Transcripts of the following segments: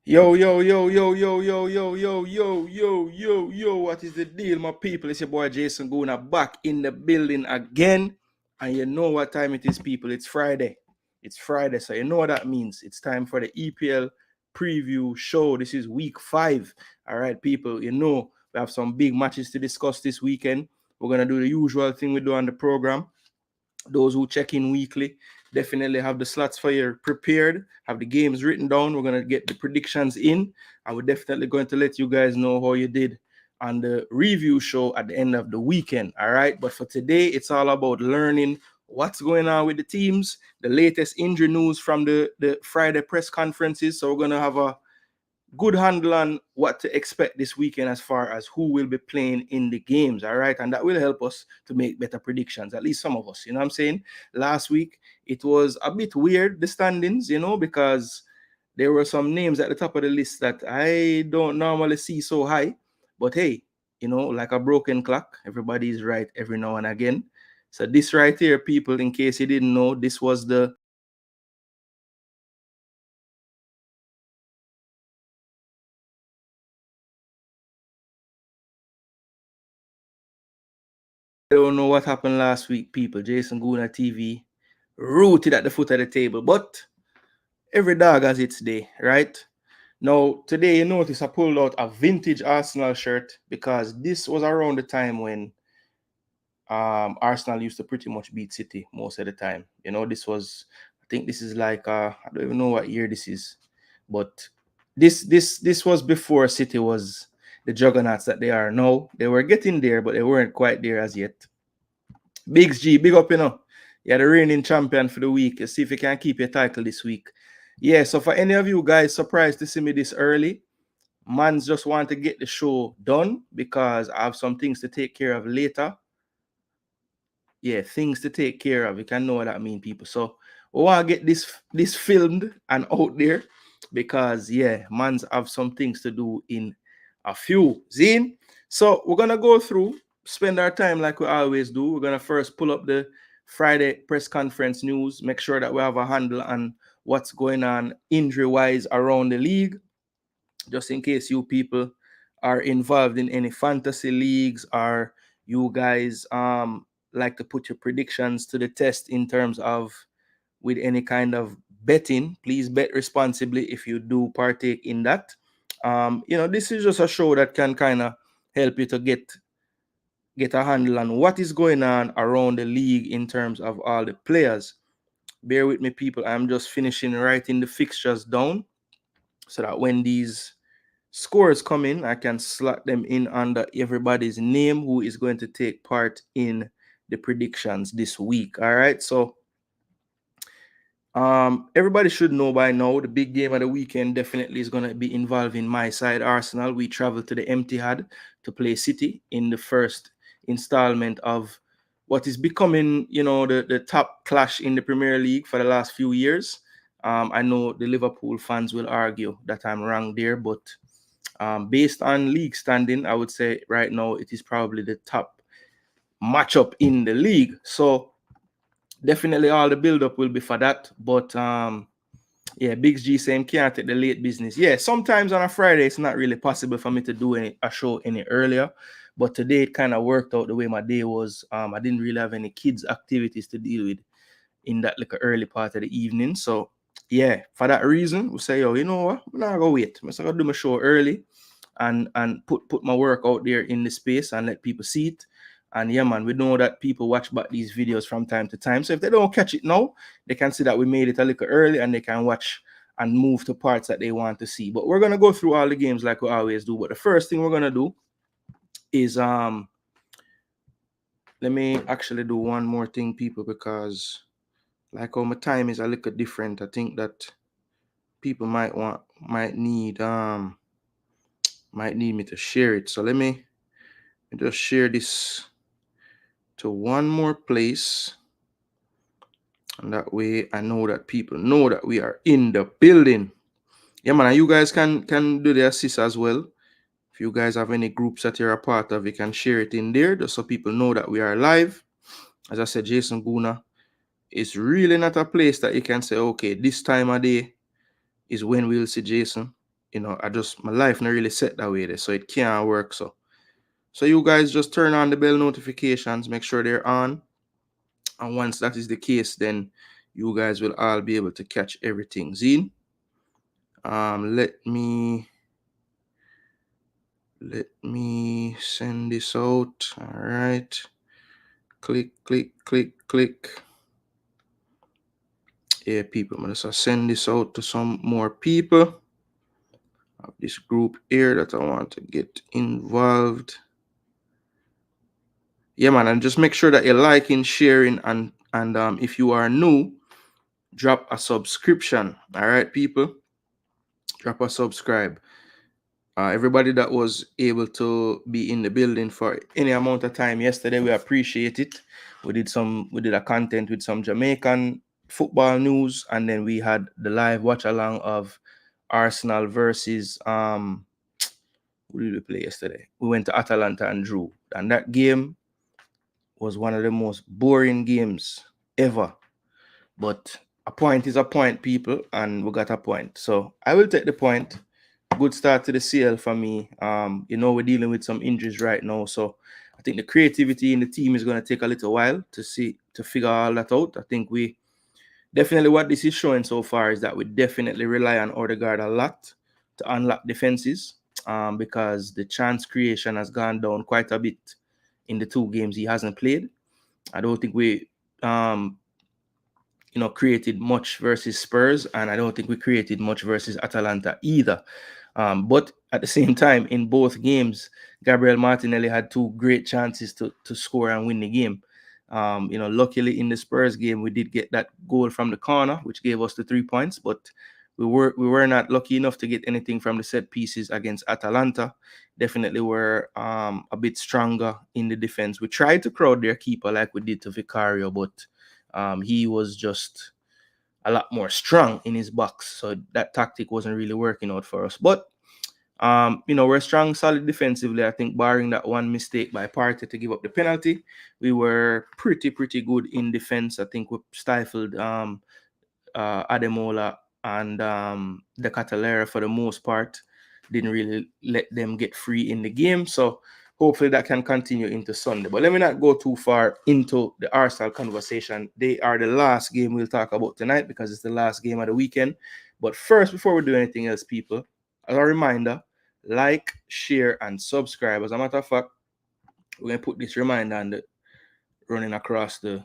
Yo, yo, yo, yo, yo, yo, yo, yo, yo, yo, yo, yo, what is the deal, my people? It's your boy Jason Gooner back in the building again. And you know what time it is, people. It's Friday. It's Friday, so you know what that means. It's time for the EPL preview show. This is week 5. All right, people, you know we have some big matches to discuss this weekend. We're going to do the usual thing we do on the program. Those who check in weekly definitely have the slots for you prepared, have the games written down. We're going to get the predictions in, and we're definitely going to let you guys know how you did on the review show at the end of the weekend. All right, but for today, it's all about learning what's going on with the teams, the latest injury news from the Friday press conferences. So we're going to have a good handle on what to expect this weekend as far as who will be playing in the games. All right. And that will help us to make better predictions, at least some of us. You know what I'm saying? Last week, it was a bit weird, the standings, because there were some names at the top of the list that I don't normally see so high. But hey, like a broken clock, everybody is right every now and again. So this right here, people, in case you didn't know, this was the I don't know what happened last week, people. Jason Gooner TV rooted at the foot of the table, but every dog has its day, right? Now, today you notice I pulled out a vintage Arsenal shirt because this was around the time when Arsenal used to pretty much beat City most of the time. I think this is like I don't even know what year this is, but this was before City was the juggernauts that they are now. They were getting there, but they weren't quite there as yet. Big G, big up, You're the reigning champion for the week. Let's see if you can keep your title this week. Yeah, so for any of you guys surprised to see me this early, man's just want to get the show done because I have some things to take care of later. Yeah, things to take care of. You can know what that means, people. So we want to get this filmed and out there because yeah, man's have some things to do in a few. Zine. So we're gonna go through, spend our time like we always do. We're gonna first pull up the Friday press conference news, make sure that we have a handle on what's going on injury-wise around the league, just in case you people are involved in any fantasy leagues or you guys like to put your predictions to the test in terms of with any kind of betting. Please bet responsibly if you do partake in that. This is just a show that can kind of help you to get a handle on what is going on around the league in terms of all the players. Bear with me, people. I'm just finishing writing the fixtures down so that when these scores come in, I can slot them in under everybody's name who is going to take part in the predictions this week. All right. So everybody should know by now the big game of the weekend definitely is going to be involving my side, Arsenal. We travel to the Etihad to play City in the first installment of what is becoming, the top clash in the Premier League for the last few years. I know the Liverpool fans will argue that I'm wrong there, but based on league standing, I would say right now it is probably the top matchup in the league. So definitely all the build-up will be for that. But yeah, Big G saying can't take the late business. Yeah, sometimes on a Friday it's not really possible for me to do a show any earlier. But today it kind of worked out the way my day was. I didn't really have any kids activities to deal with in that like early part of the evening. So yeah, for that reason, we say, yo, you know what? I'm not gonna wait. I'm gonna do my show early and put my work out there in the space and let people see it. And yeah, man, we know that people watch back these videos from time to time. So if they don't catch it now, they can see that we made it a little early and they can watch and move to parts that they want to see. But we're gonna go through all the games like we always do. But the first thing we're gonna do is let me actually do one more thing, people, because like how my time is a little different. I think that people might need me to share it. So let me just share this to one more place, and that way I know that people know that we are in the building. Yeah, man, and you guys can do the assist as well. If you guys have any groups that you're a part of, you can share it in there just so people know that we are live. As I said, Jason Guna is really not a place that you can say, okay, this time of day is when we'll see Jason. I just my life not really set that way there, so it can't work. So you guys just turn on the bell notifications, make sure they're on, and once that is the case, then you guys will all be able to catch everything. Zine, let me send this out. All right, click. Yeah, people, I'm gonna send this out to some more people of this group here that I want to get involved. Yeah, man, and just make sure that you're liking, sharing, and if you are new, drop a subscription. All right, people, drop a subscribe. Everybody that was able to be in the building for any amount of time yesterday, we appreciate it. We did a content with some Jamaican football news, and then we had the live watch along of Arsenal versus who did we play yesterday? We went to Atalanta and drew, and that game was one of the most boring games ever. But a point is a point, people, and we got a point. So I will take the point. Good start to the CL for me. We're dealing with some injuries right now, so I think the creativity in the team is going to take a little while to figure all that out. I think we definitely, what this is showing so far is that we definitely rely on Odegaard a lot to unlock defenses, because the chance creation has gone down quite a bit in the 2 games he hasn't played. I don't think we created much versus Spurs, and I don't think we created much versus Atalanta either. But at the same time, in both games, Gabriel Martinelli had 2 great chances to score and win the game. Luckily in the Spurs game, we did get that goal from the corner, which gave us the 3 points, but we were not lucky enough to get anything from the set pieces against Atalanta. Definitely were a bit stronger in the defense. We tried to crowd their keeper like we did to Vicario, but he was just a lot more strong in his box, so that tactic wasn't really working out for us. But we're strong, solid defensively. I think barring that one mistake by Partey to give up the penalty, we were pretty good in defense. I think we stifled Ademola and the Catalera for the most part. Didn't really let them get free in the game, so hopefully that can continue into Sunday. But let me not go too far into the Arsenal conversation. They are the last game we'll talk about tonight because it's the last game of the weekend. But first, before we do anything else, people, as a reminder, like, share, and subscribe. As a matter of fact, we're going to put this reminder on the running across the...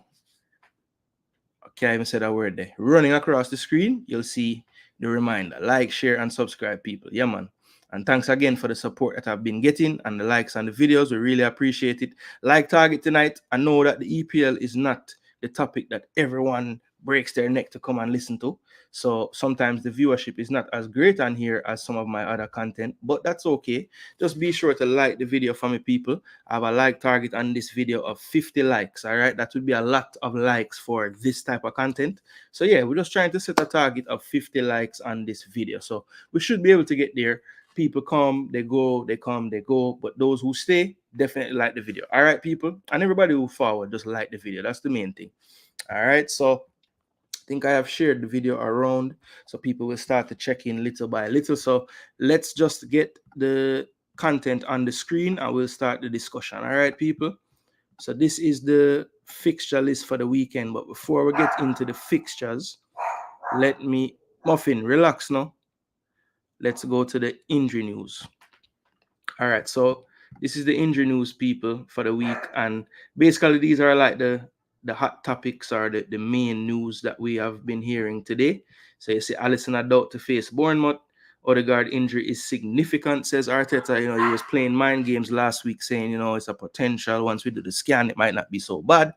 I can't even say that word there. Running across the screen, you'll see the reminder. Like, share, and subscribe, people. Yeah, man. And thanks again for the support that I've been getting and the likes on the videos. We really appreciate it. Like target tonight. I know that the EPL is not the topic that everyone breaks their neck to come and listen to. So sometimes the viewership is not as great on here as some of my other content, but that's okay. Just be sure to like the video for me, people. I have a like target on this video of 50 likes. All right, that would be a lot of likes for this type of content. So yeah, we're just trying to set a target of 50 likes on this video. So we should be able to get there. People come, they go, they come, they go, but those who stay definitely like the video. All right, people, and everybody who forward, just like the video. That's the main thing. All right, so I think I have shared the video around, so people will start to check in little by little. So let's just get the content on the screen and we'll start the discussion. All right, people. So this is the fixture list for the weekend. But before we get into the fixtures, let me... Muffin, relax now. Let's go to the injury news. All right, so this is the injury news, people, for the week. And basically, these are like the hot topics or the main news that we have been hearing today. So you see Alisson out to face Bournemouth. Odegaard injury is significant, says Arteta. He was playing mind games last week saying, it's a potential. Once we do the scan, it might not be so bad.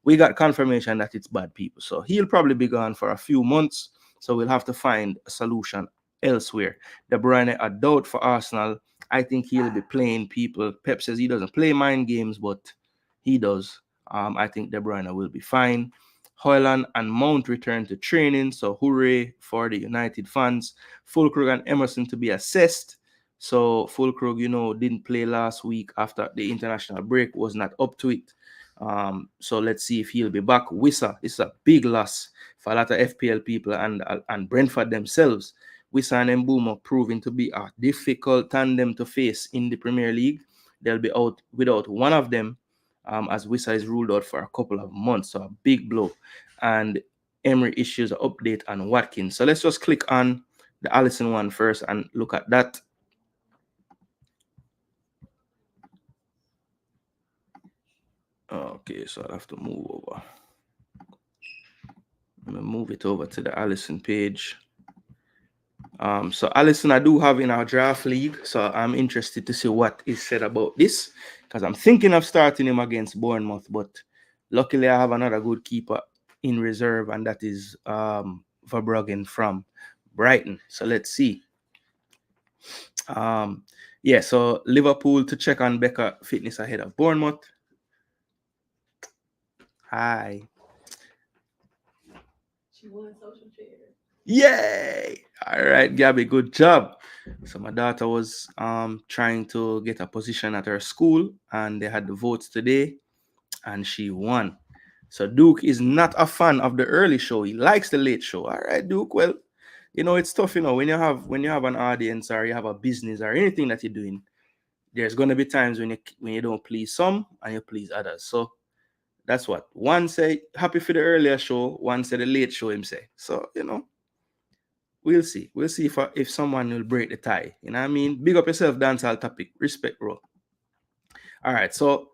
We got confirmation that it's bad, people. So he'll probably be gone for a few months. So we'll have to find a solution elsewhere. De Bruyne, a doubt for Arsenal. I think he'll be playing, people. Pep says he doesn't play mind games, but he does. I think De Bruyne will be fine. Højlund and Mount return to training, so hooray for the United fans. Fulkrug and Emerson to be assessed. So Fulkrug, didn't play last week after the international break, was not up to it. So let's see if he'll be back. Wissa, this is a big loss for a lot of FPL people and Brentford themselves. Wissa and Mbeumo proving to be a difficult tandem to face in the Premier League. They'll be out without one of them, as Wissa is ruled out for a couple of months, so a big blow. And Emery issues an update on Watkins. So let's just click on the Alisson one first and look at that. Okay, so I have to move over. I'm gonna move it over to the Alisson page. So Alisson, I do have in our draft league, so I'm interested to see what is said about this, because I'm thinking of starting him against Bournemouth, but luckily I have another good keeper in reserve, and that is Verbruggen from Brighton. So let's see. Yeah, so Liverpool to check on Becca fitness ahead of Bournemouth. Hi. She won social chair. Yay! All right, Gabby, good job. So my daughter was trying to get a position at her school, and they had the votes today, and she won. So Duke is not a fan of the early show. He likes the late show. All right, Duke. Well, it's tough, when you have an audience, or you have a business, or anything that you're doing. There's gonna be times when you don't please some and you please others. So that's what one say. Happy for the earlier show. One said the late show. Him say. So we'll see. We'll see if someone will break the tie. You know what I mean? Big up yourself, dancehall topic. Respect, bro. All right, so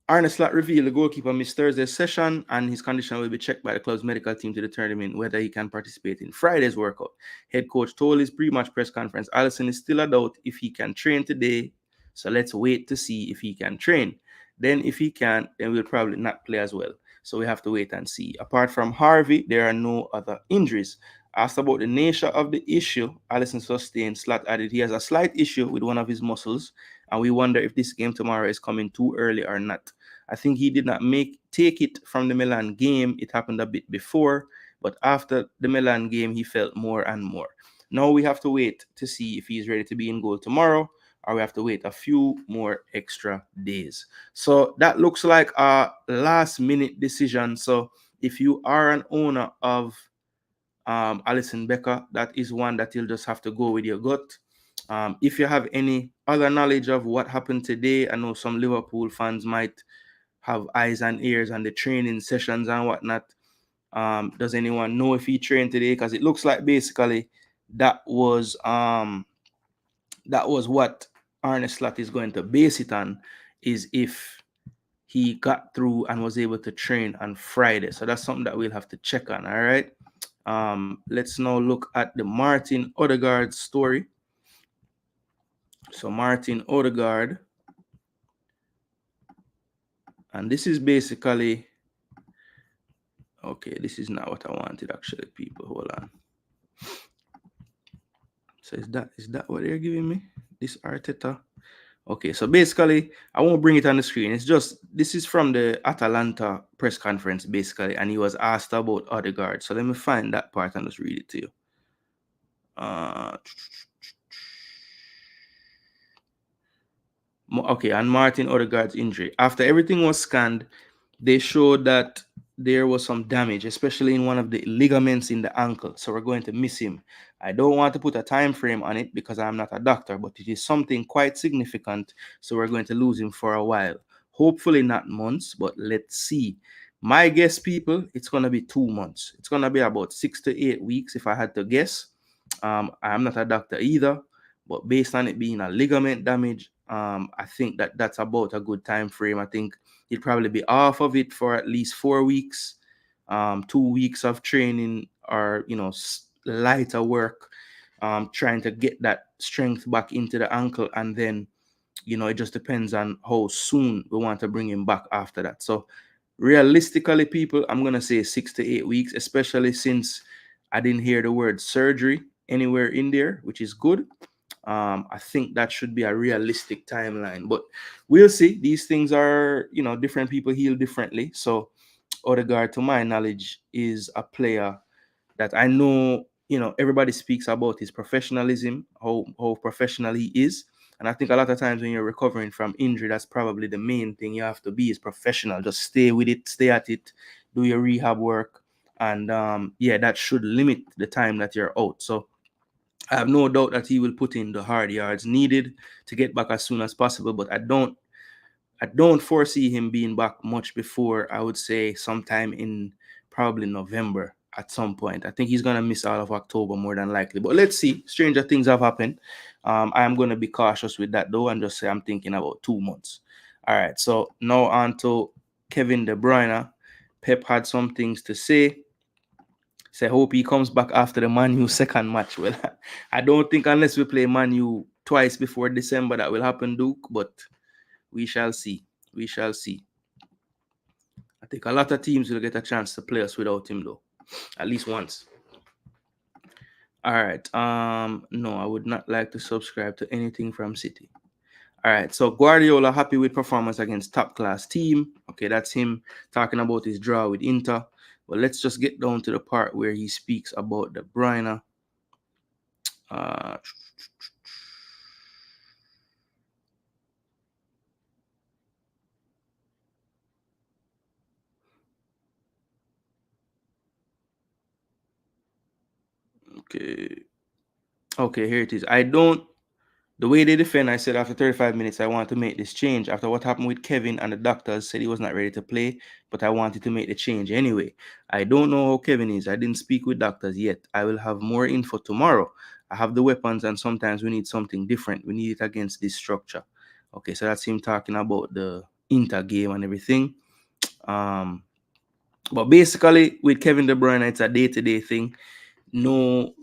Arne Slot revealed the goalkeeper missed Thursday's session, and his condition will be checked by the club's medical team to determine whether he can participate in Friday's workout. Head coach told his pre-match press conference, Alisson is still a doubt if he can train today, so let's wait to see if he can train. Then if he can't, then we'll probably not play as well. So we have to wait and see. Apart from Harvey, there are no other injuries. Asked about the nature of the issue, Alisson sustained, Slot added he has a slight issue with one of his muscles, and we wonder if this game tomorrow is coming too early or not. I think he did not take it from the Milan game. It happened a bit before, but after the Milan game, he felt more and more. Now we have to wait to see if he's ready to be in goal tomorrow, or we have to wait a few more extra days. So that looks like a last-minute decision. So if you are an owner of Alisson Becker, that is one that you'll just have to go with your gut. If you have any other knowledge of what happened today, I know some Liverpool fans might have eyes and ears on the training sessions and whatnot. Does anyone know if he trained today? Because it looks like basically that was what Arne Slot is going to base it on, is if he got through and was able to train on Friday. So that's something that we'll have to check on. All right. Let's now look at the Martin Odegaard story. So Martin Odegaard, and this is basically, okay, this is not what I wanted actually, people. Hold on. So is that what they're giving me? This Arteta? Okay, so basically, I won't bring it on the screen. It's just, this is from the Atalanta press conference, basically, and he was asked about Odegaard. So let me find that part and just read it to you. Okay, and Martin Odegaard's injury. After everything was scanned, they showed that there was some damage, especially in one of the ligaments in the ankle. So we're going to miss him. I don't want to put a time frame on it because I'm not a doctor, but it is something quite significant. So we're going to lose him for a while. Hopefully not months, but let's see. My guess, people, it's going to be 2 months. It's going to be about 6 to 8 weeks if I had to guess. I'm not a doctor either, but based on it being a ligament damage, I think that's about a good time frame. I think he'll probably be off of it for at least 4 weeks, 2 weeks of training, or lighter work, trying to get that strength back into the ankle, and then it just depends on how soon we want to bring him back after that. So realistically, people, I'm gonna say 6 to 8 weeks, especially since I didn't hear the word surgery anywhere in there, which is good. I think that should be a realistic timeline, but we'll see. These things are, different people heal differently. So Odegaard, to my knowledge, is a player that I know, everybody speaks about his professionalism, how professional he is. And I think a lot of times when you're recovering from injury, that's probably the main thing you have to be, is professional. Just stay with it, stay at it, do your rehab work. And that should limit the time that you're out. So I have no doubt that he will put in the hard yards needed to get back as soon as possible, but I don't foresee him being back much before, I would say, sometime in probably November at some point. I think he's gonna miss all of October more than likely. But let's see. Stranger things have happened. I am gonna be cautious with that though, and just say I'm thinking about 2 months. All right. So now on to Kevin De Bruyne. Pep had some things to say. Say hope he comes back after the Man U second match. Well, I don't think unless we play Man U twice before December that will happen, Duke. But we shall see. We shall see. I think a lot of teams will get a chance to play us without him though, at least once. All right. No, I would not like to subscribe to anything from City. All right. So Guardiola happy with performance against top class team. Okay, that's him talking about his draw with Inter. But let's just get down to the part where he speaks about De Bruyne. Uh, okay. Okay, here it is. The way they defend, I said after 35 minutes, I want to make this change. After what happened with Kevin and the doctors said he was not ready to play, but I wanted to make the change anyway. I don't know how Kevin is. I didn't speak with doctors yet. I will have more info tomorrow. I have the weapons, and sometimes we need something different. We need it against this structure. Okay, so that's him talking about the Inter game and everything. But basically, with Kevin De Bruyne, it's a day-to-day thing. No,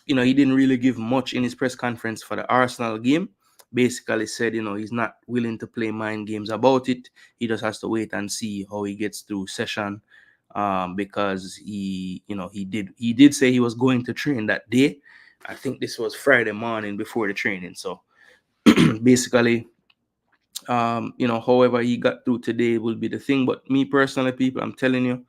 he didn't really give much in his press conference for the Arsenal game. Basically said, he's not willing to play mind games about it. He just has to wait and see how he gets through session. Because he did say he was going to train that day. I think this was Friday morning before the training. So basically, however he got through today will be the thing. But me personally, people, I'm telling you,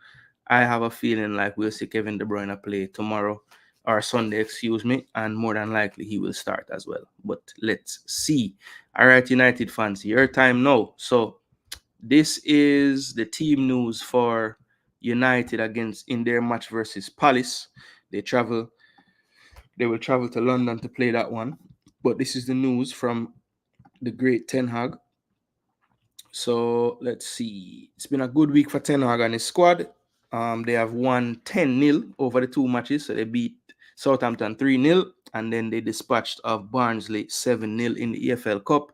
I have a feeling like we'll see Kevin De Bruyne play tomorrow or Sunday, excuse me, and more than likely he will start as well. But let's see. All right, United fans, your time now. So this is the team news for United against in their match versus Palace. They will travel to London to play that one. But this is the news from the great Ten Hag. So let's see. It's been a good week for Ten Hag and his squad. They have won 10-0 over the two matches. So they beat Southampton 3-0, and then they dispatched of Barnsley 7-0 in the EFL Cup.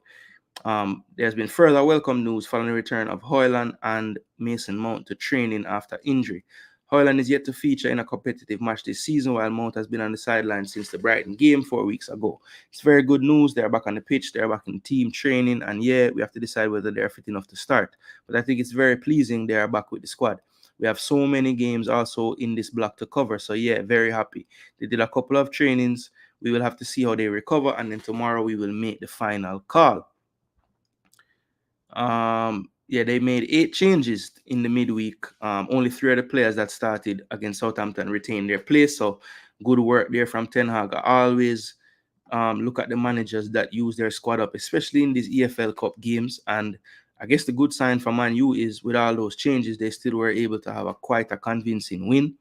There's been further welcome news following the return of Højlund and Mason Mount to training after injury. Højlund is yet to feature in a competitive match this season, while Mount has been on the sideline since the Brighton game 4 weeks ago. It's very good news. They're back on the pitch. They're back in team training. And yeah, we have to decide whether they're fit enough to start. But I think it's very pleasing they are back with the squad. We have so many games also in this block to cover. So yeah, very happy. They did a couple of trainings. We will have to see how they recover. And then tomorrow we will make the final call. They made 8 changes in the midweek. Only 3 of the players that started against Southampton retained their place. So good work there from Ten Hag. I always look at the managers that use their squad up, especially in these EFL Cup games. And I guess the good sign for Man U is with all those changes, they still were able to have quite a convincing win.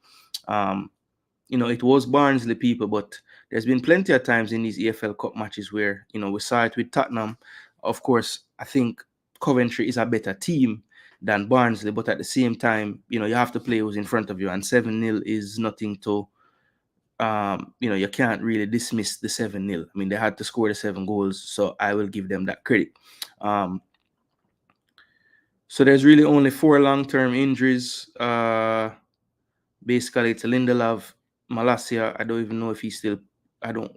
It was Barnsley, people, but there's been plenty of times in these EFL Cup matches where, we saw it with Tottenham. Of course, I think Coventry is a better team than Barnsley, but at the same time, you have to play who's in front of you, and 7-0 is nothing to, you can't really dismiss the 7-0. I mean, they had to score the 7 goals, so I will give them that credit. So there's really only 4 long-term injuries. Basically, it's Lindelof, Malacia. I don't even know if he's still.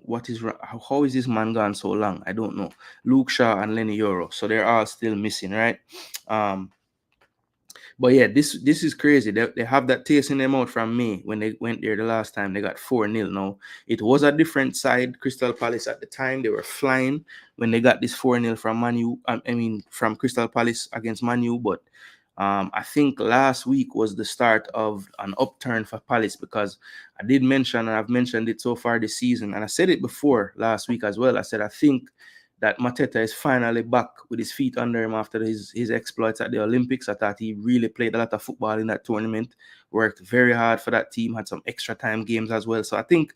What is how is this man gone so long? I don't know. Luke Shaw and Lenny Euro. So they're all still missing, right? But yeah, this is crazy. They have that taste in their mouth from May when they went there the last time. They got 4-0 now. It was a different side, Crystal Palace at the time. They were flying when they got this 4-0 from Man U. From Crystal Palace against Man U. But I think last week was the start of an upturn for Palace, because I did mention, and I've mentioned it so far this season, and I said it before last week as well. I said I think that Mateta is finally back with his feet under him after his exploits at the Olympics. I thought he really played a lot of football in that tournament, worked very hard for that team, had some extra time games as well. So I think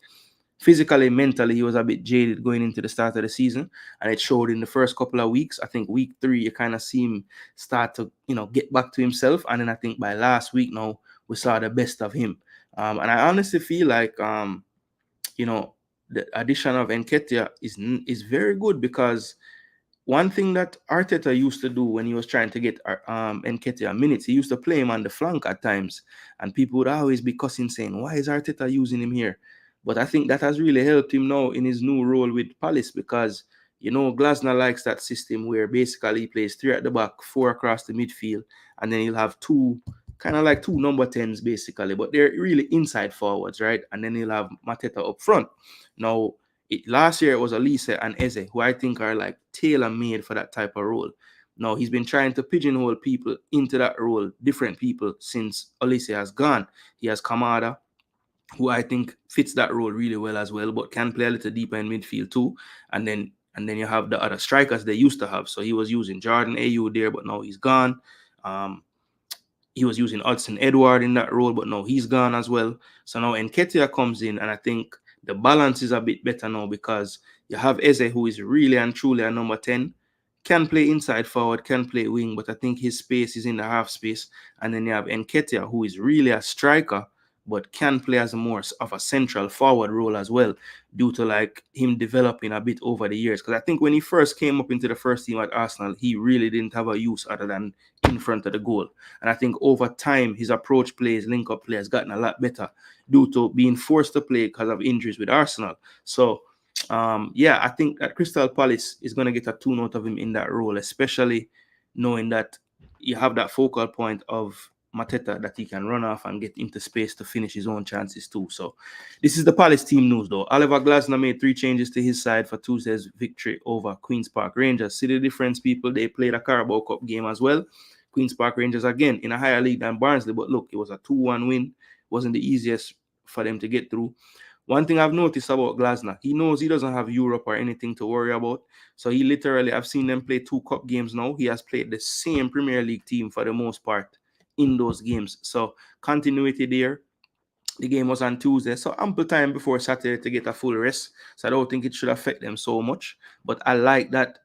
physically, mentally, he was a bit jaded going into the start of the season, and it showed in the first couple of weeks. I think week 3, you kind of see him start to, get back to himself, and then I think by last week now we saw the best of him. And I honestly feel like, the addition of Nketiah is very good, because one thing that Arteta used to do when he was trying to get Nketiah minutes, he used to play him on the flank at times, and people would always be cussing, saying, "Why is Arteta using him here?" But I think that has really helped him now in his new role with Palace, because Glasner likes that system where basically he plays 3 at the back, 4 across the midfield, and then he'll have two, kind of like 2 number 10s basically, but they're really inside forwards, right? And then he'll have Mateta up front. Now, last year it was Elise and Eze, who I think are like tailor-made for that type of role. Now, he's been trying to pigeonhole people into that role, different people, since Elise has gone. He has Kamada, who I think fits that role really well as well, but can play a little deeper in midfield too. And then you have the other strikers they used to have. So he was using Jordan Ayew there, but now he's gone. He was using Hudson Edward in that role, but now he's gone as well. So now Nketiah comes in, and I think the balance is a bit better now, because you have Eze, who is really and truly a number 10, can play inside forward, can play wing, but I think his space is in the half space. And then you have Nketiah, who is really a striker, but can play as more of a central forward role as well, due to like him developing a bit over the years. Because I think when he first came up into the first team at Arsenal, he really didn't have a use other than in front of the goal. And I think over time, his approach plays, link-up play has gotten a lot better due to being forced to play because of injuries with Arsenal. So, I think that Crystal Palace is going to get a tune out of him in that role, especially knowing that you have that focal point of Mateta that he can run off and get into space to finish his own chances too. So this is the Palace team news though. Oliver Glasner made 3 changes to his side for Tuesday's victory over Queen's Park Rangers. See the difference, people? They played a Carabao Cup game as well. Queen's Park Rangers again in a higher league than Barnsley, but look, it was a 2-1 win. Wasn't the easiest for them to get through. One thing I've noticed about Glasner, he knows he doesn't have Europe or anything to worry about. So he literally, I've seen them play 2 cup games now. He has played the same Premier League team for the most part in those games. So continuity there. The game was on Tuesday, so ample time before Saturday to get a full rest. So I don't think it should affect them so much. But I like that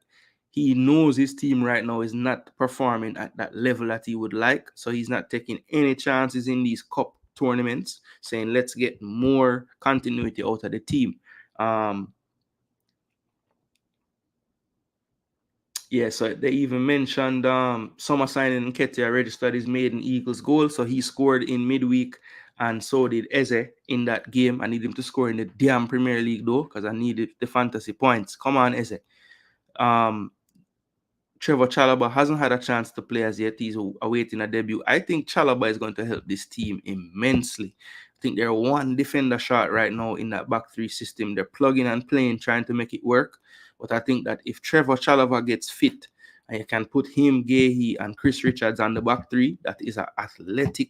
he knows his team right now is not performing at that level that he would like. So he's not taking any chances in these cup tournaments, saying let's get more continuity out of the team. So they even mentioned summer signing Nketiah registered his maiden Eagles goal. So he scored in midweek, and so did Eze in that game. I need him to score in the damn Premier League though, because I needed the fantasy points. Come on, Eze. Trevor Chalobah hasn't had a chance to play as yet. He's awaiting a debut. I think Chalobah is going to help this team immensely. I think they're one defender short right now in that back 3 system. They're plugging and playing, trying to make it work. But I think that if Trevor Chalobah gets fit, and you can put him, Gahey, and Chris Richards on the back 3, that is an athletic,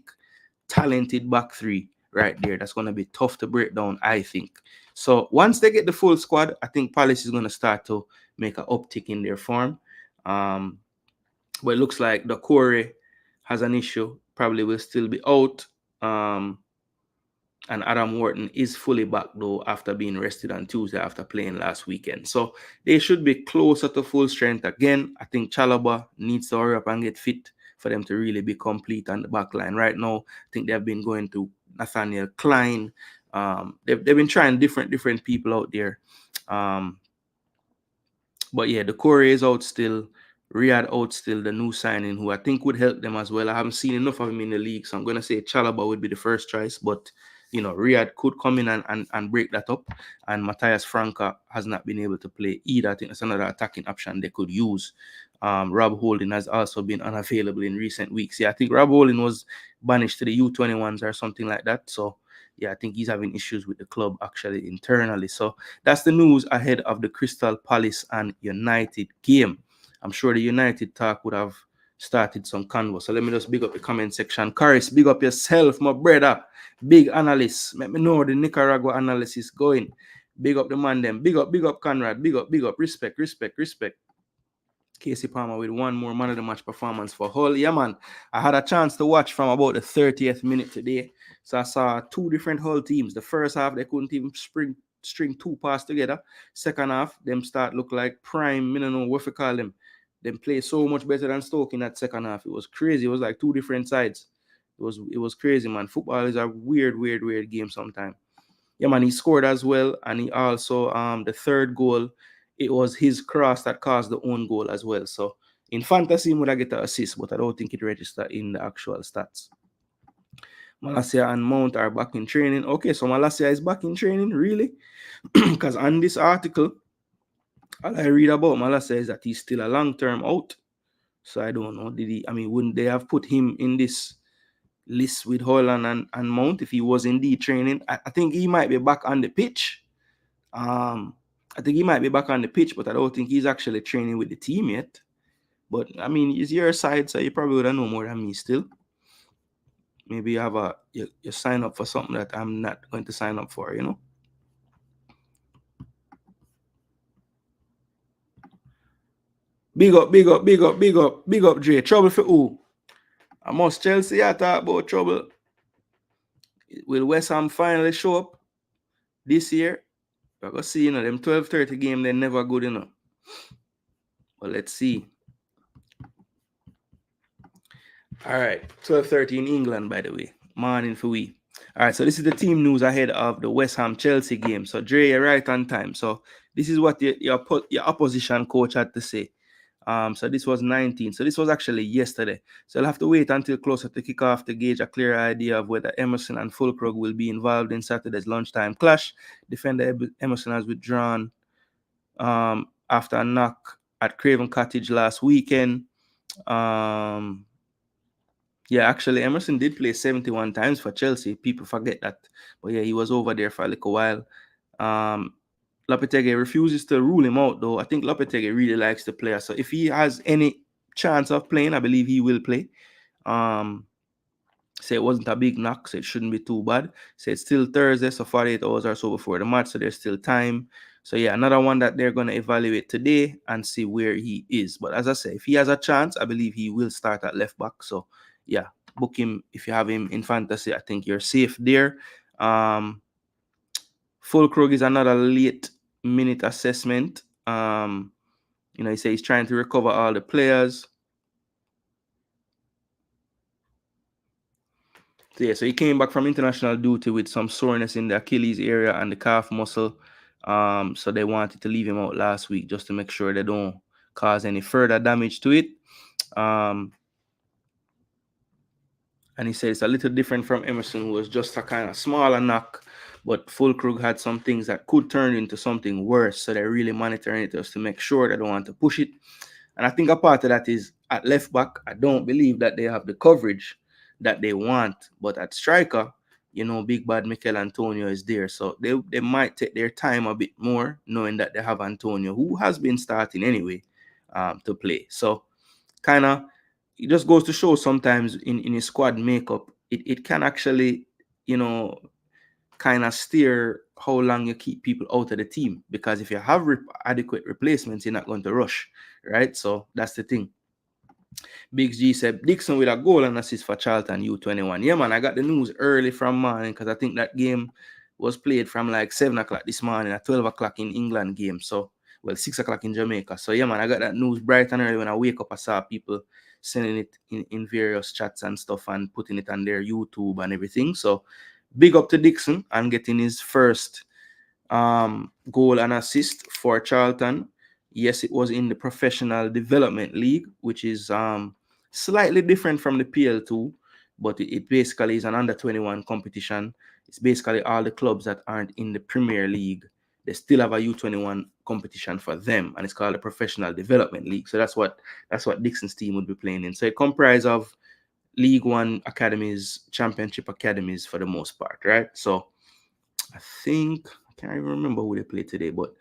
talented back 3 right there. That's going to be tough to break down, I think. So once they get the full squad, I think Palace is going to start to make an uptick in their form. But it looks like the Corey has an issue, probably will still be out. And Adam Wharton is fully back though after being rested on Tuesday after playing last weekend. So they should be closer to full strength again. I think Chalobah needs to hurry up and get fit for them to really be complete on the back line. Right now, I think they've been going to Nathaniel Klein. They've been trying different people out there. But yeah, the Corey is out still. Riyadh out still, the new signing, who I think would help them as well. I haven't seen enough of him in the league, so I'm going to say Chalobah would be the first choice. But, Riyadh could come in and break that up. And Matthias Franca has not been able to play either. I think that's another attacking option they could use. Rob Holding has also been unavailable in recent weeks. Yeah, I think Rob Holding was banished to the U21s or something like that. So, yeah, I think he's having issues with the club actually internally. So that's the news ahead of the Crystal Palace and United game. I'm sure the United talk would have started some convo. So let me just big up the comment section. Karis, big up yourself, my brother. Big analyst. Let me know the Nicaragua analysis going. Big up the man them. Big up Conrad. Big up. Respect. Casey Palmer with one more man of the match performance for Hull. Yeah, man. I had a chance to watch from about the 30th minute today. So I saw 2 different Hull teams. The first half, they couldn't even string two pass together. Second half, them start look like prime. I don't know what you call them. Them play so much better than Stoke in that second half. It was crazy. It was like two different sides. It was crazy, man. Football is a weird game sometimes. Yeah, man, he scored as well, and he also the third goal, it was his cross that caused the own goal as well. So in fantasy, he would have get an assist, but I don't think it registered in the actual stats. Malasia and Mount are back in training. Okay, so Malasia is back in training, really? Because on this article, all I read about Malasia is that he's still a long-term out. So I don't know. Wouldn't they have put him in this list with Holland and Mount if he was indeed training? I think he might be back on the pitch. I think he might be back on the pitch, but I don't think he's actually training with the team yet. But I mean, it's your side, so you probably would have known more than me still. Maybe you sign up for something that I'm not going to sign up for, you know. Big up, Dre. Trouble for who? I must Chelsea I talk about trouble. Will West Ham finally show up this year? We're going to see, them 12:30 game, they're never good enough. But let's see. All right, 12:30 in England, by the way. Morning for we. All right, so this is the team news ahead of the West Ham Chelsea game. So Dre, you're right on time. So this is what your opposition coach had to say. So this was 19. So this was actually yesterday. So you'll have to wait until closer to kickoff to gauge a clear idea of whether Emerson and Fulkrug will be involved in Saturday's lunchtime clash. Defender Emerson has withdrawn after a knock at Craven Cottage last weekend. Yeah, actually, Emerson did play 71 times for Chelsea. People forget that. But yeah, he was over there for a little while. Lopetegui refuses to rule him out, though. I think Lopetegui really likes the player. So if he has any chance of playing, I believe he will play. Say it wasn't a big knock, so it shouldn't be too bad. Say it's still Thursday, so 48 hours or so before the match, so there's still time. So yeah, another one that they're going to evaluate today and see where he is. But as I say, if he has a chance, I believe he will start at left back. So yeah, book him if you have him in fantasy. I think you're safe there. Fulkrug is another late minute assessment. He says he's trying to recover all the players. So yeah, so he came back from international duty with some soreness in the Achilles area and the calf muscle. So they wanted to leave him out last week just to make sure they don't cause any further damage to it. And he said it's a little different from Emerson, who was just a kind of smaller knock, but Fulkrug had some things that could turn into something worse. So they're really monitoring it just to make sure they don't want to push it. And I think a part of that is at left back, I don't believe that they have the coverage that they want. But at striker, big bad Mikel Antonio is there. So they might take their time a bit more, knowing that they have Antonio, who has been starting anyway, to play. So kind of, it just goes to show sometimes in a squad makeup, it can actually, kind of steer how long you keep people out of the team. Because if you have adequate replacements, you're not going to rush, right? So that's the thing. Big G said Dixon with a goal and assist for Charlton U21. Yeah, man, I got the news early from morning because I think that game was played from like 7 o'clock this morning at 12 o'clock in England game. So, 6 o'clock in Jamaica. So, yeah, man, I got that news bright and early when I wake up. I saw people sending it in various chats and stuff and putting it on their YouTube and everything. So, big up to Dixon and getting his first goal and assist for Charlton. Yes, it was in the Professional Development League, which is slightly different from the PL2, but it basically is an under-21 competition. It's basically all the clubs that aren't in the Premier League. They still have a U21 competition for them, and it's called the Professional Development League. So that's what Dixon's team would be playing in. So it comprises of League One academies, Championship academies for the most part, right? So I think, I can't even remember who they played today, but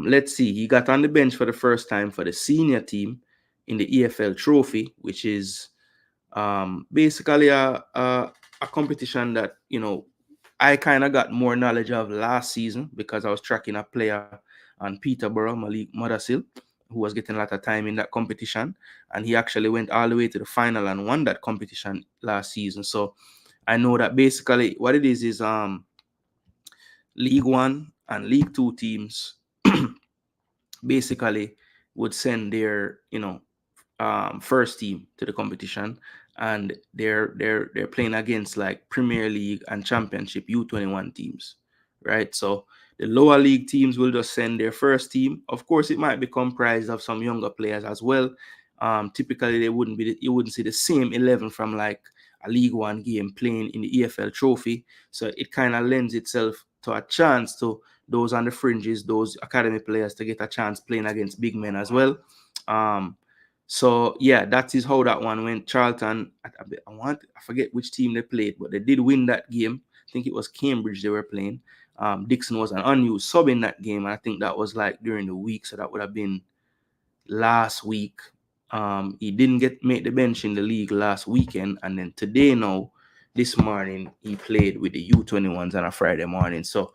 let's see. He got on the bench for the first time for the senior team in the EFL Trophy, which is basically a competition that, I kind of got more knowledge of last season because I was tracking a player on Peterborough, Malik Madasil, who was getting a lot of time in that competition. And he actually went all the way to the final and won that competition last season. So I know that basically what it is League One and League Two teams basically would send their first team to the competition, and they're playing against like Premier League and Championship U21 teams, right? So the lower league teams will just send their first team. Of course, it might be comprised of some younger players as well. Typically, you wouldn't see the same 11 from like a League One game playing in the EFL Trophy. So it kind of lends itself to a chance to those on the fringes, those academy players, to get a chance playing against big men as well. So yeah, that is how that one went. Charlton, I forget which team they played, but they did win that game. I think it was Cambridge they were playing. Dixon was an unused sub in that game, and I think that was like during the week, so that would have been last week. He didn't make the bench in the league last weekend, and then today now, this morning, he played with the U21s on a Friday morning. So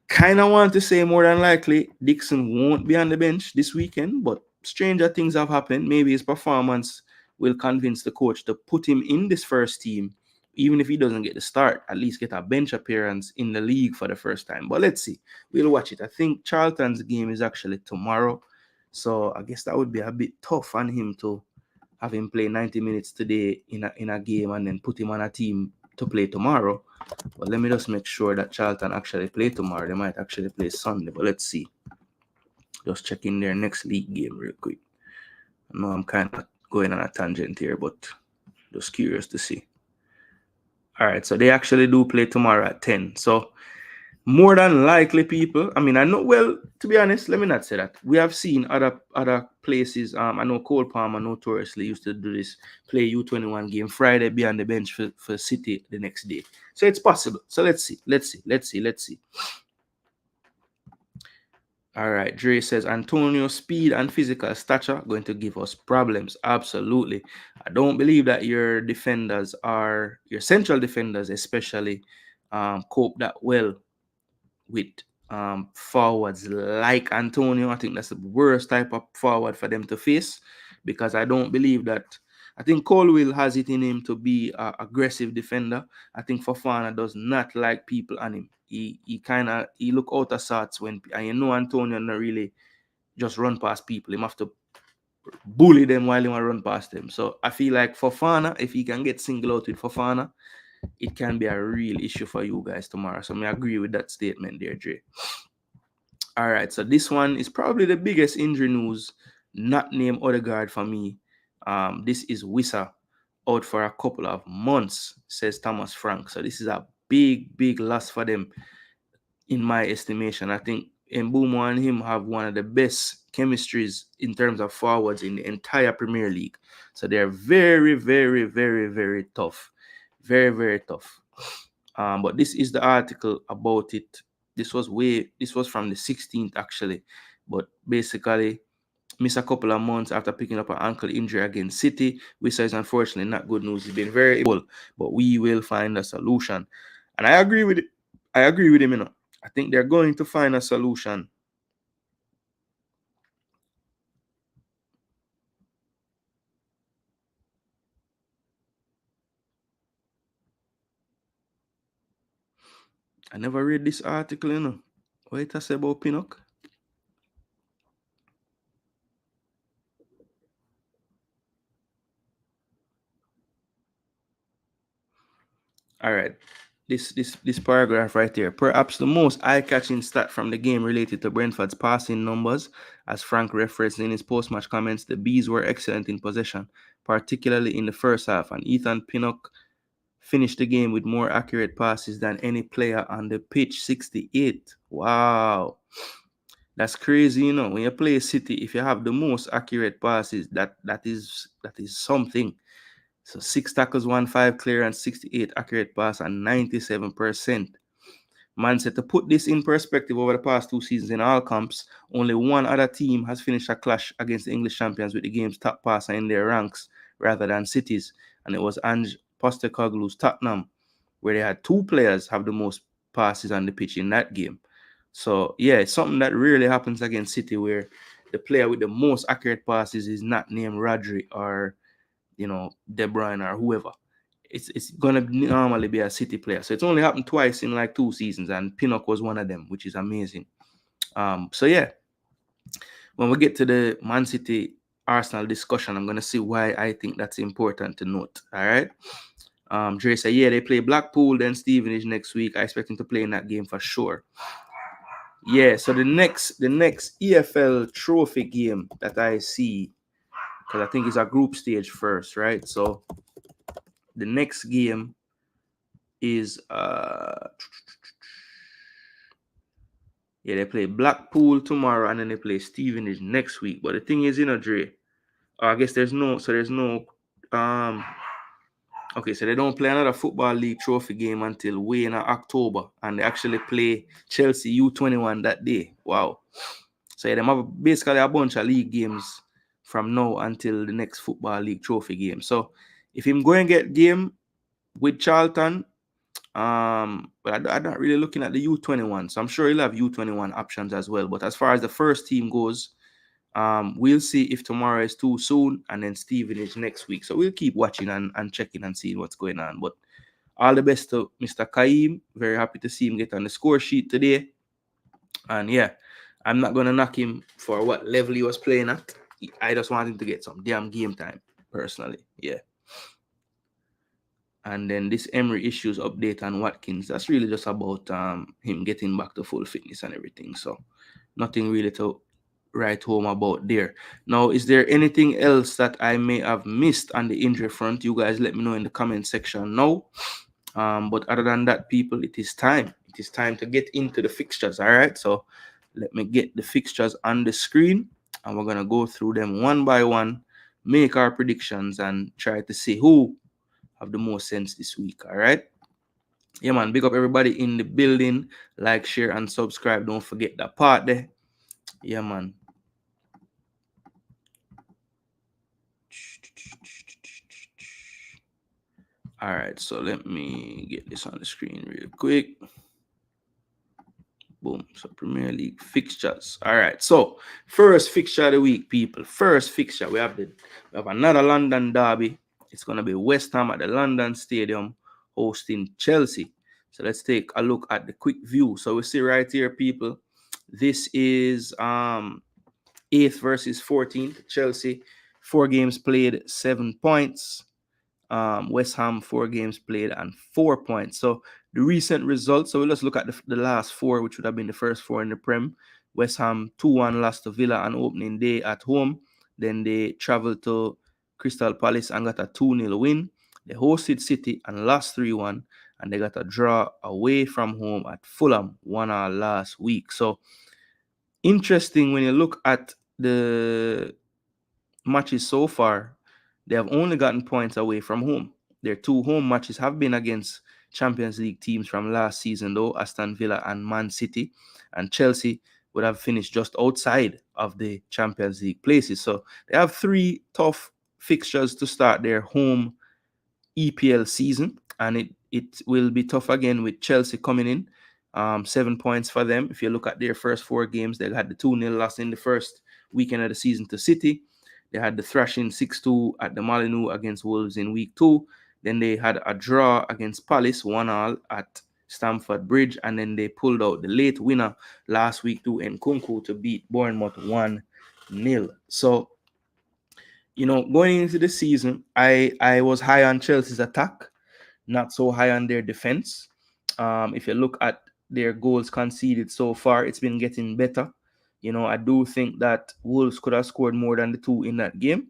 kind of want to say more than likely Dixon won't be on the bench this weekend, but stranger things have happened. Maybe his performance will convince the coach to put him in this first team, even if he doesn't get the start, at least get a bench appearance in the league for the first time. But let's see. We'll watch it. I think Charlton's game is actually tomorrow, so I guess that would be a bit tough on him to have him play 90 minutes today in a game and then put him on a team to play tomorrow. But let me just make sure that Charlton actually play tomorrow. They might actually play Sunday, but let's see. Just checking their next league game real quick. I know I'm kind of going on a tangent here, but just curious to see. All right, so they actually do play tomorrow at 10. So more than likely, people. I mean, I know. Well, to be honest, let me not say that. We have seen other places. I know Cole Palmer notoriously used to do this. Play U21 game Friday, be on the bench for City the next day. So it's possible. So let's see. All right, Dre says Antonio's speed and physical stature are going to give us problems. Absolutely. I don't believe that your central defenders especially cope that well with forwards like Antonio. I think that's the worst type of forward for them to face, because I don't believe that. I think Colwill has it in him to be an aggressive defender. I think Fofana does not like people on him. He look out of sorts when, and Antonio not really just run past people. He have to bully them while he want to run past them. So I feel like Fofana, if he can get singled out with Fofana, it can be a real issue for you guys tomorrow. So I agree with that statement there, Jay. All right, so this one is probably the biggest injury news, not named Odegaard for me. This is Wissa out for a couple of months, says Thomas Frank. So this is a big loss for them, in my estimation. I think Mbeumo and him have one of the best chemistries in terms of forwards in the entire Premier League. So they're very tough. Very tough. But this is the article about it. This was from the 16th actually. But basically, missed a couple of months after picking up an ankle injury against City, which is unfortunately not good news. He's been very ill, but we will find a solution. And I agree with it. I agree with him, I think they're going to find a solution. I never read this article, What it say about Pinnock? All right. This paragraph right here. Perhaps the most eye-catching stat from the game related to Brentford's passing numbers. As Frank referenced in his post-match comments, the Bees were excellent in possession, particularly in the first half, and Ethan Pinnock finished the game with more accurate passes than any player on the pitch, 68. Wow. That's crazy, When you play City, if you have the most accurate passes, that is something. So 6 tackles, 1-5 clearance, 68 accurate pass, and 97%. Man said, to put this in perspective, over the past 2 seasons in all comps, only one other team has finished a clash against the English champions with the game's top passer in their ranks rather than City's, and it was Ange Postecoglou's Tottenham, where they had 2 players have the most passes on the pitch in that game. So yeah, it's something that rarely happens against City, where the player with the most accurate passes is not named Rodri or De Bruyne or whoever. it's gonna normally be a City player. So it's only happened twice in like 2 seasons, and Pinnock was one of them, which is amazing. So yeah, when we get to the Man City Arsenal discussion, I'm gonna see why I think that's important to note. All right. Dre said, yeah, they play Blackpool, then Stevenage next week. I expect him to play in that game for sure. Yeah, so the next EFL trophy game that I see, because I think it's a group stage first, right? So the next game is they play Blackpool tomorrow and then they play Stevenage next week. But the thing is, Dre, I guess there's no okay, so they don't play another football league trophy game until way in October, and they actually play Chelsea U21 that day. Wow. So yeah, they have basically a bunch of league games from now until the next football league trophy game. So if him going get game with Charlton, but I'm not really looking at the U21. So I'm sure he'll have U21 options as well. But as far as the first team goes, we'll see if tomorrow is too soon, and then Stevenage next week. So we'll keep watching and checking and seeing what's going on. But all the best to Mr. Kaim. Very happy to see him get on the score sheet today. And yeah, I'm not going to knock him for what level he was playing at. I just want him to get some damn game time, personally. Yeah. And then this Emery issues update on Watkins, that's really just about him getting back to full fitness and everything. So nothing really to write home about there. Now, is there anything else that I may have missed on the injury front? You guys let me know in the comment section now. But other than that, people, it is time. It is time to get into the fixtures. All right. So let me get the fixtures on the screen, and we're gonna go through them one by one, make our predictions, and try to see who have the most sense this week. All right. Yeah, man. Big up everybody in the building. Like, share, and subscribe. Don't forget that part there. Yeah, man. All right, so let me get this on the screen real quick. Boom. So Premier League fixtures. All right. So first fixture of the week, people. First fixture. We have another London derby. It's gonna be West Ham at the London Stadium hosting Chelsea. So let's take a look at the quick view. So we see right here, people. This is 8th versus 14th. Chelsea, 4 games played, 7 points. West Ham, 4 games played and 4 points. So the recent results, so we'll just look at the last 4, which would have been the first 4 in the Prem. West Ham 2-1 lost to Villa on opening day at home. Then they traveled to Crystal Palace and got a 2-0 win. They hosted City and lost 3-1. And they got a draw away from home at Fulham, 1-1 last week. So interesting when you look at the matches so far. They have only gotten points away from home. Their 2 home matches have been against Champions League teams from last season, though, Aston Villa and Man City. And Chelsea would have finished just outside of the Champions League places. So they have 3 tough fixtures to start their home EPL season. And it will be tough again with Chelsea coming in. 7 points for them. If you look at their first 4 games, they had the 2-0 loss in the first weekend of the season to City. They had the thrashing 6-2 at the Molineux against Wolves in week 2. Then they had a draw against Palace, 1-1 at Stamford Bridge. And then they pulled out the late winner last week to Nkunku to beat Bournemouth 1-0. So, going into the season, I was high on Chelsea's attack, not so high on their defense. If you look at their goals conceded so far, it's been getting better. I do think that Wolves could have scored more than the 2 in that game.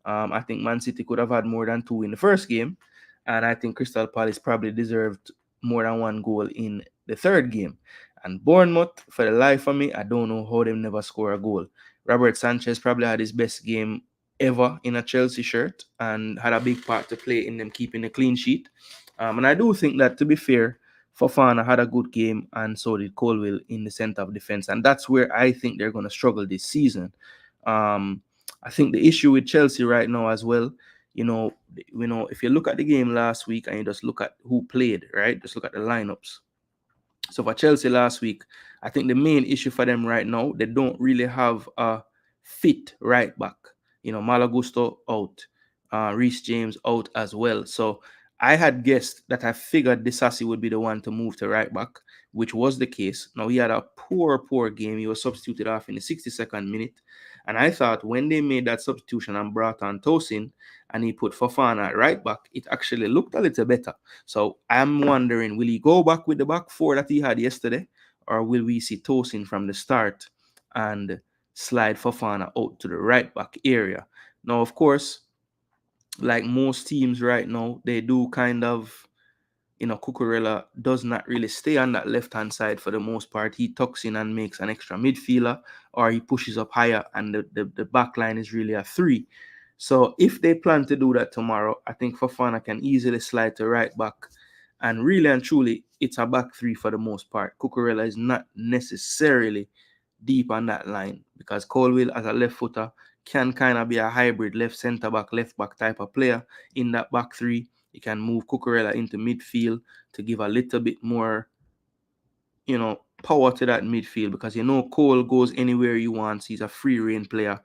I think Man City could have had more than 2 in the first game. And I think Crystal Palace probably deserved more than 1 goal in the third game. And Bournemouth, for the life of me, I don't know how they never score a goal. Robert Sanchez probably had his best game ever in a Chelsea shirt and had a big part to play in them keeping a clean sheet. And I do think that, to be fair, Fofana had a good game, and so did Colwill in the center of defense. And that's where I think they're going to struggle this season. I think the issue with Chelsea right now as well, if you look at the game last week and you just look at who played, right? Just look at the lineups. So for Chelsea last week, I think the main issue for them right now, they don't really have a fit right back. Malagusto out, Reece James out as well. So I had guessed that I figured Disasi would be the one to move to right back, which was the case. Now he had a poor game. He was substituted off in the 62nd minute. And I thought when they made that substitution and brought on Tosin and he put Fofana at right back, it actually looked a little better. So I'm wondering, will he go back with the back four that he had yesterday? Or will we see Tosin from the start and slide Fofana out to the right back area? Now, of course, like most teams right now, they do kind of, Cucurella does not really stay on that left hand side for the most part. He tucks in and makes an extra midfielder, or he pushes up higher, and the back line is really a three. So if they plan to do that tomorrow, I think Fofana can easily slide to right back. And really and truly, it's a back three for the most part. Cucurella is not necessarily deep on that line because Colwill, as a left footer, can kind of be a hybrid left centre back, left back type of player in that back three. He can move Cucurella into midfield to give a little bit more, power to that midfield because Cole goes anywhere he wants. He's a free reign player.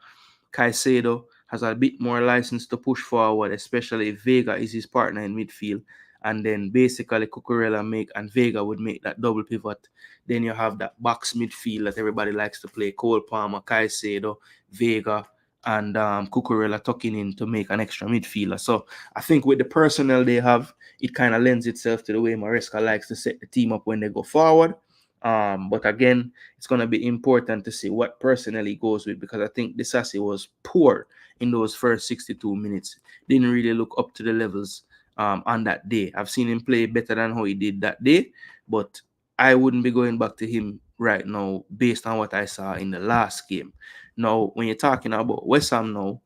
Caicedo has a bit more license to push forward, especially if Vega is his partner in midfield. And then basically Cucurella and Vega would make that double pivot. Then you have that box midfield that everybody likes to play. Cole Palmer, Caicedo, Vega, and Cucurella tucking in to make an extra midfielder. So I think with the personnel they have, it kind of lends itself to the way Maresca likes to set the team up when they go forward. But again, it's going to be important to see what personnel he goes with because I think Disasi was poor in those first 62 minutes. Didn't really look up to the levels on that day. I've seen him play better than how he did that day, but I wouldn't be going back to him right now based on what I saw in the last game. Now, when you're talking about West Ham now,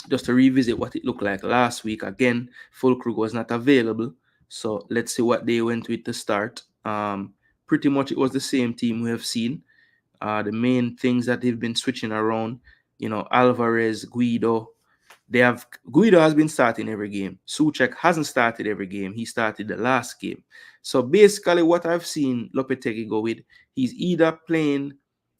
just to revisit what it looked like last week, again, Fulkrug was not available. So let's see what they went with to start. Pretty much it was the same team we have seen. The main things that they've been switching around, Alvarez, Guido. Guido has been starting every game. Souček hasn't started every game. He started the last game. So basically what I've seen Lopetegui go with, he's either playing,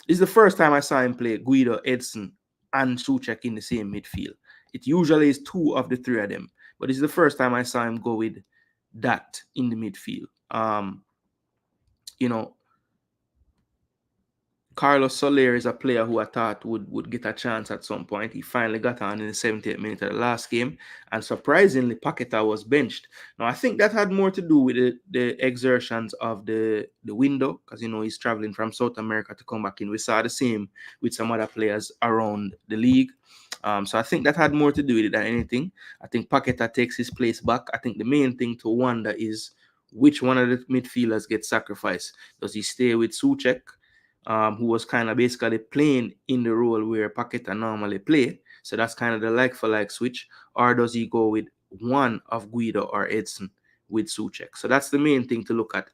this is the first time I saw him play Guido, Edson, and Souček in the same midfield. It usually is two of the three of them. But it's the first time I saw him go with that in the midfield. Carlos Soler is a player who I thought would get a chance at some point. He finally got on in the 78th minute of the last game. And surprisingly, Paqueta was benched. Now, I think that had more to do with the exertions of the window because, he's traveling from South America to come back in. We saw the same with some other players around the league. So I think that had more to do with it than anything. I think Paqueta takes his place back. I think the main thing to wonder is which one of the midfielders gets sacrificed. Does he stay with Souček? Who was kind of basically playing in the role where Paqueta normally play. So that's kind of the like-for-like switch. Or does he go with one of Guido or Edson with Souček? So that's the main thing to look at.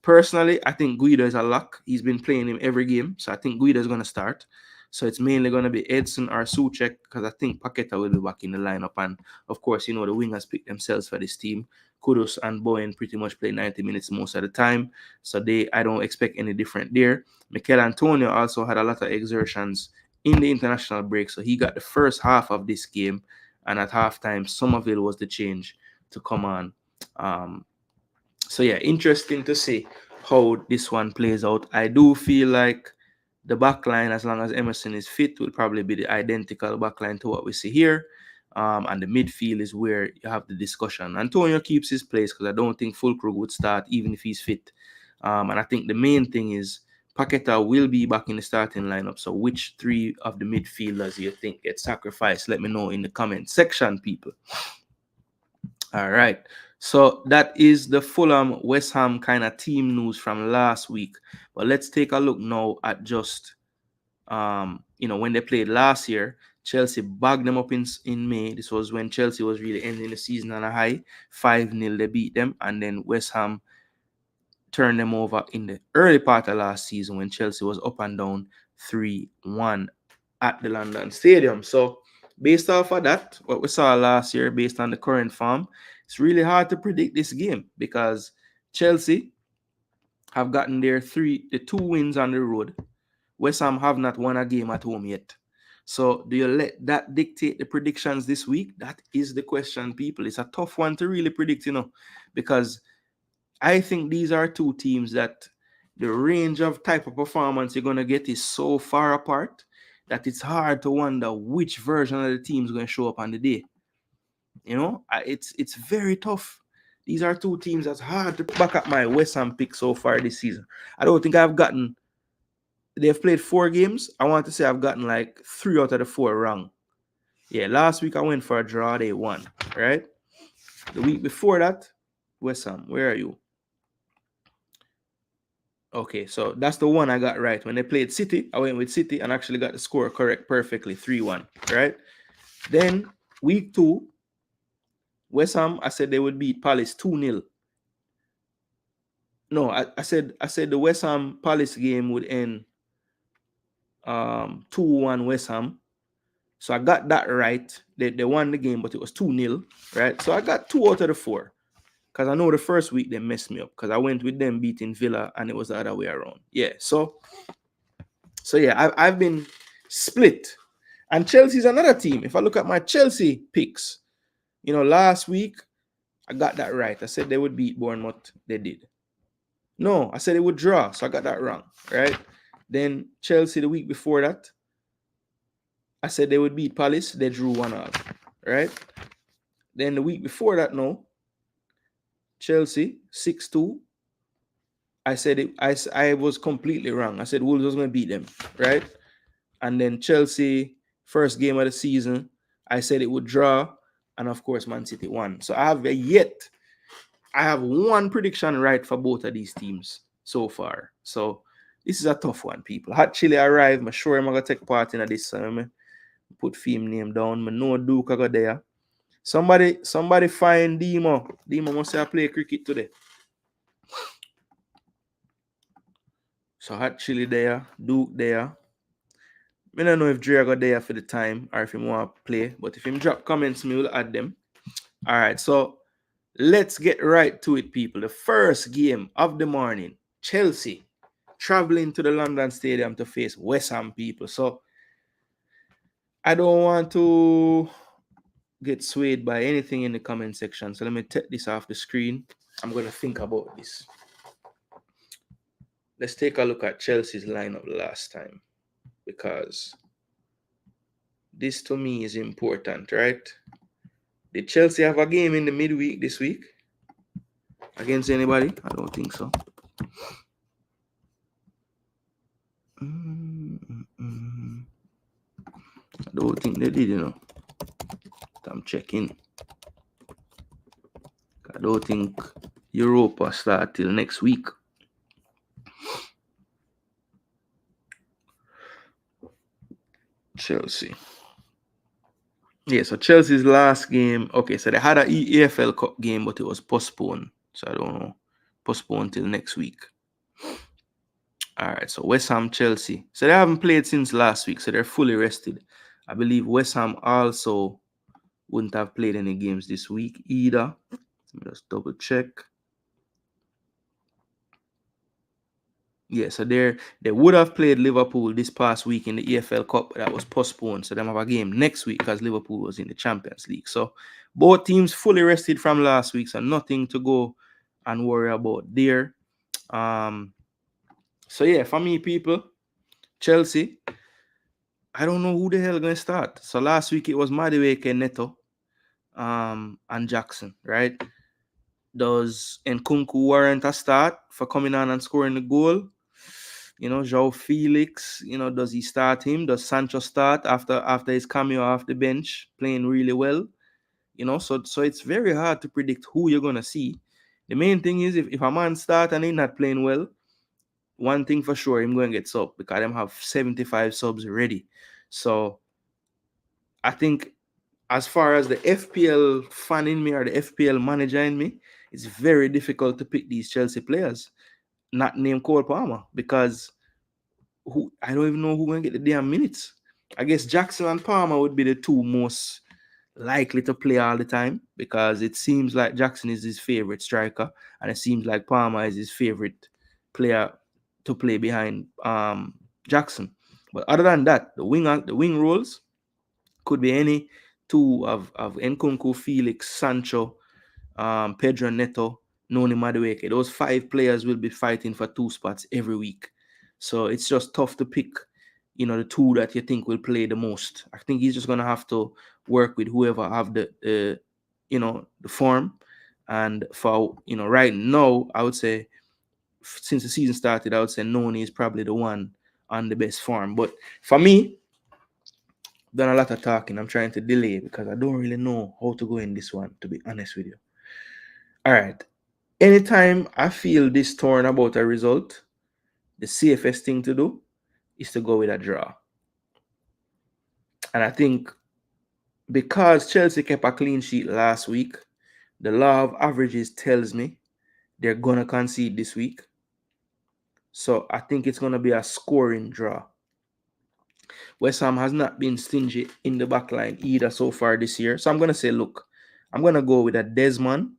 Personally, I think Guido is a lock. He's been playing him every game. So I think Guido is going to start. So it's mainly going to be Edson or Souček because I think Paqueta will be back in the lineup. And of course, the wingers pick themselves for this team. Kudus and Bowen pretty much play 90 minutes most of the time. So I don't expect any different there. Mikel Antonio also had a lot of exertions in the international break. So he got the first half of this game. And at halftime, Somerville was the change to come on. So yeah, interesting to see how this one plays out. I do feel like the back line, as long as Emerson is fit, will probably be the identical back line to what we see here. And the midfield is where you have the discussion. Antonio keeps his place because I don't think Fulkrug would start even if he's fit. And I think the main thing is Paqueta will be back in the starting lineup. So which three of the midfielders you think get sacrificed? Let me know in the comment section, people. All right. So that is the Fulham West Ham kind of team news from last week. But let's take a look now at just when they played last year. Chelsea bagged them up in May. This was when Chelsea was really ending the season on a high. 5-0 they beat them, and then West Ham turned them over in the early part of last season when Chelsea was up and down 3-1 at the London Stadium. So based off of that, what we saw last year, based on the current form, it's really hard to predict this game because Chelsea have gotten the 2 wins on the road. West Ham have not won a game at home yet. So do you let that dictate the predictions this week? That is the question, people. It's a tough one to really predict, because I think these are two teams that the range of type of performance you're going to get is so far apart that it's hard to wonder which version of the team is going to show up on the day. It's very tough. These are two teams that's hard to back up my West Ham pick so far this season. I don't think they've played 4 games. I want to say I've gotten like 3 out of the 4 wrong. Yeah, last week I went for a draw, they won, right? The week before that, West Ham, where are you? Okay, so that's the one I got right. When they played City, I went with City and actually got the score correct perfectly, 3-1, right? Then week 2, West Ham, I said they would beat Palace 2-0. No, I said the West Ham Palace game would end 2-1 West Ham. So I got that right. They won the game, but it was 2-0, right? So I got 2 out of the 4. Because I know the first week they messed me up. Because I went with them beating Villa and it was the other way around. Yeah, so yeah, I've been split. And Chelsea's another team. If I look at my Chelsea picks, last week I got that right. I said they would beat Bournemouth. They did. No, I said they would draw. So I got that wrong, right? Then Chelsea the week before that, I said they would beat Palace. They drew 1-1, right? Then the week before that, no. Chelsea 6-2. I said I was completely wrong. I said Wolves was going to beat them, right? And then Chelsea, first game of the season, I said it would draw, and of course Man City won. So I have one prediction right for both of these teams so far. So this is a tough one, people. Hot Chili arrived. I'm sure I'm going to take part in this. Put film name down. I know Duke I got there. Somebody find Demo. Demo must have play cricket today. So Hot Chili there, Duke there. I don't know if Dre got there for the time or if he want to play, but if him drop comments, me will add them. All right, so let's get right to it, people. The first game of the morning, Chelsea traveling to the London Stadium to face West Ham, people. So I don't want to get swayed by anything in the comment section. So let me take this off the screen. I'm going to think about this. Let's take a look at Chelsea's lineup last time, because this to me is important, right? Did Chelsea have a game in the midweek this week against anybody? I don't think so. I don't think they did, I'm checking. I don't think Europa start till next week. Chelsea. Yeah, so Chelsea's last game. Okay, so they had an EPL Cup game, but it was postponed. So I don't know. Postponed till next week. All right, so West Ham, Chelsea. So they haven't played since last week, so they're fully rested. I believe West Ham also wouldn't have played any games this week either. Let me just double check. Yeah, so they would have played Liverpool this past week in the EPL Cup, but that was postponed. So they have a game next week because Liverpool was in the Champions League. So both teams fully rested from last week, so nothing to go and worry about there. So yeah, for me, people, Chelsea, I don't know who the hell going to start. So last week it was Madueke, Neto, and Jackson, right? Does Nkunku warrant a start for coming on and scoring the goal? João Felix, does he start him? Does Sancho start after his cameo off the bench, playing really well? So it's very hard to predict who you're going to see. The main thing is if a man start and he's not playing well, one thing for sure, I'm going to get sub because them have 75 subs ready. So I think as far as the FPL fan in me or the FPL manager in me, it's very difficult to pick these Chelsea players, not named Cole Palmer, because I don't even know who's going to get the damn minutes. I guess Jackson and Palmer would be the two most likely to play all the time, because it seems like Jackson is his favorite striker and it seems like Palmer is his favorite player to play behind Jackson. But other than that, the wing roles could be any two of Nkunku, Felix, Sancho, Pedro Neto, Noni Madueke. Those 5 players will be fighting for 2 spots every week. So it's just tough to pick, the 2 that you think will play the most. I think he's just gonna have to work with whoever have the form. And for right now, I would say since the season started, I would say Noni is probably the one on the best form. But for me, done a lot of talking. I'm trying to delay because I don't really know how to go in this one, to be honest with you. All right. Anytime I feel this torn about a result, the safest thing to do is to go with a draw. And I think because Chelsea kept a clean sheet last week, the law of averages tells me they're going to concede this week. So I think it's going to be a scoring draw. West Ham has not been stingy in the back line either so far this year. So I'm going to say, look, I'm going to go with a Desmond.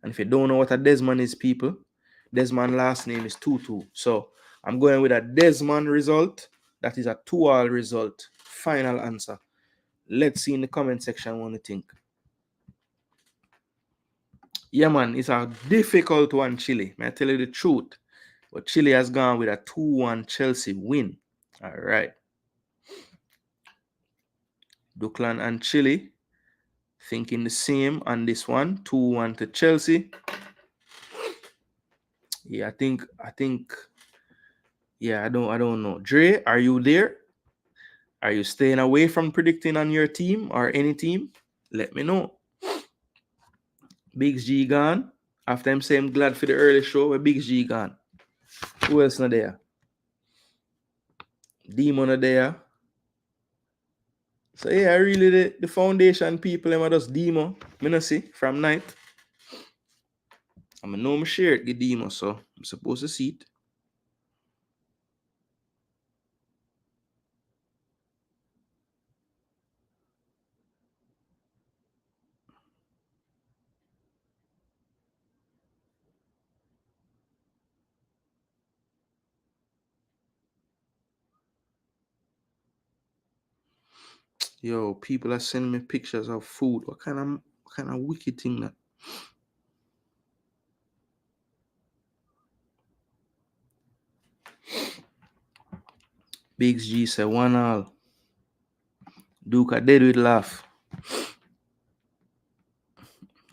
And if you don't know what a Desmond is, people, Desmond last name is Tutu. So I'm going with a Desmond result. That is a 2-2 result. Final answer. Let's see in the comment section what you think. Yeah, man, it's a difficult one, Chile. May I tell you the truth? But Chile has gone with a 2-1 Chelsea win. All right. Duclan and Chile thinking the same on this one. 2-1 to Chelsea. Yeah, I think. Yeah, I don't know. Dre, are you there? Are you staying away from predicting on your team or any team? Let me know. Big G gone. After I'm saying glad for the early show, where Big G gone. Who else not there? Demon not there. So yeah, really the foundation people them are just Demo. Me not see from night. I know me share it the Demo, so I'm supposed to see it. Yo, people are sending me pictures of food. What kind of wicked thing that? Big G said 1-1. Duke, I did with laugh.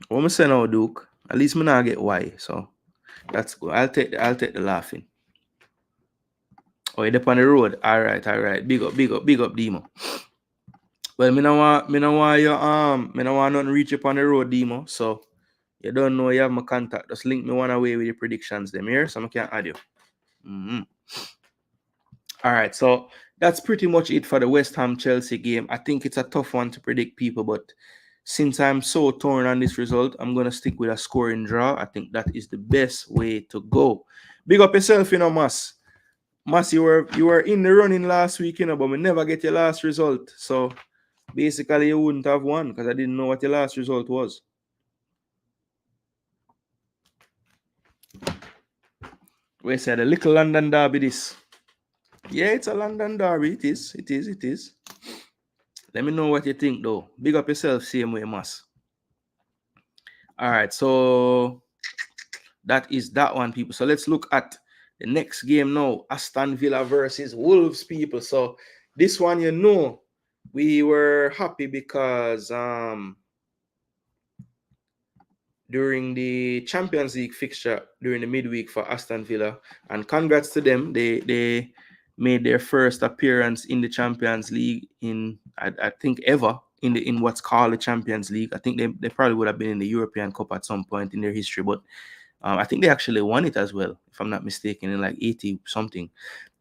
What me say now, Duke? At least me not get why. So that's good. I'll take the laughing. Oh, you're up on the road. All right. Big up, Demo. Well, me no want nothing reach up on the road, Demo. So you don't know you have my contact. Just link me one away with the predictions them here, so I can add you. All right, so that's pretty much it for the West Ham Chelsea game. I think it's a tough one to predict, people, but since I'm so torn on this result, I'm gonna stick with a scoring draw. I think that is the best way to go. Big up yourself, Mas. Mas, you were in the running last week, but we never get your last result. So basically, you wouldn't have won because I didn't know what your last result was. We said a little London derby this. Yeah, it's a London derby. It is. Let me know what you think, though. Big up yourself, same way, Mas. All right, so that is that one, people. So let's look at the next game now. Aston Villa versus Wolves, people. So this one, we were happy because during the Champions League fixture during the midweek for Aston Villa, and congrats to them. They made their first appearance in the Champions League in I think ever in what's called the Champions League. I think they probably would have been in the European Cup at some point in their history, but I think they actually won it as well, if I'm not mistaken, in like 80 something.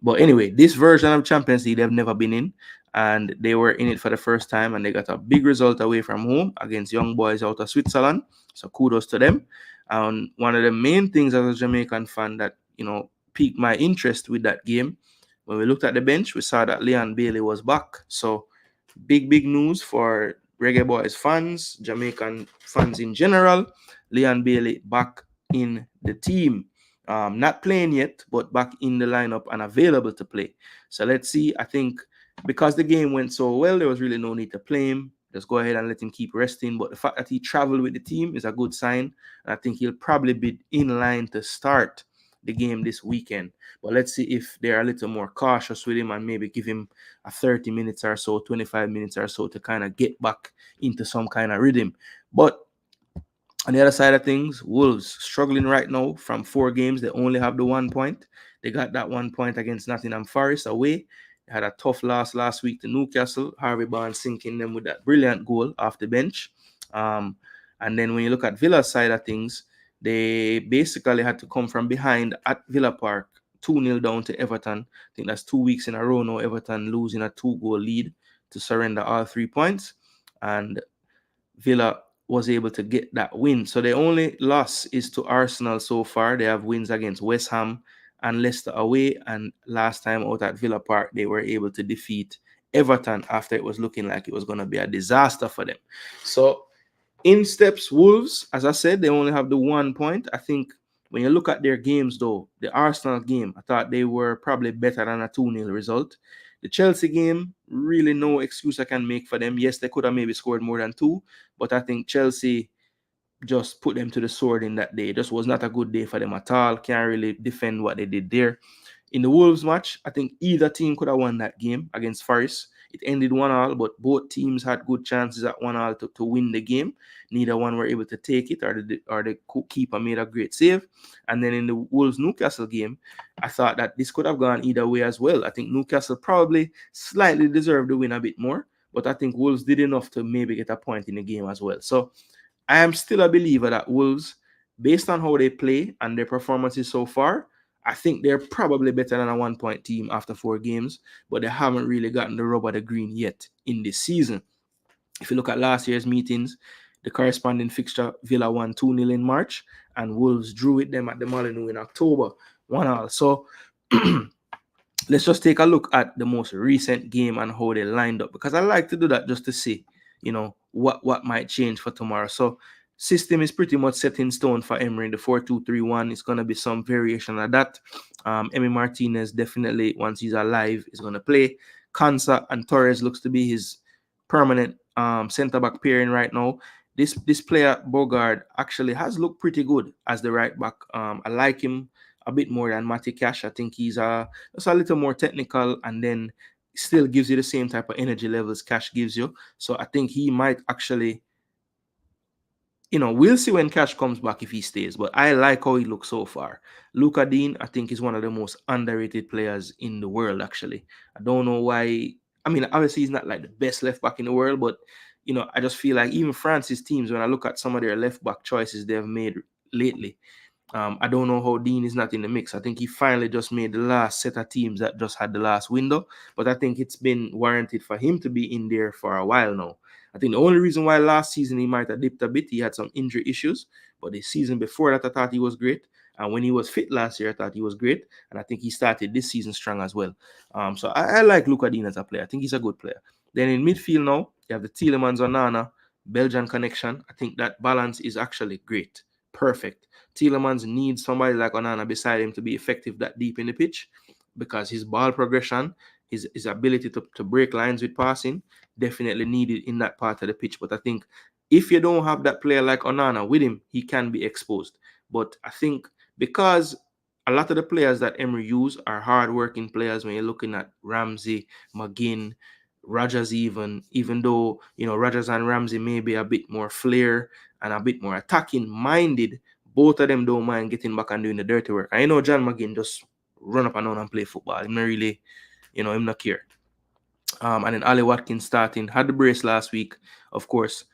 But anyway, this version of Champions League they've never been in, and they were in it for the first time, and they got a big result away from home against young boys out of Switzerland. So kudos to them. And one of the main things as a Jamaican fan that piqued my interest with that game, when we looked at the bench, we saw that Leon Bailey was back. So big news for Reggae Boys fans, Jamaican fans in general. Leon Bailey back in the team. Not playing yet, but back in the lineup and available to play. So let's see. I think because the game went so well, there was really no need to play him. Just go ahead and let him keep resting. But the fact that he traveled with the team is a good sign. And I think he'll probably be in line to start the game this weekend. But let's see if they're a little more cautious with him and maybe give him a 30 minutes or so, 25 minutes or so to kind of get back into some kind of rhythm. But on the other side of things, Wolves struggling right now from 4 games. They only have the 1 point. They got that 1 point against Nottingham Forest away. They had a tough loss last week to Newcastle. Harvey Barnes sinking them with that brilliant goal off the bench. And then when you look at Villa's side of things, they basically had to come from behind at Villa Park, 2-0 down to Everton. I think that's 2 weeks in a row now, Everton losing a 2-goal lead to surrender all 3 points. And Villa was able to get that win. So the only loss is to Arsenal so far. They have wins against West Ham and Leicester away. And last time out at Villa Park, they were able to defeat Everton after it was looking like it was going to be a disaster for them. So in steps Wolves. As I said, they only have the 1 point. I think when you look at their games, though, the Arsenal game, I thought they were probably better than a 2-0 result. The Chelsea game, really no excuse I can make for them. Yes, they could have maybe scored more than 2, but I think Chelsea just put them to the sword in that day. It just was not a good day for them at all. Can't really defend what they did there. In the Wolves match, I think either team could have won that game against Forest. It ended 1-1, but both teams had good chances at 1-1 to win the game. Neither one were able to take it, or the keeper made a great save. And then in the Wolves-Newcastle game, I thought that this could have gone either way as well. I think Newcastle probably slightly deserved to win a bit more, but I think Wolves did enough to maybe get a point in the game as well. So I am still a believer that Wolves, based on how they play and their performances so far, I think they're probably better than a 1 point team after 4 games, but they haven't really gotten the rub of the green yet in this season. If you look at last year's meetings, the corresponding fixture, Villa won 2-0 in March, and Wolves drew with them at the Molineux in October, 1-1. So let's just take a look at the most recent game and how they lined up, because I like to do that just to see, what might change for tomorrow. So system is pretty much set in stone for Emery. The 4-2-3-1 is going to be some variation of that. Emi Martinez definitely, once he's alive, is going to play. Kansa and Torres looks to be his permanent centre-back pairing right now. This player, Bogard, actually has looked pretty good as the right back. I like him a bit more than Matty Cash. I think he's just a little more technical, and then still gives you the same type of energy levels Cash gives you. So I think he might actually, we'll see when Cash comes back if he stays, but I like how he looks so far. Luka Dean, I think, is one of the most underrated players in the world, actually. I don't know why. I mean, obviously, he's not like the best left back in the world, but, I just feel like even France's teams, when I look at some of their left back choices they've made lately, I don't know how Dean is not in the mix. I think he finally just made the last set of teams that just had the last window, but I think it's been warranted for him to be in there for a while now. I think the only reason why last season he might have dipped a bit, he had some injury issues, but the season before that, I thought he was great. And when he was fit last year, I thought he was great. And I think he started this season strong as well. So I like Luka Dean as a player. I think he's a good player. Then in midfield now, you have the Tielemans Onana, Belgian connection. I think that balance is actually great. Perfect. Tielemans needs somebody like Onana beside him to be effective that deep in the pitch, because his ball progression, his ability to break lines with passing, definitely needed in that part of the pitch. But I think if you don't have that player like Onana with him, he can be exposed. But I think because a lot of the players that Emery use are hard-working players, when you're looking at Ramsey, McGinn, Rogers, even though, Rogers and Ramsey may be a bit more flair and a bit more attacking minded, both of them don't mind getting back and doing the dirty work. I know John McGinn just run up and down and play football. Him not really, him not care. And then Ali Watkins starting, had the brace last week, of course.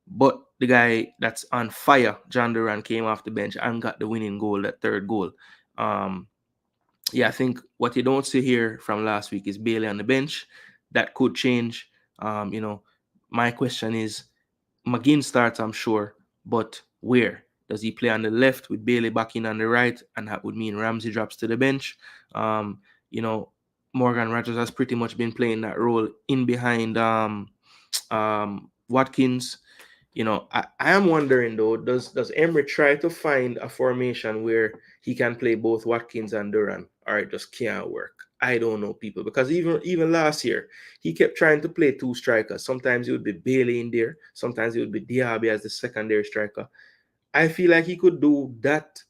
But the guy that's on fire, John Duran, came off the bench and got the winning goal, that third goal. I think what you don't see here from last week is Bailey on the bench. That could change. My question is, McGinn starts, I'm sure, but where? Does he play on the left with Bailey back in on the right? And that would mean Ramsey drops to the bench. Morgan Rogers has pretty much been playing that role in behind Watkins. I am wondering though, does Emery try to find a formation where he can play both Watkins and Duran, or it just can't work? I don't know, people, because even last year he kept trying to play two strikers. Sometimes it would be Bailey in there, sometimes it would be Diaby as the secondary striker. I feel like he could do that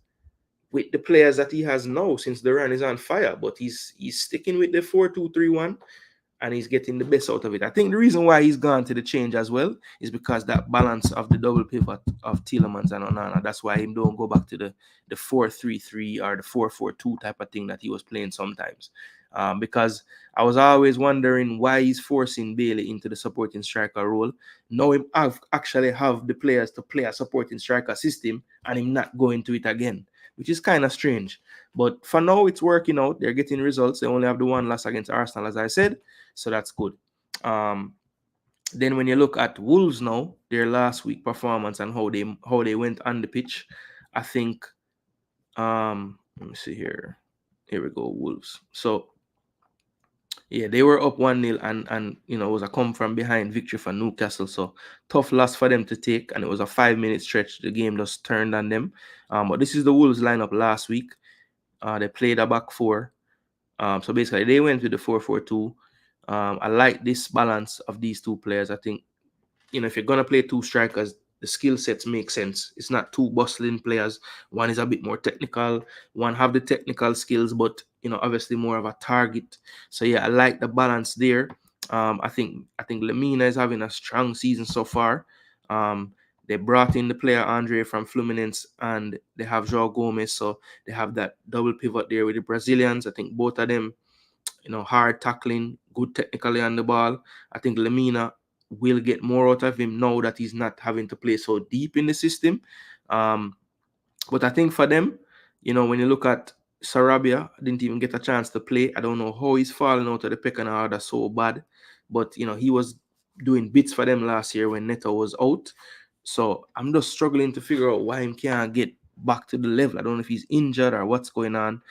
with the players that he has now, since Duran is on fire, but he's sticking with the 4-2-3-1, and he's getting the best out of it. I think the reason why he's gone to the change as well is because that balance of the double pivot of Tielemans and Onana. That's why he don't go back to the 4-3-3 or the 4-4-2 type of thing that he was playing sometimes. Because I was always wondering why he's forcing Bailey into the supporting striker role. Now him actually have the players to play a supporting striker system, and him not going to it again, which is kind of strange. But for now, it's working out. They're getting results. They only have the one loss against Arsenal, as I said. So that's good. Then when you look at Wolves now, their last week performance and how they went on the pitch, I think let me see here. Here we go, Wolves. So yeah, they were up 1-0, and it was a come from behind victory for Newcastle. So tough loss for them to take, and it was a 5-minute stretch. The game just turned on them. But this is the Wolves lineup last week. They played a back four. So basically, they went with the 4-4-2. I like this balance of these two players. I think, if you're going to play two strikers, the skill sets make sense. It's not two bustling players. One is a bit more technical. One have the technical skills, but, obviously more of a target. So, yeah, I like the balance there. I think Lemina is having a strong season so far. They brought in the player Andre from Fluminense, and they have João Gomes. So they have that double pivot there with the Brazilians. I think both of them, hard tackling, good technically on the ball. I think Lemina will get more out of him now that he's not having to play so deep in the system. But I think for them, when you look at Sarabia, didn't even get a chance to play. I don't know how he's falling out of the pecking order so bad, but he was doing bits for them last year when Neto was out. So I'm just struggling to figure out why he can't get back to the level. I don't know if he's injured or what's going on.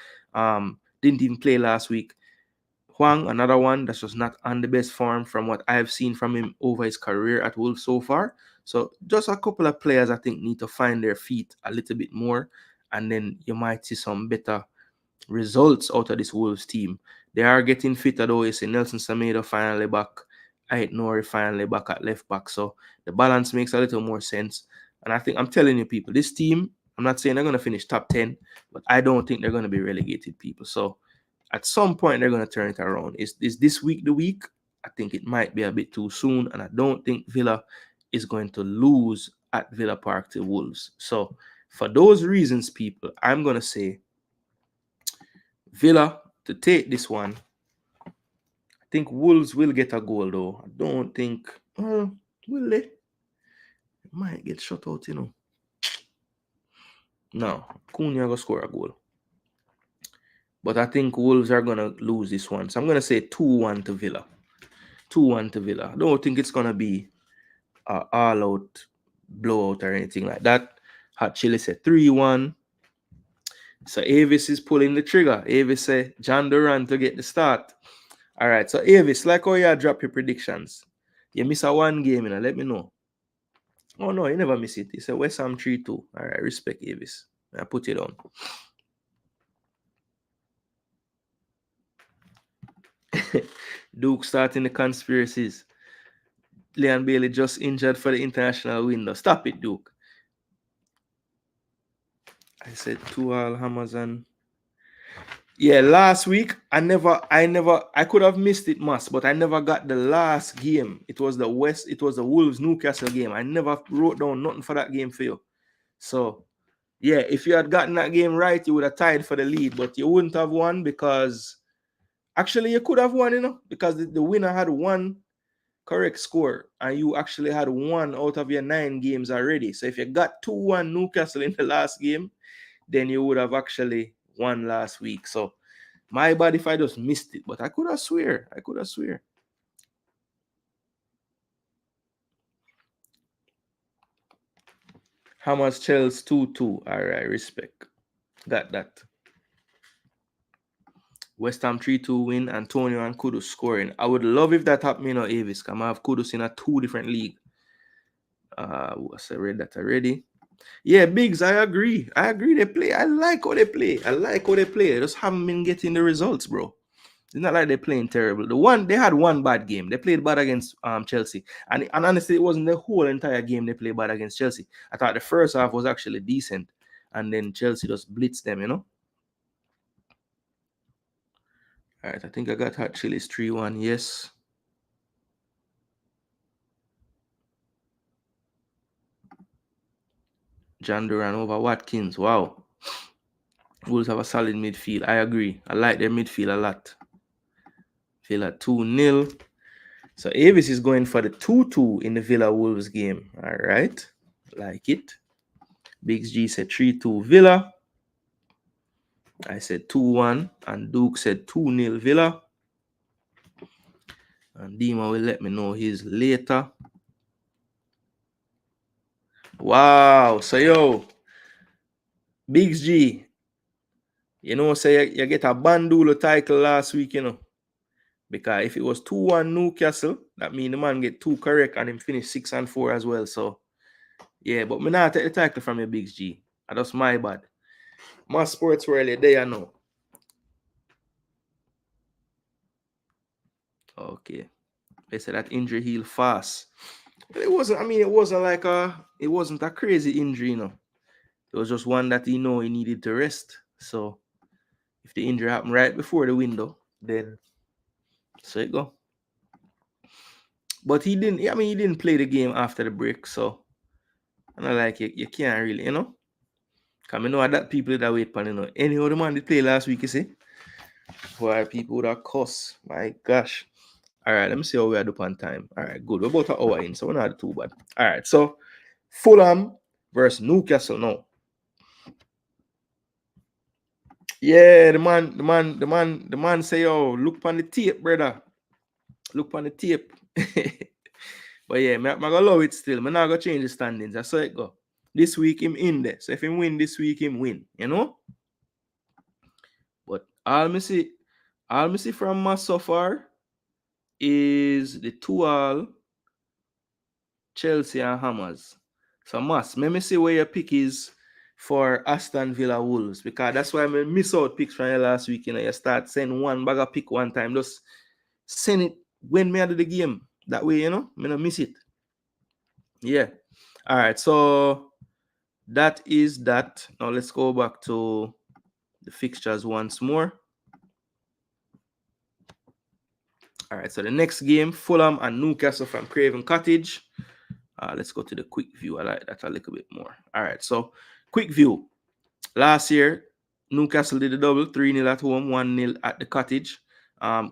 Didn't even play last week. Huang, another one that's just not on the best form from what I've seen from him over his career at Wolves so far. So just a couple of players I think need to find their feet a little bit more, and then you might see some better results out of this Wolves team. They are getting fitter though. You see Nelson Semedo finally back. Ait Nouri finally back at left back. So the balance makes a little more sense. And I think I'm telling you, people, this team, I'm not saying they're going to finish top 10, but I don't think they're going to be relegated, people. So at some point, they're going to turn it around. Is this week the week? I think it might be a bit too soon. And I don't think Villa is going to lose at Villa Park to Wolves. So for those reasons, people, I'm going to say Villa to take this one. I think Wolves will get a goal, though. I don't think, will they? Might get shut out, No, Cunha will score a goal. But I think Wolves are going to lose this one. So I'm going to say 2-1 to Villa. 2-1 to Villa. I don't think it's going to be an all-out blowout or anything like that. Hot Chili said 3-1. So Avis is pulling the trigger. Avis said John Duran to get the start. All right. So Avis, like how you drop your predictions. You miss a one game, let me know. Oh, no, you never miss it. It's a West Ham 3-2. All right. Respect, Avis. I put it on. Duke starting the conspiracies. Leon Bailey just injured for the international window. Stop it, Duke. I said 2-all Amazon. Yeah, last week I could have missed it, but I never got the last game. It was the Wolves Newcastle game. I never wrote down nothing for that game for you. So yeah, if you had gotten that game right, you would have tied for the lead, but you wouldn't have won because actually you could have won, because the winner had one correct score and you actually had one out of your 9 games already. So if you got 2-1 Newcastle in the last game, then you would have actually won last week. So my bad if I just missed it, but I could have swear. Hammers Chelsea 2-2. All right, respect. Got that. West Ham 3-2 win. Antonio and Kudus scoring. I would love if that happened, Avis. Because I have Kudus in a 2 different league. I read that already. Yeah, Biggs, I agree. They play. I like how they play. They just haven't been getting the results, bro. It's not like they're playing terrible. They had one bad game. They played bad against Chelsea. And honestly, it wasn't the whole entire game they played bad against Chelsea. I thought the first half was actually decent. And then Chelsea just blitzed them, you know? All right, I think I got Hot Chili's 3-1. Yes. John Duran over Watkins. Wow. Wolves have a solid midfield. I agree. I like their midfield a lot. Villa 2-0. So Avis is going for the 2-2 in the Villa Wolves game. All right. Like it. Biggs G said 3-2 Villa. I said 2-1. And Duke said 2-0 Villa. And Dima will let me know his later. Wow. So, yo. Biggs G. You know, say you get a Bandula title last week, you know. Because if it was 2-1 Newcastle, that means the man get 2 correct and him finish 6-4 as well. So, yeah, but me not take the title from your Biggs G. That's my bad. My sports world there, you know. Okay. They said that injury healed fast. But it wasn't a crazy injury, you know. It was just one that he needed to rest. So if the injury happened right before the window, then so it go. But he didn't play the game after the break, so and I like you can't really, you know. Cause I know that people that wait for, you know. Any other man did play last week, you see? Why people would have cuss. My gosh. All right, let me see how we are up on time. All right, good. We're about an hour in, so we're not too bad. All right, so Fulham versus Newcastle now. Yeah, the man say, yo, look on the tape, brother. Look on the tape. But yeah, I'm gonna love it still. I'm not gonna change the standings. That's how it go. This week him in there. So if him win this week, him win, you know? But all me see from us so far is the 2-all Chelsea and Hammers. So let me see where your pick is for Aston Villa Wolves, because that's why I miss out picks from you last week. You know, you start sending one bag of pick one time. Just send it when me do the game. That way, you know, me not miss it. Yeah. All right. So that is that. Now let's go back to the fixtures once more. All right. So the next game, Fulham and Newcastle from Craven Cottage. Let's go to the quick view. I like that a little bit more. All right. So quick view. Last year, Newcastle did a double, 3-0 at home, 1-0 at the Cottage.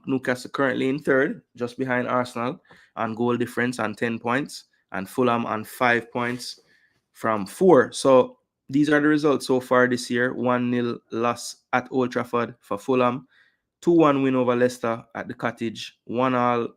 Newcastle currently in third, just behind Arsenal on goal difference and 10 points, and Fulham on 5 points from 4. So these are the results so far this year. 1-0 loss at Old Trafford for Fulham, 2-1 win over Leicester at the Cottage, 1-all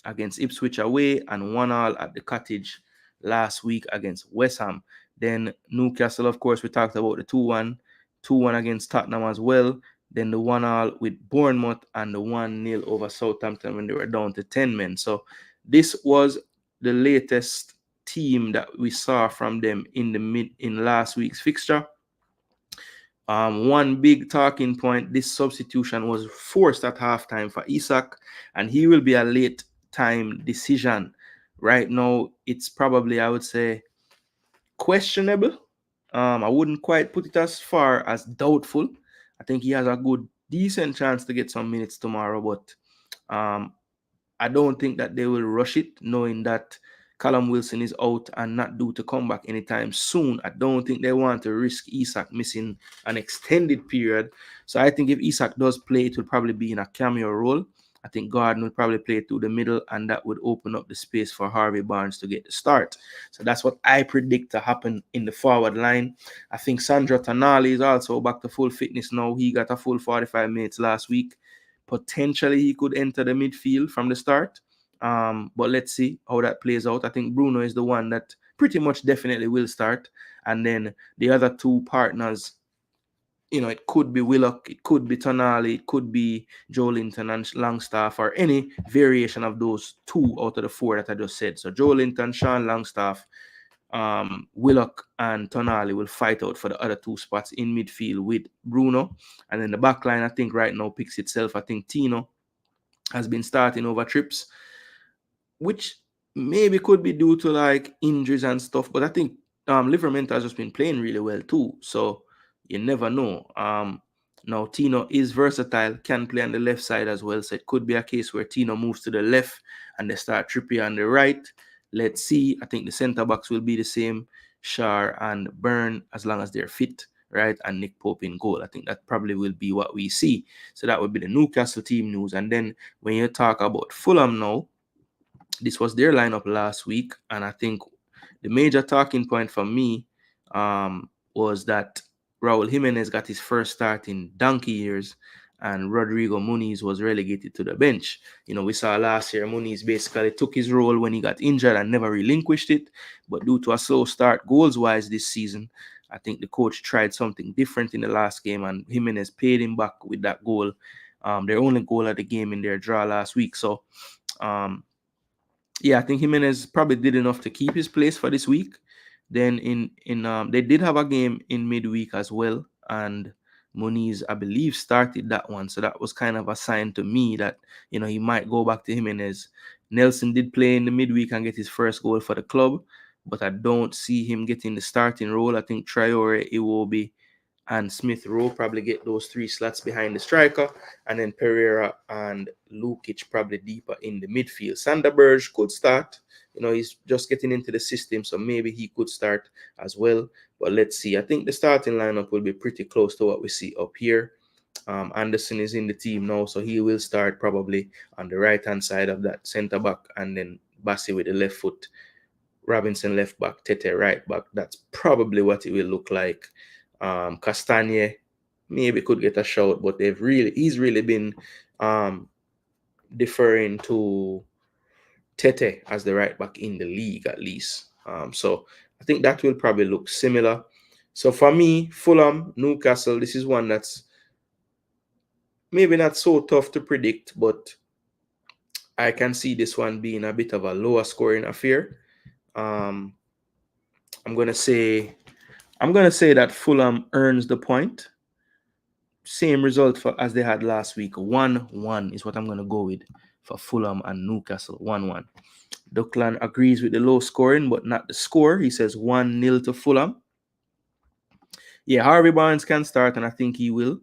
against Ipswich away, and 1-all at the Cottage last week against West Ham. Then Newcastle, of course, we talked about the 2-1, 2-1 against Tottenham as well. Then the 1-all with Bournemouth and the 1-0 over Southampton when they were down to 10 men. So this was the latest team that we saw from them in last week's fixture. One big talking point, this substitution was forced at halftime for Isak, and he will be a late time decision. Right now, it's probably, I would say, questionable. I wouldn't quite put it as far as doubtful. I think he has a decent chance to get some minutes tomorrow, but I don't think that they will rush it, knowing that Callum Wilson is out and not due to come back anytime soon. I don't think they want to risk Isak missing an extended period. So I think if Isak does play, it will probably be in a cameo role. I think Gordon will probably play through the middle, and that would open up the space for Harvey Barnes to get the start. So that's what I predict to happen in the forward line. I think Sandro Tonali is also back to full fitness now. He got a full 45 minutes last week. Potentially, he could enter the midfield from the start. But let's see how that plays out. I think Bruno is the one that pretty much definitely will start. And then the other two partners it could be Willock, it could be Tonali, it could be Joelinton and Longstaff, or any variation of those two out of the four that I just said. So Joelinton, Sean Longstaff, Willock, and Tonali will fight out for the other two spots in midfield with Bruno. And then the back line, I think right now picks itself. I think Tino has been starting over trips, which maybe could be due to like injuries and stuff. But I think Livermore has just been playing really well too. So you never know. Now Tino is versatile, can play on the left side as well. So it could be a case where Tino moves to the left and they start Trippier on the right. Let's see. I think the centre backs will be the same, Shar and Byrne, as long as they're fit, right? And Nick Pope in goal. I think that probably will be what we see. So that would be the Newcastle team news. And then when you talk about Fulham now, this was their lineup last week, and I think the major talking point for me was that Raul Jimenez got his first start in donkey years, and Rodrigo Muniz was relegated to the bench. We saw last year Muniz basically took his role when he got injured and never relinquished it, but due to a slow start goals-wise this season, I think the coach tried something different in the last game, and Jimenez paid him back with that goal, their only goal of the game in their draw last week. So, yeah, I think Jimenez probably did enough to keep his place for this week. Then they did have a game in midweek as well, and Muniz, I believe, started that one. So that was kind of a sign to me that he might go back to Jimenez. Nelson did play in the midweek and get his first goal for the club, but I don't see him getting the starting role. I think Traore, Iwobi, and Smith Rowe probably get those three slots behind the striker, and then Pereira and Lukic probably deeper in the midfield. Sander Berge could start. He's just getting into the system, so maybe he could start as well. But let's see. I think the starting lineup will be pretty close to what we see up here. Anderson is in the team now, so he will start probably on the right-hand side of that centre back, and then Bassi with the left foot, Robinson left back, Tete right back. That's probably what it will look like. Castagne maybe could get a shout, but he's really been deferring to Tete as the right back in the league at least. So I think that will probably look similar. So for me, Fulham, Newcastle, this is one that's maybe not so tough to predict, but I can see this one being a bit of a lower scoring affair. I'm gonna say that Fulham earns the point. Same result as they had last week. 1-1 is what I'm going to go with for Fulham and Newcastle. 1-1. Duckland agrees with the low scoring, but not the score. He says 1-0 to Fulham. Yeah, Harvey Barnes can start, and I think he will.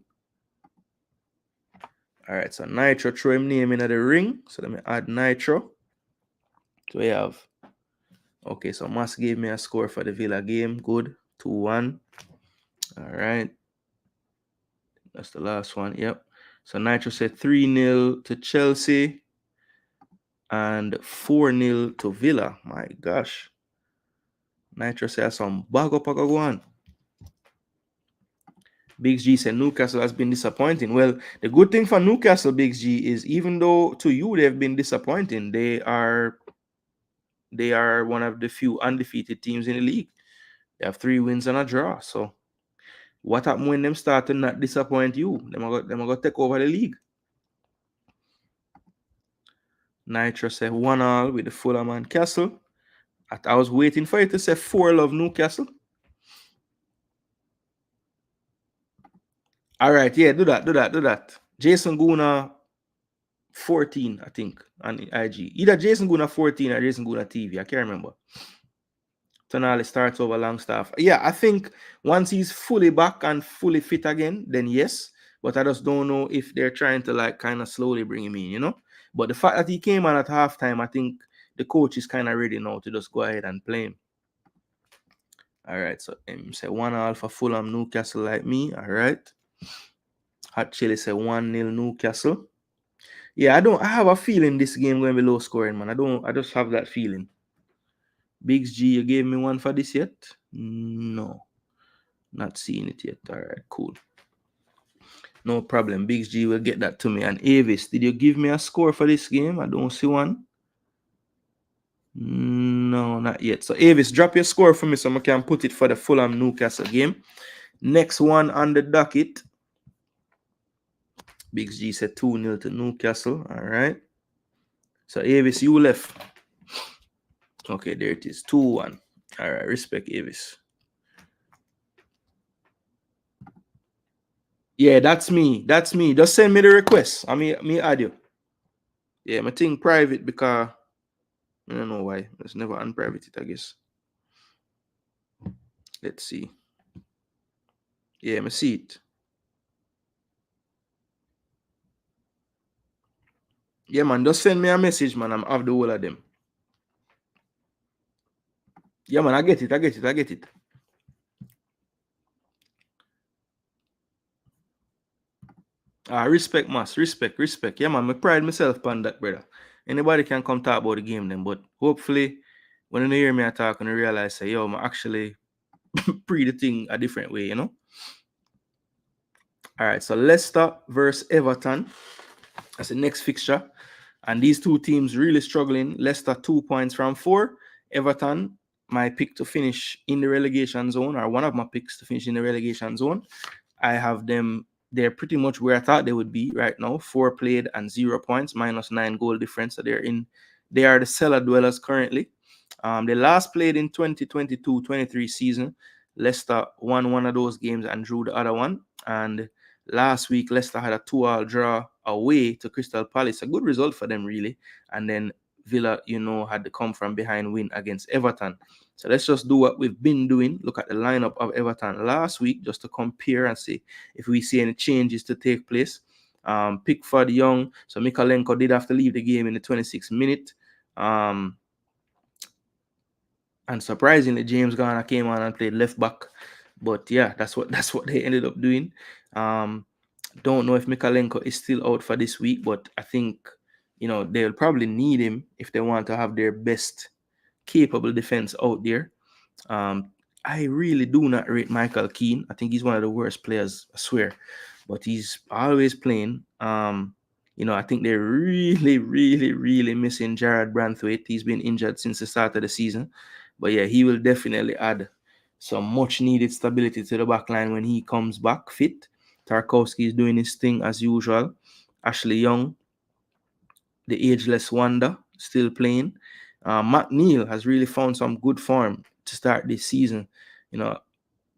All right, so Nitro throw him name into the ring. So let me add Nitro. So we have... Okay, so Mas gave me a score for the Villa game. Good. 2-1. All right. That's the last one. Yep. So Nitro said 3-0 to Chelsea and 4-0 to Villa. My gosh. Nitro said some bag up go on. Biggs G said Newcastle has been disappointing. Well, the good thing for Newcastle, Biggs G, is even though to you they've been disappointing, they are one of the few undefeated teams in the league. They have 3 wins and a draw. So what happened when them start to not disappoint you? Them are going to take over the league. Nitro said 1-1 with the Fulham and Castle. I was waiting for you to say 4-0 Newcastle. All right, yeah, do that. Jason Gooner 14, I think, on IG. Either Jason Gooner 14 or Jason Gooner TV. I can't remember. Tonali starts over Longstaff. Yeah, I think once he's fully back and fully fit again, then yes. But I just don't know if they're trying to like kind of slowly bring him in, But the fact that he came on at halftime, I think the coach is kind of ready now to just go ahead and play him. All right, so say 1-1 for Fulham, Newcastle like me. All right. Hot Chili say 1-0 Newcastle. Yeah, I have a feeling this game going to be low scoring, man. I just have that feeling. Biggs G, you gave me one for this yet? No. Not seeing it yet. All right, cool. No problem. Biggs G will get that to me. And Avis, did you give me a score for this game? I don't see one. No, not yet. So Avis, drop your score for me so I can put it for the Fulham Newcastle game. Next one on the docket. Big G said 2-0 to Newcastle. All right. So Avis, you left. Okay, there it is. 2-1. All right, respect Avis. Yeah, that's me. That's me. Just send me the request. Me add you. Yeah, my thing private because I don't know why. It's never unprivate it, I guess. Let's see. Yeah, me see it. Yeah, man, just send me a message, man. I'm have the whole of them. Yeah, man, I get it. I get it. Respect, mass. Respect. Yeah, man, I pride myself upon that, brother. Anybody can come talk about the game then, but hopefully when you hear me talk and you realize, say, yo, I'm actually pre the thing a different way, you know? All right, so Leicester versus Everton. That's the next fixture. And these two teams really struggling. Leicester 2 points from 4. Everton, my pick to finish in the relegation zone, or one of my picks to finish in the relegation zone. I have them, they're pretty much where I thought they would be right now. 4 played and 0 points, minus 9 goal difference. So they are the cellar dwellers currently. They last played in 2022-23 season. Leicester won one of those games and drew the other one. And last week, Leicester had a 2-2 draw away to Crystal Palace. A good result for them, really. And then Villa, had to come from behind win against Everton. So let's just do what we've been doing. Look at the lineup of Everton last week just to compare and see if we see any changes to take place. Pickford Young. So Mikalenko did have to leave the game in the 26th minute. And surprisingly, James Garner came on and played left back. But yeah, that's what they ended up doing. Don't know if Mikalenko is still out for this week, but I think they'll probably need him if they want to have their best capable defense out there. I really do not rate Michael Keane. I think he's one of the worst players, I swear. But he's always playing. I think they're really, really, really missing Jared Branthwaite. He's been injured since the start of the season. But yeah, he will definitely add some much needed stability to the back line when he comes back fit. Tarkowski is doing his thing as usual. Ashley Young, the ageless wonder, still playing. McNeil has really found some good form to start this season.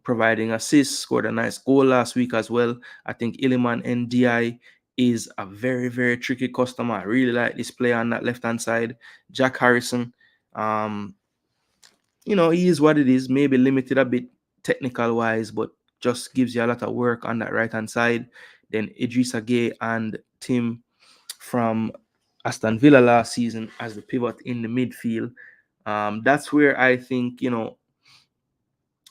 Providing assists, scored a nice goal last week as well. I think Iliman NDI is a very, very tricky customer. I really like this player on that left-hand side. Jack Harrison, he is what it is, maybe limited a bit technical-wise, but just gives you a lot of work on that right-hand side. Then Idrissa Gueye and Tim from Aston Villa last season as the pivot in the midfield. That's where I think,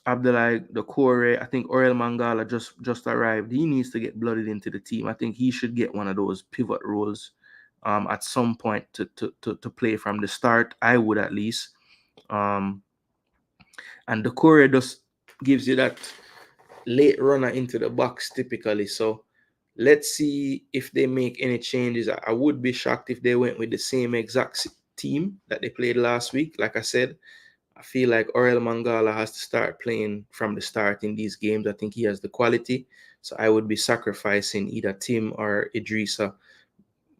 Abdullah Doucouré, I think Oriel Mangala just arrived. He needs to get blooded into the team. I think he should get one of those pivot roles at some point to play from the start. I would at least. And Doucouré just gives you that late runner into the box typically. So let's see if they make any changes. I would be shocked if they went with the same exact team that they played last week. Like I said, I feel like Oriel Mangala has to start playing from the start in these games. I think he has the quality. So I would be sacrificing either Tim or Idrissa.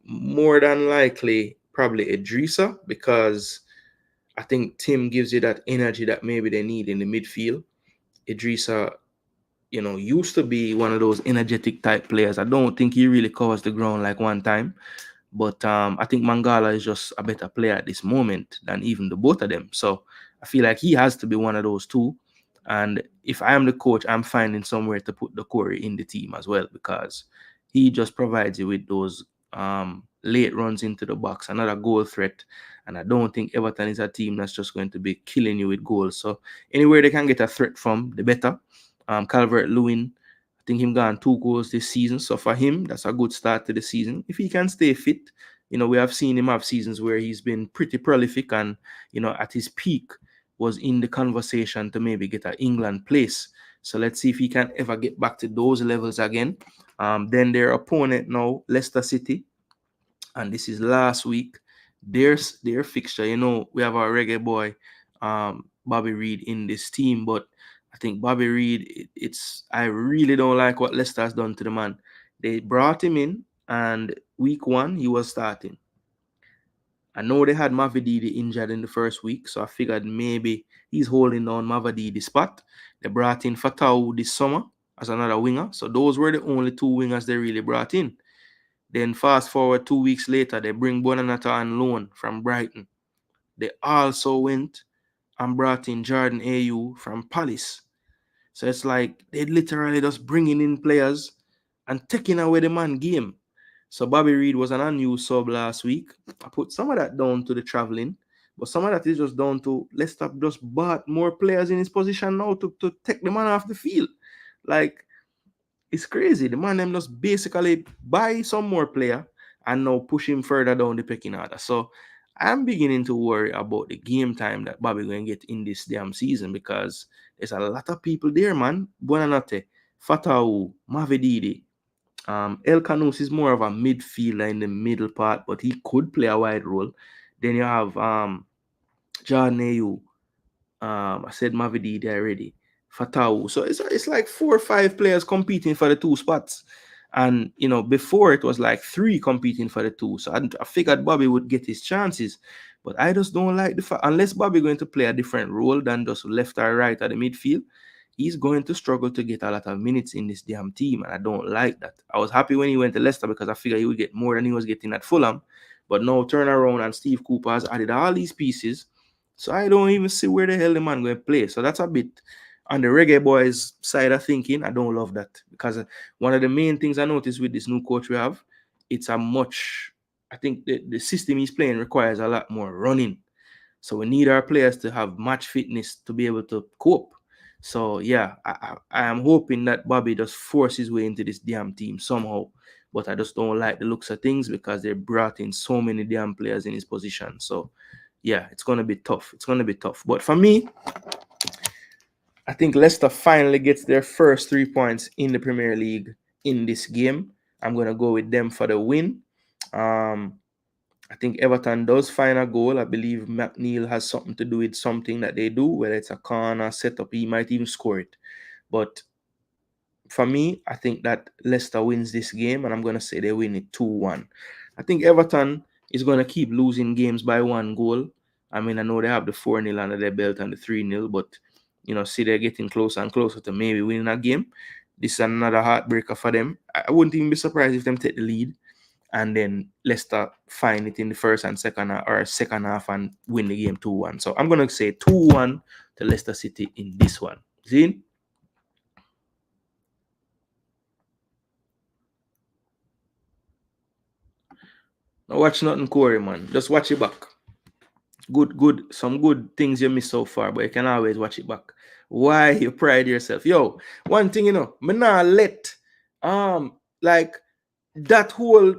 More than likely, probably Idrissa, because I think Tim gives you that energy that maybe they need in the midfield. Idrissa, used to be one of those energetic type players. I don't think he really covers the ground like one time. But I think Mangala is just a better player at this moment than even the both of them. So I feel like he has to be one of those two. And if I am the coach, I'm finding somewhere to put the Corey in the team as well, because he just provides you with those late runs into the box, another goal threat. And I don't think Everton is a team that's just going to be killing you with goals. So anywhere they can get a threat from, the better. Calvert-Lewin, I think him got 2 goals this season. So for him, that's a good start to the season. If he can stay fit, we have seen him have seasons where he's been pretty prolific and, at his peak was in the conversation to maybe get an England place. So let's see if he can ever get back to those levels again. Then their opponent now, Leicester City. And this is last week. Their fixture, we have our reggae boy, Bobby Reed in this team, but I think Bobby Reid, I really don't like what Leicester has done to the man. They brought him in, and week 1 he was starting. I know they had Mavididi injured in the first week, so I figured maybe he's holding on Mavididi spot. They brought in Fatau this summer as another winger. So those were the only 2 wingers they really brought in. Then fast forward 2 weeks later, they bring Bonanata on loan from Brighton. They also went and brought in Jordan Ayew from Palace. So it's like they literally just bringing in players and taking away the man game. So Bobby Reid was an unused sub last week. I put some of that down to the traveling, but some of that is just down to Leicester just bought more players in his position now to take the man off the field. Like, it's crazy. The man them just basically buy some more player and now push him further down the pecking order. So I'm beginning to worry about the game time that Bobby going to get in this damn season, because there's a lot of people there, man. Buonanotte, Fatau, Mavididi. El Canus is more of a midfielder in the middle part, but he could play a wide role. Then you have Jordan Ayew. I said Mavididi already. Fatau. So it's like 4 or 5 players competing for the 2 spots. And, before it was like 3 competing for the 2. So I figured Bobby would get his chances. But I just don't like the fact, unless Bobby going to play a different role than just left or right at the midfield, he's going to struggle to get a lot of minutes in this damn team. And I don't like that. I was happy when he went to Leicester because I figured he would get more than he was getting at Fulham. But now turn around and Steve Cooper has added all these pieces. So I don't even see where the hell the man going to play. So that's a bit on the Reggae Boys side of thinking. I don't love that, because one of the main things I noticed with this new coach we have, I think the system he's playing requires a lot more running. So we need our players to have match fitness to be able to cope. So yeah, I am hoping that Bobby just force his way into this damn team somehow. But I just don't like the looks of things because they brought in so many damn players in his position. So yeah, it's going to be tough. It's going to be tough. But for me, I think Leicester finally gets their first 3 points in the Premier League in this game. I'm going to go with them for the win. I think Everton does find a goal. I believe McNeil has something to do with something that they do, whether it's a corner setup, he might even score it. But for me, I think that Leicester wins this game, and I'm going to say they win it 2-1. I think Everton is going to keep losing games by 1 goal. I mean, I know they have the 4-0 under their belt and the 3-0, but, see, they're getting closer and closer to maybe winning a game. This is another heartbreaker for them. I wouldn't even be surprised if them take the lead, and then Leicester find it in the first and second half and win the game 2-1. So I'm going to say 2-1 to Leicester City in this one. See? Now watch nothing, Corey, man. Just watch it back. Some good things you missed so far, but you can always watch it back. Why you pride yourself? Yo, one thing, me not let like that whole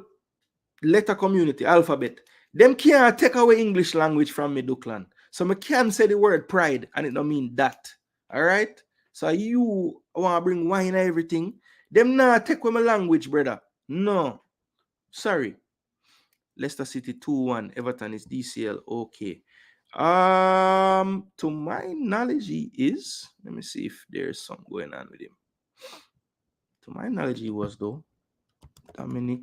letter community, alphabet, them can't take away English language from me, Duckland. So me can say the word pride and it don't mean that. All right? So you want to bring wine and everything. Them not take away my language, brother. No. Sorry. Leicester City 2-1. Everton is DCL. Okay. To my knowledge, he is. Let me see if there's something going on with him. To my knowledge, he was though. Dominic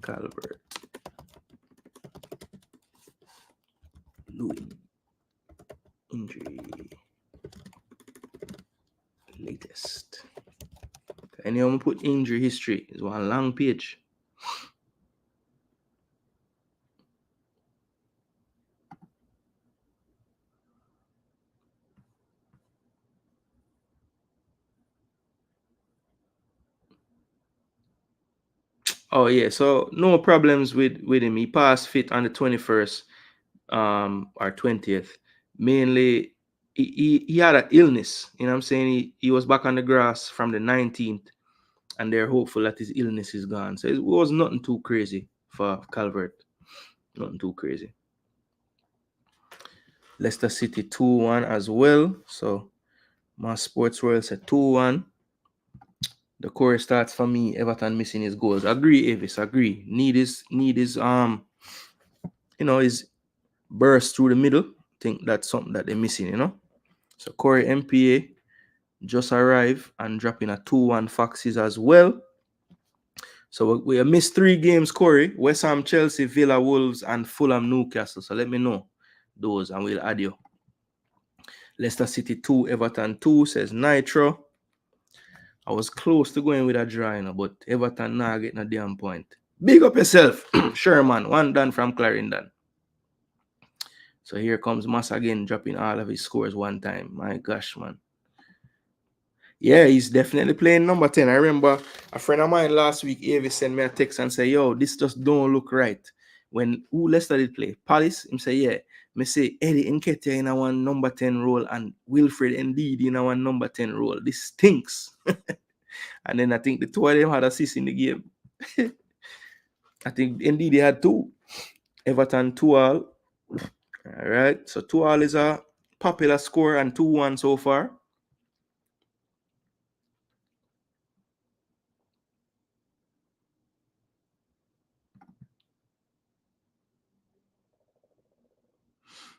Calvert. Louis. Injury. Latest. Anyone put injury history? It's one long page. Oh yeah, so no problems with him. He passed fit on the 21st or 20th. Mainly he had an illness. You know what I'm saying? He was back on the grass from the 19th, and they're hopeful that his illness is gone. So it was nothing too crazy for Calvert. Nothing too crazy. Leicester City 2-1 as well. So my sports world said 2-1. The core starts for me. Everton missing his goals. Agree, Avis. Agree. Need his his burst through the middle. Think that's something that they're missing. So Corey MPA just arrived and dropping a 2-1 Foxes as well. So we missed 3 games, Corey. West Ham, Chelsea, Villa, Wolves, and Fulham, Newcastle. So let me know those and we'll add you. Leicester City 2, Everton 2, says Nitro. I was close to going with a draw, but Everton now getting a damn point. Big up yourself, Sherman. 1 done from Clarendon. So here comes Mas again, dropping all of his scores one time. My gosh, man. Yeah, he's definitely playing number 10. I remember a friend of mine last week, Avis, sent me a text and say, yo, this just don't look right. When Leicester did play? Palace? Him say, yeah. Me say, Eddie Nketiah in our number 10 role and Wilfred Ndidi in our number 10 role. This stinks. And then I think the 2 of them had assists in the game. I think Ndidi had 2. Everton 2-all. All right. So 2-all is a popular score and 2-1 so far.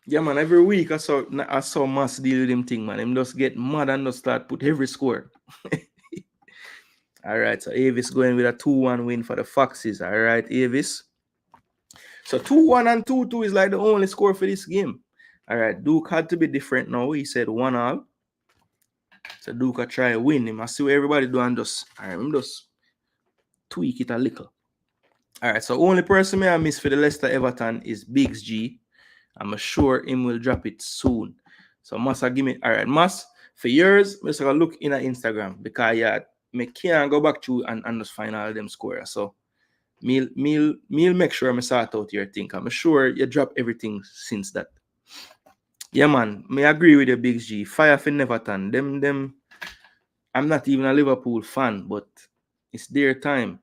Yeah, man, every week I saw Mas deal with him thing, man. Him just get mad and just start put every score. All right, so Avis going with a 2-1 win for the Foxes. All right, Avis. So 2-1 and 2-2 is like the only score for this game. All right, Duke had to be different now. He said 1-all. So Duke try to win him. I see what everybody do and just, all right, I'm just tweak it a little. All right, so only person I miss for the Leicester Everton is Biggs G. I'm sure him will drop it soon. So Massa give me, all right, Mass, for years, I'm just gonna look in at Instagram because yeah, me can't go back to and just find all them squares. So me'll make sure I sort out your thing. I'm sure you drop everything since that. Yeah, man, me agree with the Big G. Fire for Neverton. Them I'm not even a Liverpool fan, but it's their time.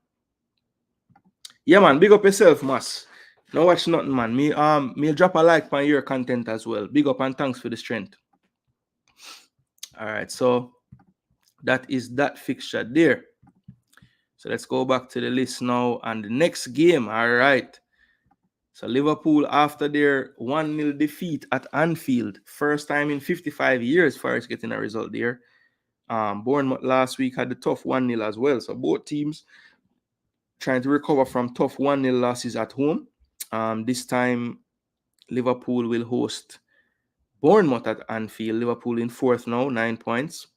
Yeah, man, big up yourself, Mass. No watch nothing, man. Me drop a like on your content as well. Big up and thanks for the strength. All right, so that is that fixture there. So let's go back to the list now and the next game. All right. So Liverpool, after their 1-0 defeat at Anfield, first time in 55 years for us getting a result there. Bournemouth last week had the tough 1-0 as well. So both teams trying to recover from tough 1-0 losses at home. This time, Liverpool will host Bournemouth at Anfield. Liverpool in 4th now, 9 points.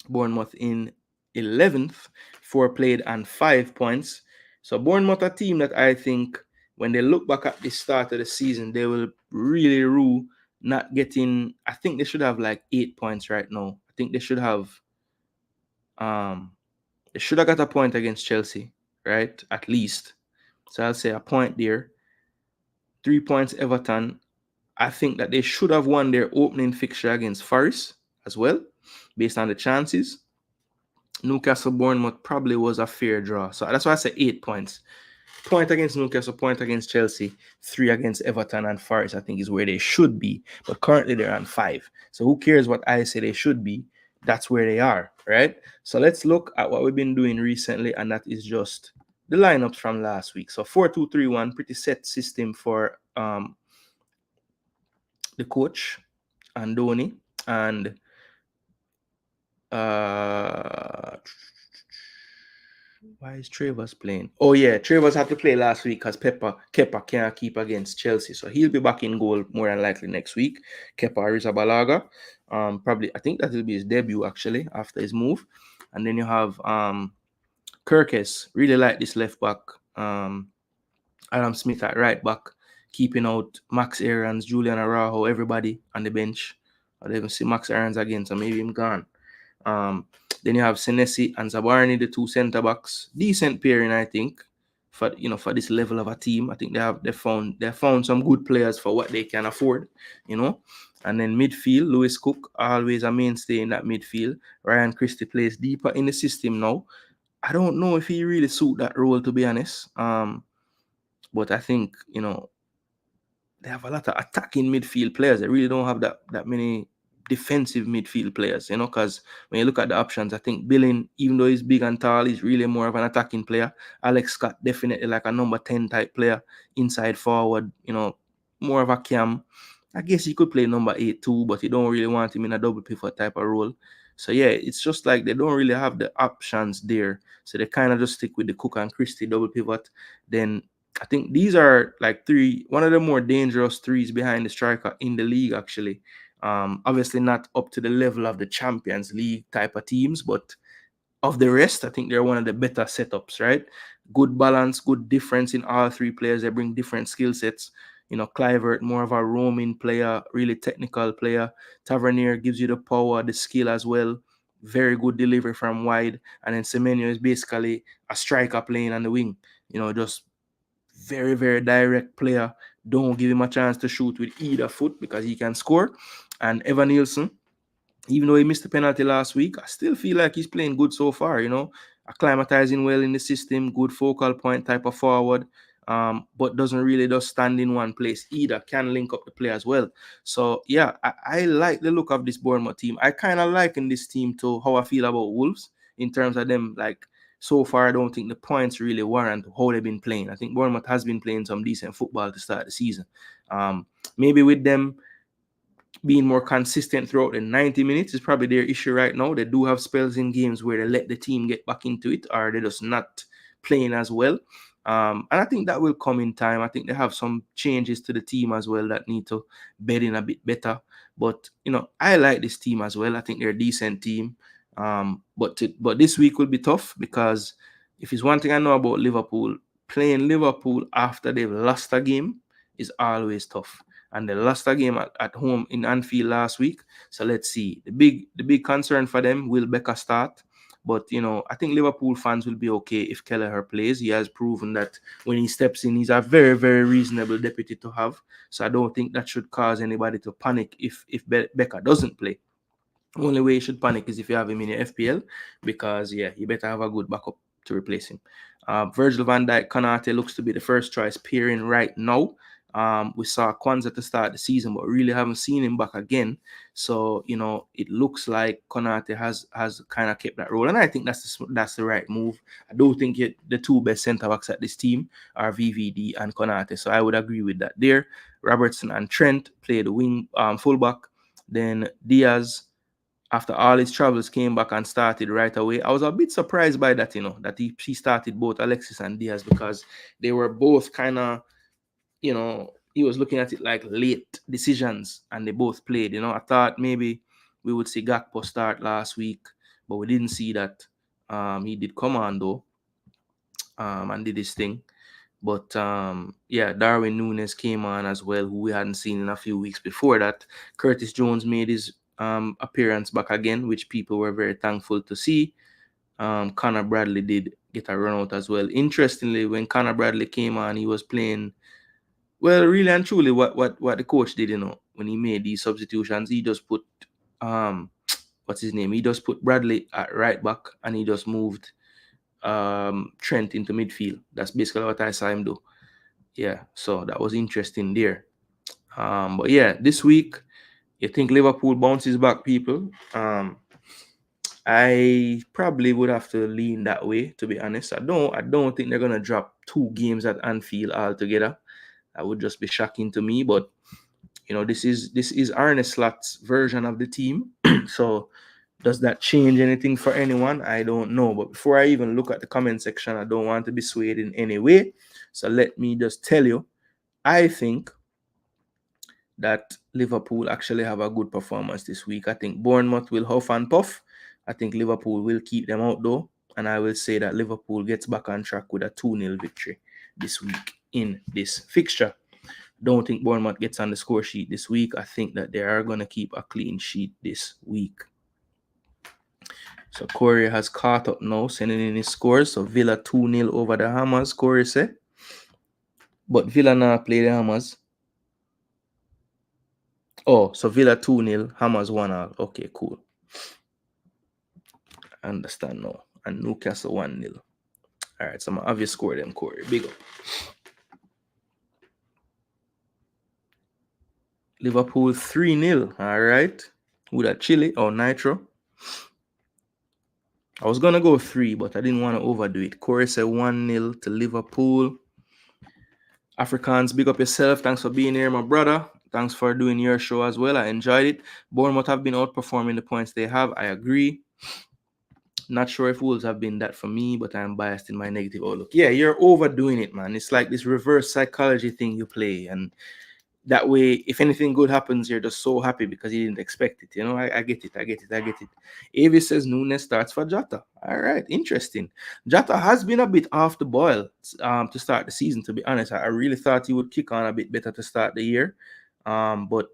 Bournemouth in 11th, 4 played and 5 points. So Bournemouth, a team that I think when they look back at the start of the season, they will really rue not getting. I think they should have like 8 points right now. I think they should have got a point against Chelsea, right? At least. So I'll say a point there. 3 points Everton. I think that they should have won their opening fixture against Forest as well, based on the chances. Newcastle Bournemouth probably was a fair draw. So that's why I say 8 points. Point against Newcastle, point against Chelsea, 3 against Everton and Forest, I think is where they should be. But currently they're on 5. So who cares what I say they should be? That's where they are, right? So let's look at what we've been doing recently, and that is just the lineups from last week. So 4-2-3-1, pretty set system for the coach, Andoni, and why is Travers playing? Oh yeah, Travers had to play last week because Kepa can't keep against Chelsea, so he'll be back in goal more than likely next week. Kepa Arrizabalaga, probably I think that will be his debut actually after his move, and then you have Kirkes. Really like this left back. Adam Smith at right back, keeping out Max Aarons, Julian Araujo, everybody on the bench. I don't even see Max Aarons again, so maybe him gone. Then you have Senesi and Zabarni, the 2 center backs. Decent pairing, I think, for this level of a team. I think they found some good players for what they can afford, And then midfield, Lewis Cook, always a mainstay in that midfield. Ryan Christie plays deeper in the system now. I don't know if he really suit that role, to be honest. But I think, they have a lot of attacking midfield players. They really don't have that many defensive midfield players, because when you look at the options, I think Billing, even though he's big and tall, he's really more of an attacking player. Alex Scott, definitely like a number 10 type player, inside forward, more of a cam. I guess he could play number 8 too, but you don't really want him in a double pivot type of role. So yeah, it's just like they don't really have the options there. So they kind of just stick with the Cook and Christie double pivot. Then I think these are like one of the more dangerous threes behind the striker in the league, actually. Obviously not up to the level of the Champions League type of teams, but of the rest, I think they're one of the better setups, right? Good balance, good difference in all three players. They bring different skill sets. Clivert, more of a roaming player, really technical player. Tavernier gives you the power, the skill as well. Very good delivery from wide. And then Semenyo is basically a striker playing on the wing. Just very, very direct player. Don't give him a chance to shoot with either foot because he can score. And Evan Nielsen, even though he missed the penalty last week, I still feel like he's playing good so far, acclimatizing well in the system, good focal point type of forward, but doesn't really just stand in one place either, can link up the play as well. So, yeah, I like the look of this Bournemouth team. I kind of liken this team to how I feel about Wolves in terms of them, like, so far, I don't think the points really warrant how they've been playing. I think Bournemouth has been playing some decent football to start the season. Maybe with them being more consistent throughout the 90 minutes is probably their issue right now. They do have spells in games where they let the team get back into it, or they're just not playing as well. And I think that will come in time. I think they have some changes to the team as well that need to bed in a bit better. But I like this team as well. I think they're a decent team. But this week will be tough, because if it's one thing I know about Liverpool, playing Liverpool after they've lost a game is always tough. And they lost a game at home in Anfield last week. So let's see. The big concern for them, will Becca start? But I think Liverpool fans will be okay if Kelleher plays. He has proven that when he steps in, he's a very, very reasonable deputy to have. So I don't think that should cause anybody to panic if Becca doesn't play. Only way you should panic is if you have him in your FPL, because you better have a good backup to replace him. Virgil van Dijk, Konate looks to be the first choice pairing right now. We saw Kwanzaa to start the season, but really haven't seen him back again. So it looks like Konate has kind of kept that role, and I think that's the right move. I do think the two best centre backs at this team are VVD and Konate, so I would agree with that there. Robertson and Trent play the wing fullback. Then Diaz, after all his travels, came back and started right away. I was a bit surprised by that, that he started both Alexis and Diaz, because they were both kind of, he was looking at it like late decisions, and they both played. I thought maybe we would see Gakpo start last week, but we didn't see that. He did come on though, and did his thing. But Darwin Núñez came on as well, who we hadn't seen in a few weeks before that. Curtis Jones made his appearance back again, which people were very thankful to see. Connor Bradley did get a run out as well. Interestingly, when Connor Bradley came on, he was playing well, really and truly. What the coach did, when he made these substitutions, he just put what's his name? He just put Bradley at right back, and he just moved Trent into midfield. That's basically what I saw him do. Yeah, so that was interesting there. But yeah, this week, you think Liverpool bounces back, people? I probably would have to lean that way, to be honest. I don't think they're gonna drop 2 games at Anfield altogether. That would just be shocking to me. But this is Arne Slot's version of the team. So does that change anything for anyone? I don't know. But before I even look at the comment section, I don't want to be swayed in any way. So let me just tell you, I think that Liverpool actually have a good performance this week. I think Bournemouth will huff and puff. I think Liverpool will keep them out though. And I will say that Liverpool gets back on track with a 2-0 victory this week in this fixture. Don't think Bournemouth gets on the score sheet this week. I think that they are going to keep a clean sheet this week. So Corey has caught up now, sending in his scores. So Villa 2-0 over the Hammers, Corey said. But Villa now play the Hammers. Oh, so Villa 2-0, Hammers 1-0. Okay, cool. I understand now. And Newcastle 1-0. All right, so I'm going to have you score them, Corey. Big up. Liverpool 3-0. All right. With a Chile or Nitro. I was going to go 3, but I didn't want to overdo it. Corey said 1-0 to Liverpool. Africans, big up yourself. Thanks for being here, my brother. Thanks for doing your show as well. I enjoyed it. Bournemouth have been outperforming the points they have. I agree. Not sure if Wolves have been that for me, but I'm biased in my negative outlook. Yeah, you're overdoing it, man. It's like this reverse psychology thing you play, and that way, if anything good happens, you're just so happy because you didn't expect it. I get it. I get it. I get it. Avis says Nunes starts for Jota. All right, interesting. Jota has been a bit off the boil to start the season, to be honest. I really thought he would kick on a bit better to start the year. But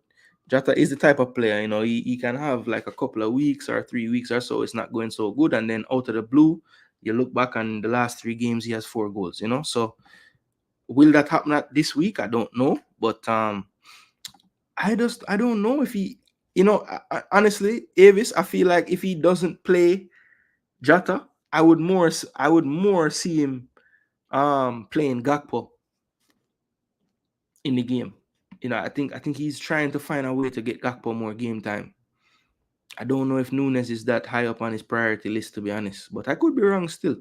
Jota is the type of player, he can have like a couple of weeks or 3 weeks or so, it's not going so good. And then out of the blue, you look back on the last 3 games, he has 4 goals, So will that happen at this week? I don't know. But I don't know if he, honestly, Avis, I feel like if he doesn't play Jota, I would more see him playing Gakpo in the game. I think he's trying to find a way to get Gakpo more game time. I don't know if Nunes is that high up on his priority list, to be honest, but I could be wrong still.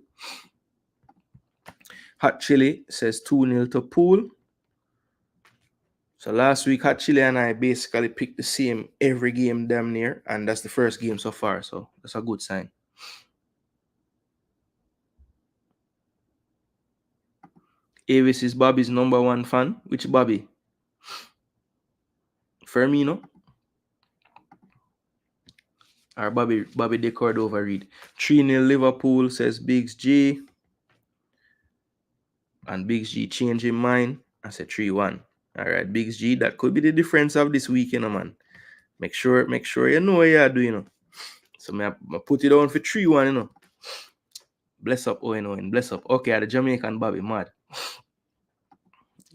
Hot Chili says 2-0 to Pool. So last week, Hot Chili and I basically picked the same every game damn near, and that's the first game so far, so that's a good sign. Avis is Bobby's number 1 fan. Which Bobby? Firmino? Or Bobby De Cordova read. 3-0 Liverpool, says Biggs G. And Biggs G changing mind. I said 3-1. All right, Biggs G, that could be the difference of this weekend, man. Make sure you know what you're doing, So I put it on for 3-1, Bless up, Owen. Bless up. Okay, the Jamaican Bobby, mad.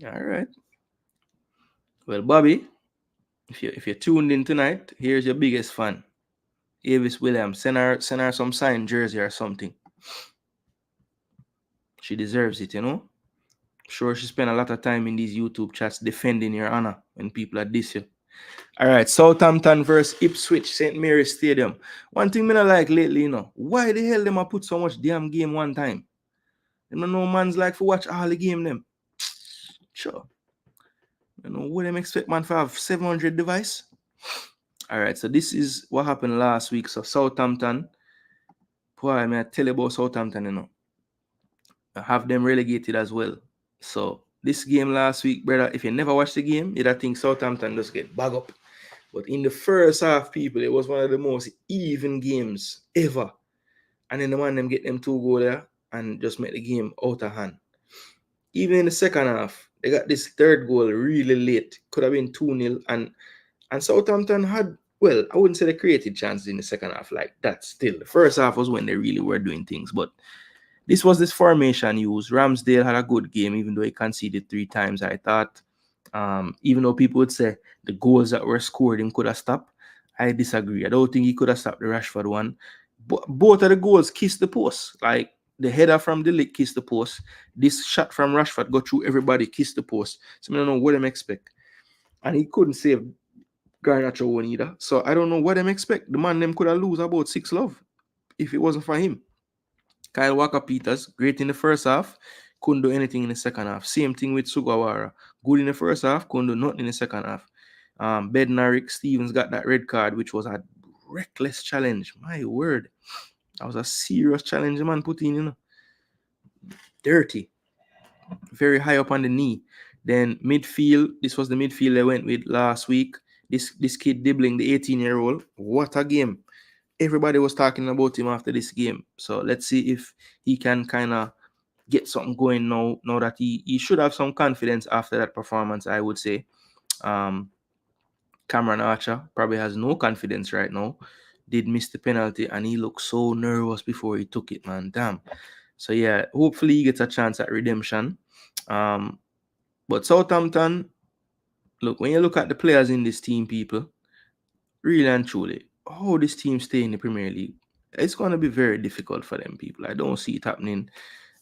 All right. Well, Bobby, if you're tuned in tonight, here's your biggest fan, Avis Williams. Send her some signed jersey or something. She deserves it, Sure, she spent a lot of time in these YouTube chats defending your honor when people are diss you. All right, Southampton versus Ipswich, St. Mary's Stadium. One thing I don't like lately, why the hell them a put so much damn game one time? You know man's like for watch all the game them. Sure. What them expect man for have 700 device? All right, so this is what happened last week. So Southampton, boy, I tell you about Southampton, I have them relegated as well. So this game last week, brother, if you never watched the game, you'd think Southampton just get bag up. But in the first half, people, it was one of the most even games ever. And then the man them get them 2 goals there and just make the game out of hand. Even in the second half, they got this 3rd goal really late. Could have been 2-0. And Southampton had, well, I wouldn't say they created chances in the second half like that still. The first half was when they really were doing things. But this was this formation used. Ramsdale had a good game, even though he conceded 3 times, I thought. Even though people would say the goals that were scored him could have stopped, I disagree. I don't think he could have stopped the Rashford one. But both of the goals kissed the post. Like the header from the Ligt kissed the post. This shot from Rashford got through everybody, kissed the post. So I don't know what them expect. And he couldn't save Garnacho one either. So I don't know what them expect. The man them could have lose about 6 love if it wasn't for him. Kyle Walker-Peters, great in the first half, couldn't do anything in the second half. Same thing with Sugawara. Good in the first half, couldn't do nothing in the second half. Bednarik Stevens got that red card, which was a reckless challenge. My word. That was a serious challenge the man put in, Dirty. Very high up on the knee. Then midfield, this was the midfield they went with last week. This kid Dibbling, the 18-year-old. What a game. Everybody was talking about him after this game. So let's see if he can kind of get something going now that he should have some confidence after that performance, I would say. Cameron Archer probably has no confidence right now. Did miss the penalty and he looked so nervous before he took it, man. Damn. So yeah, hopefully he gets a chance at redemption. But Southampton, look, when you look at the players in this team, people, really and truly, how this team stay in the Premier League, it's going to be very difficult for them, people. I don't see it happening.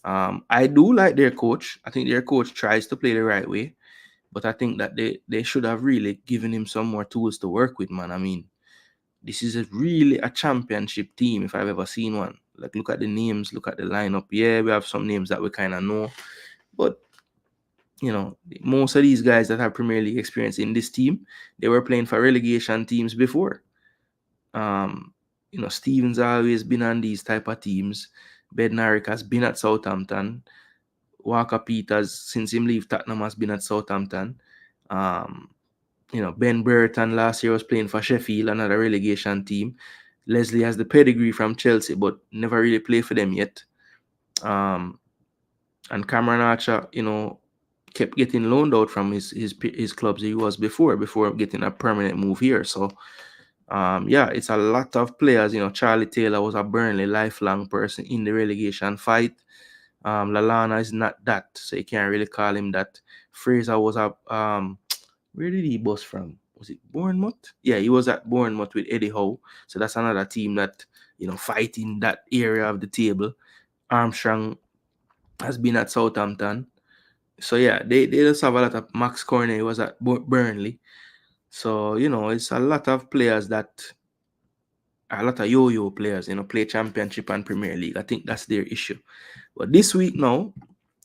I do like their coach. I think their coach tries to play the right way, but I think that they should have really given him some more tools to work with, man. I mean, this is really a championship team if I've ever seen one. Like, look at the names, look at the lineup. Yeah, we have some names that we kind of know, but most of these guys that have Premier League experience in this team, they were playing for relegation teams before. Stevens always been on these type of teams. Bednarik has been at Southampton. Walker Peters, since him leave Tottenham, has been at Southampton. Um, Ben Brereton last year was playing for Sheffield, another relegation team. Leslie has the pedigree from Chelsea, but never really played for them yet. And Cameron Archer, kept getting loaned out from his clubs he was before getting a permanent move here. So it's a lot of players. Charlie Taylor was a Burnley lifelong person in the relegation fight. Lallana is not that, so you can't really call him that. Fraser was a where did he bust from? Was it Bournemouth? Yeah, he was at Bournemouth with Eddie Howe. So that's another team that fighting that area of the table. Armstrong has been at Southampton. So yeah, they just have a lot of Max Cornet was at Burnley. So it's a lot of players a lot of yo-yo players, play Championship and Premier League. I think that's their issue. But this week now,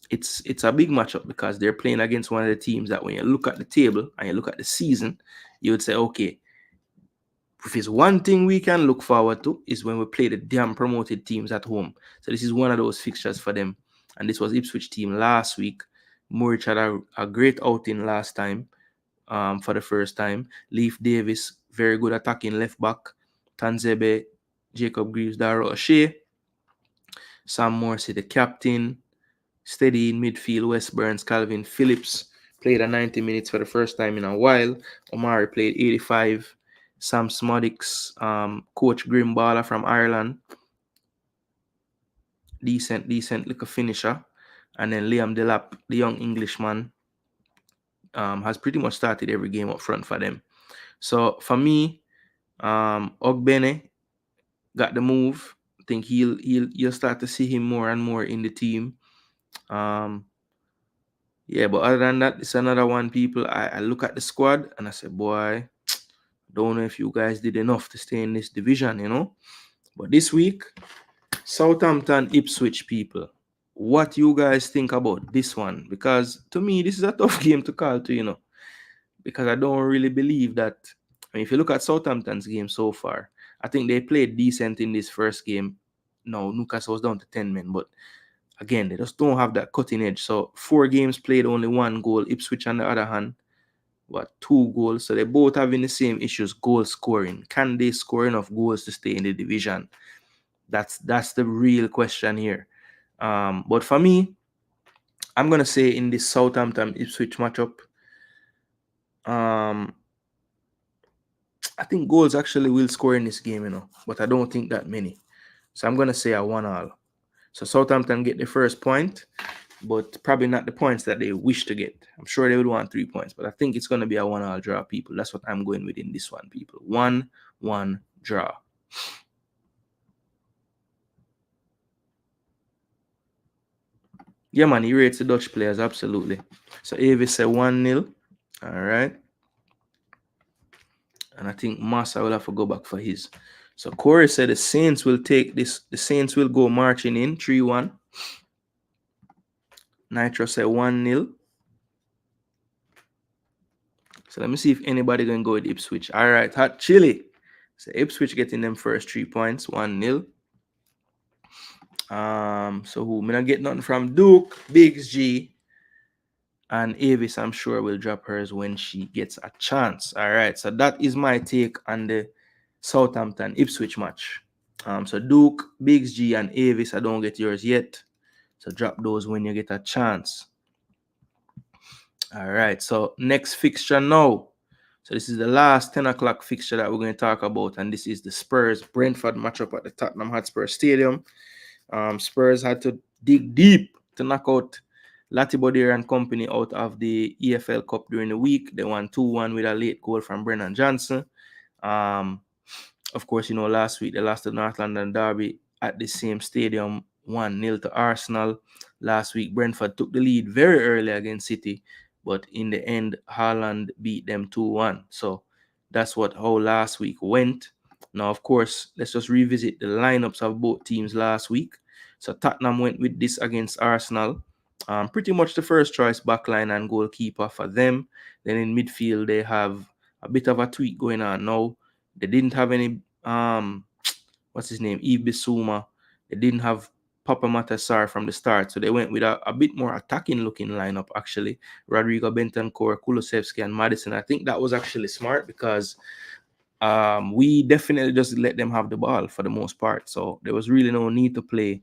it's a big matchup because they're playing against one of the teams that when you look at the table and you look at the season, you would say, okay, if it's one thing we can look forward to is when we play the damn promoted teams at home. So this is one of those fixtures for them. And this was Ipswich team last week. Morwich had a great outing last time for the first time. Leif Davis, very good attacking left back. Tanzebe, Jacob Greaves, Darrell O'Shea. Sam Morsey, the captain. Steady in midfield, Wes Burns, Calvin Phillips played 90 minutes for the first time in a while. Omari played 85. Sam Smodics, Coach Grimballer from Ireland, decent little finisher. And then Liam Delap, the young Englishman, has pretty much started every game up front for them. So for me, Ogbene got the move. I think you'll start to see him more and more in the team. Yeah, but other than that, it's another one. People, I look at the squad and I say, boy, don't know if you guys did enough to stay in this division, But this week, Southampton, Ipswich, people, what you guys think about this one? Because to me, this is a tough game to call to, because I don't really believe that. I mean, if you look at Southampton's game so far, I think they played decent in this first game. No, Newcastle was down to 10 men, but again, they just don't have that cutting edge. So 4 games played, only 1 goal. Ipswich, on the other hand, 2 goals. So they both having the same issues, goal scoring. Can they score enough goals to stay in the division? That's the real question here. But for me, I'm gonna say in this Southampton Ipswich matchup, I think goals actually will score in this game, but I don't think that many. So I'm gonna say a 1-1. So Southampton get the first point, but probably not the points that they wish to get. I'm sure they would want 3 points, but I think it's going to be a 1-1 draw, people. That's what I'm going with in this one, people. 1-1 draw. Yeah, man, he rates the Dutch players, absolutely. So Avis said 1-0. All right. And I think Massa will have to go back for his. So Corey said the Saints will take this. The Saints will go marching in 3-1. Nitro said 1-0. So let me see if anybody gonna go with Ipswich. All right, Hot Chili. So Ipswich getting them first 3 points, 1-0. So who? Me not get nothing from Duke, Biggs G, and Avis. I'm sure will drop hers when she gets a chance. All right. So that is my take on the Southampton Ipswich match. So Duke, Biggs G, and Avis. I don't get yours yet. So drop those when you get a chance. All right. So next fixture now. So this is the last 10 o'clock fixture that we're going to talk about. And this is the Spurs-Brentford matchup at the Tottenham Hotspur Stadium. Spurs had to dig deep to knock out Latibodir and company out of the EFL Cup during the week. They won 2-1 with a late goal from Brennan Johnson. Of course, last week they lost the North London Derby at the same stadium, 1-0 to Arsenal. Last week, Brentford took the lead very early against City, but in the end, Haaland beat them 2-1. So that's how last week went. Now, of course, let's just revisit the lineups of both teams last week. So Tottenham went with this against Arsenal. Pretty much the first choice backline and goalkeeper for them. Then in midfield, they have a bit of a tweak going on now. They didn't have any what's his name, Yves Bissouma. They didn't have Papa Matassar from the start, so they went with a bit more attacking looking lineup actually. Rodrigo Bentancur, Kulusevski, and Madison. I think that was actually smart because we definitely just let them have the ball for the most part. So there was really no need to play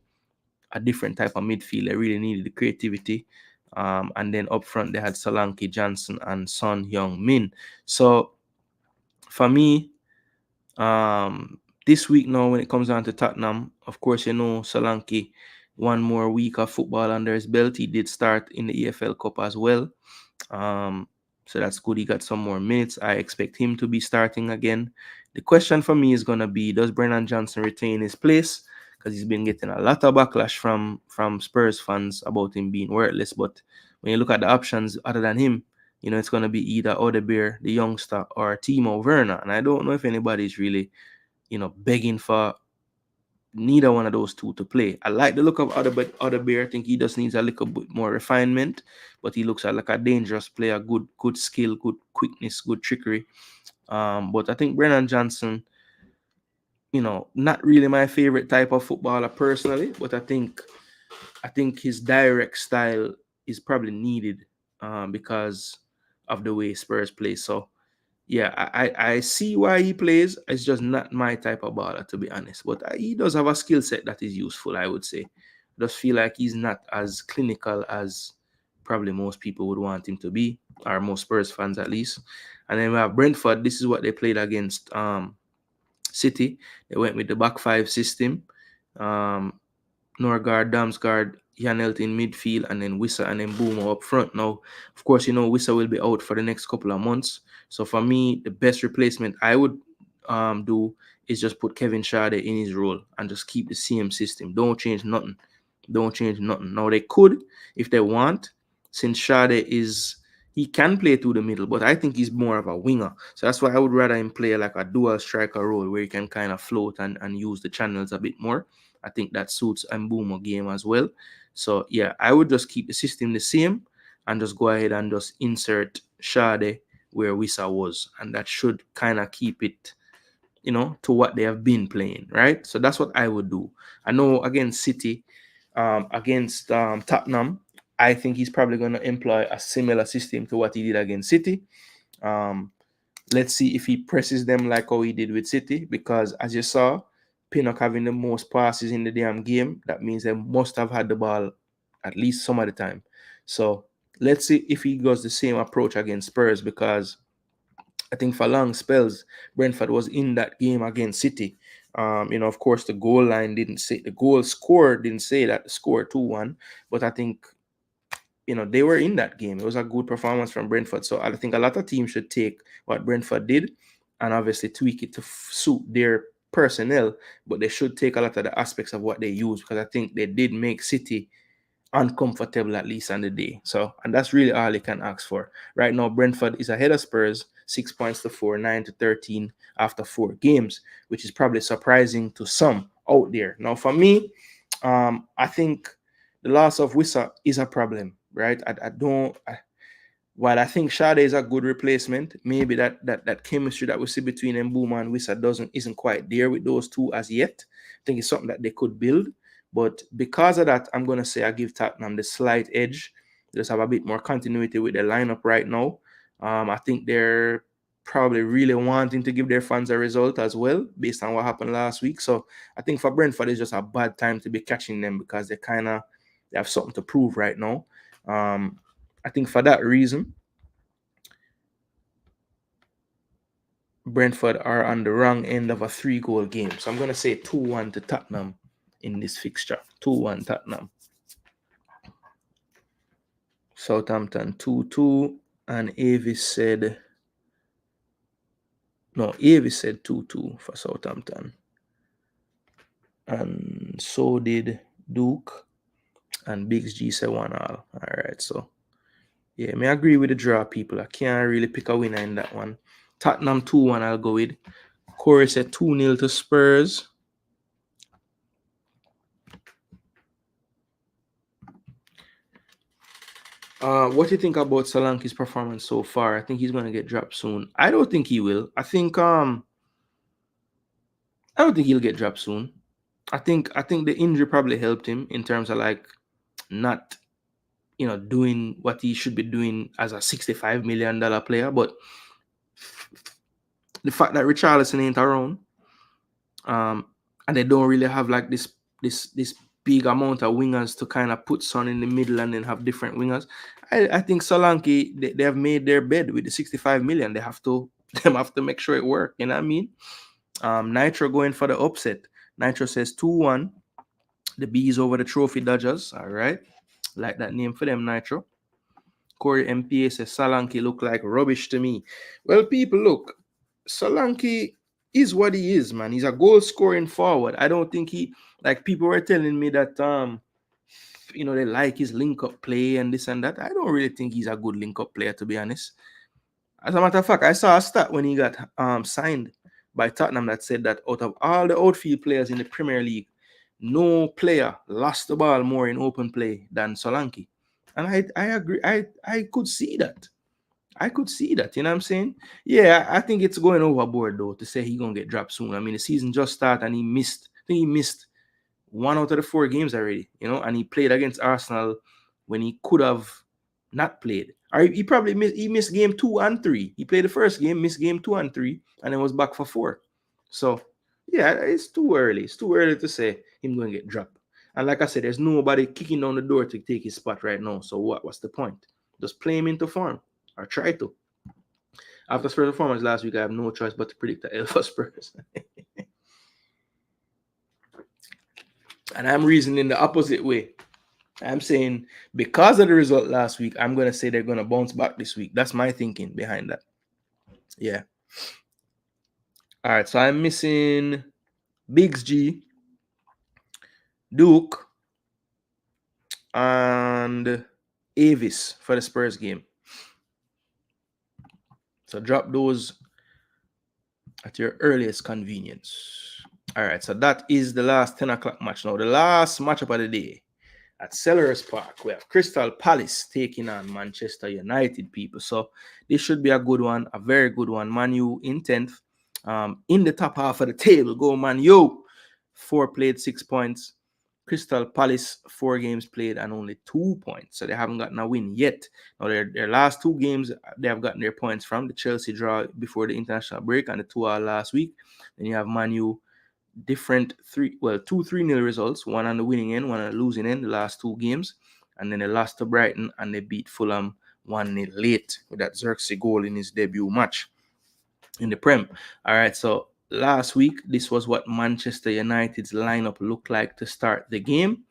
a different type of midfield. They really needed the creativity. And then up front, they had Solanke, Johnson, and Son Heung-min. So for me, this week now, when it comes down to Tottenham, of course, Solanke, one more week of football under his belt. He did start in the EFL Cup as well. So that's good. He got some more minutes. I expect him to be starting again. The question for me is going to be, does Brennan Johnson retain his place? Because he's been getting a lot of backlash from Spurs fans about him being worthless. But when you look at the options other than him, it's going to be either Odebeer, the youngster, or Timo Werner. And I don't know if anybody's really, begging for neither one of those two to play. I like the look of Odebeer. I think he just needs a little bit more refinement, but he looks like a dangerous player, good skill, good quickness, good trickery. But I think Brennan Johnson, not really my favorite type of footballer personally, but I think his direct style is probably needed because of the way Spurs play. So yeah, I see why he plays. It's just not my type of baller, to be honest. But he does have a skill set that is useful, I would say. Just feel like he's not as clinical as probably most people would want him to be, or most Spurs fans at least. And then we have Brentford. This is what they played against City. They went with the back five system. Norgard, Damsgaard, Janelt in midfield, and then Wissa and then Boomer up front. Now, of course, Wissa will be out for the next couple of months. So for me, the best replacement I would do is just put Kevin Schade in his role and just keep the same system. Don't change nothing. Don't change nothing. Now they could, if they want, since Schade he can play through the middle, but I think he's more of a winger. So that's why I would rather him play like a dual striker role where he can kind of float and use the channels a bit more. I think that suits Mbeumo game as well. So yeah, I would just keep the system the same and just go ahead and just insert Schade where Wissa was, and that should kind of keep it, to what they have been playing, right? So that's what I would do. I know against City, against Tottenham, I think he's probably going to employ a similar system to what he did against City. Let's see if he presses them like how he did with City, because as you saw, Pinnock having the most passes in the damn game, that means they must have had the ball at least some of the time. So let's see if he does the same approach against Spurs, because I think for long spells, Brentford was in that game against City. Of course, the goal line didn't say, the goal score didn't say that the score 2-1, but I think, they were in that game. It was a good performance from Brentford. So I think a lot of teams should take what Brentford did and obviously tweak it to suit their personnel, but they should take a lot of the aspects of what they use, because I think they did make City uncomfortable at least on the day. So, and that's really all they can ask for. Right now, Brentford is ahead of Spurs, 6 points to 4, 9 to 13 after 4 games, which is probably surprising to some out there. Now, for me, I think the loss of Wissa is a problem, right? While I think Schade is a good replacement, maybe that chemistry that we see between Mbeumo and Wissa isn't quite there with those two as yet. I think it's something that they could build. But because of that, I'm going to say I give Tottenham the slight edge. They just have a bit more continuity with their lineup right now. I think they're probably really wanting to give their fans a result as well, based on what happened last week. So I think for Brentford, it's just a bad time to be catching them, because they have something to prove right now. I think for that reason, Brentford are on the wrong end of a 3-goal game. So I'm going to say 2-1 to Tottenham in this fixture. 2-1 Tottenham. Southampton 2-2. And Avis said 2-2 for Southampton. And so did Duke. And Biggs G said 1-all. All right, so yeah, I agree with the draw, people. I can't really pick a winner in that one. Tottenham 2-1, I'll go with. Corey said 2-0 to Spurs. What do you think about Solanke's performance so far? I think he's gonna get dropped soon. I don't think he will. I don't think he'll get dropped soon. I think the injury probably helped him in terms of like not doing what he should be doing as a $65 million player. But the fact that Richarlison ain't around, um, and they don't really have like this big amount of wingers to kind of put Son in the middle and then have different wingers. I think Solanke they have made their bed with the 65 million. They have to them have to make sure it works. You know what I mean? Nitro going for the upset. Nitro says 2-1. The Bees over the Trophy Dodgers. All right. Like that name for them, Nitro. Corey MPA says Solanke look like rubbish to me. Well, people, look, Solanke is what he is, man. He's a goal scoring forward. I don't think like people were telling me that they like his link up play and this and that. I don't really think he's a good link up player, to be honest. As a matter of fact, I saw a stat when he got signed by Tottenham that said that out of all the outfield players in the Premier League, no player lost the ball more in open play than Solanke. And I agree. I could see that. I could see that. You know what I'm saying? Yeah, I think it's going overboard though to say he's gonna get dropped soon. I mean, the season just started and he missed. I think he missed 1 out of the 4 games already. And he played against Arsenal when he could have not played. Or he probably missed game 2 and 3. He played the first game, missed game 2 and 3, and then was back for 4. So yeah, it's too early. It's too early to say him going to get dropped. And like I said, there's nobody kicking down the door to take his spot right now. So what's the point? Just play him into form or try to. After Spurs' performance last week, I have no choice but to predict the L for Spurs. And I'm reasoning the opposite way. I'm saying because of the result last week, I'm going to say they're going to bounce back this week. That's my thinking behind that. Yeah. All right. So I'm missing Biggs G, Duke, and Avis for the Spurs game. So drop those at your earliest convenience. All right. So that is the last 10 o'clock match. Now, the last matchup of the day. At Selhurst Park, we have Crystal Palace taking on Manchester United, people. So this should be a good one, a very good one. Man U in 10th. In the top half of the table, go Man U. 4 played, 6 points. Crystal Palace, 4 games played and only 2 points. So they haven't gotten a win yet. Now, their last 2 games, they have gotten their points from the Chelsea draw before the international break and the 2-2 last week. Then you have Man U. Different 2-3-0 results, one on the winning end, one on the losing end, the last 2 games, and then they lost to Brighton and they beat Fulham 1-0 late with that Xerxes goal in his debut match in the Prem. All right, so last week this was what Manchester United's lineup looked like to start the game.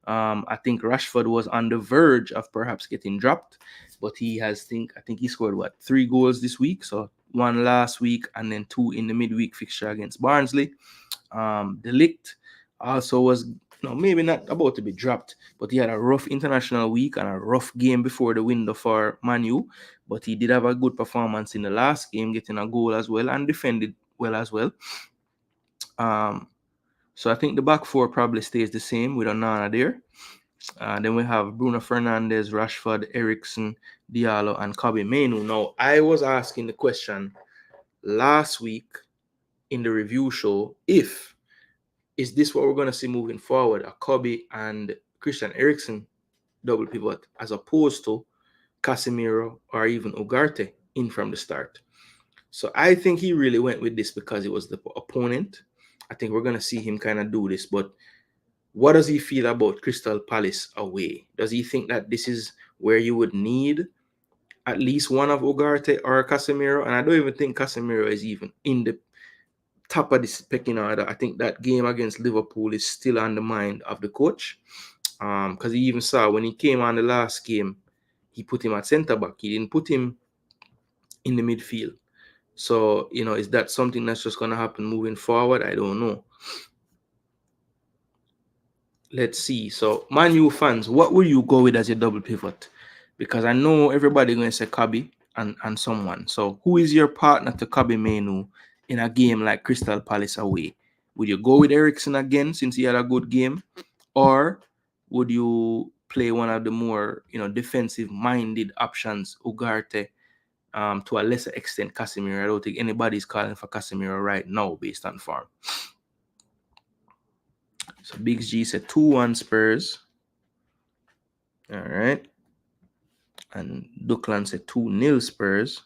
I think Rashford was on the verge of perhaps getting dropped, but I think he scored 3 goals this week, so 1 last week and then 2 in the midweek fixture against Barnsley. De Ligt also was maybe not about to be dropped, but he had a rough international week and a rough game before the window for Man U, but he did have a good performance in the last game, getting a goal as well and defended well as well. So I think the back 4 probably stays the same with Onana there. Then we have Bruno Fernandes, Rashford, Eriksen, Diallo, and Kobbie Mainoo. Now, I was asking the question last week in the review show, is this what we're going to see moving forward, a Kobbie and Christian Eriksen double pivot, as opposed to Casemiro or even Ugarte in from the start? So I think he really went with this because it was the opponent. I think we're going to see him kind of do this, but what does he feel about Crystal Palace away? Does he think that this is where you would need at least one of Ugarte or Casemiro? And I don't even think Casemiro is even in the top of this pecking order. I think that game against Liverpool is still on the mind of the coach, because he even saw when he came on the last game, he put him at centre back. He didn't put him in the midfield. So, is that something that's just going to happen moving forward? I don't know. Let's see. So, Man U fans, what will you go with as your double pivot? Because I know everybody going to say Kobbie and someone. So, who is your partner to Kobbie Mainoo in a game like Crystal Palace away? Would you go with Eriksen again since he had a good game? Or would you play one of the more, defensive-minded options, Ugarte, to a lesser extent, Casemiro. I don't think anybody's calling for Casemiro right now based on form. So Big G said 2-1 Spurs. All right. And Duckland said 2-0 Spurs.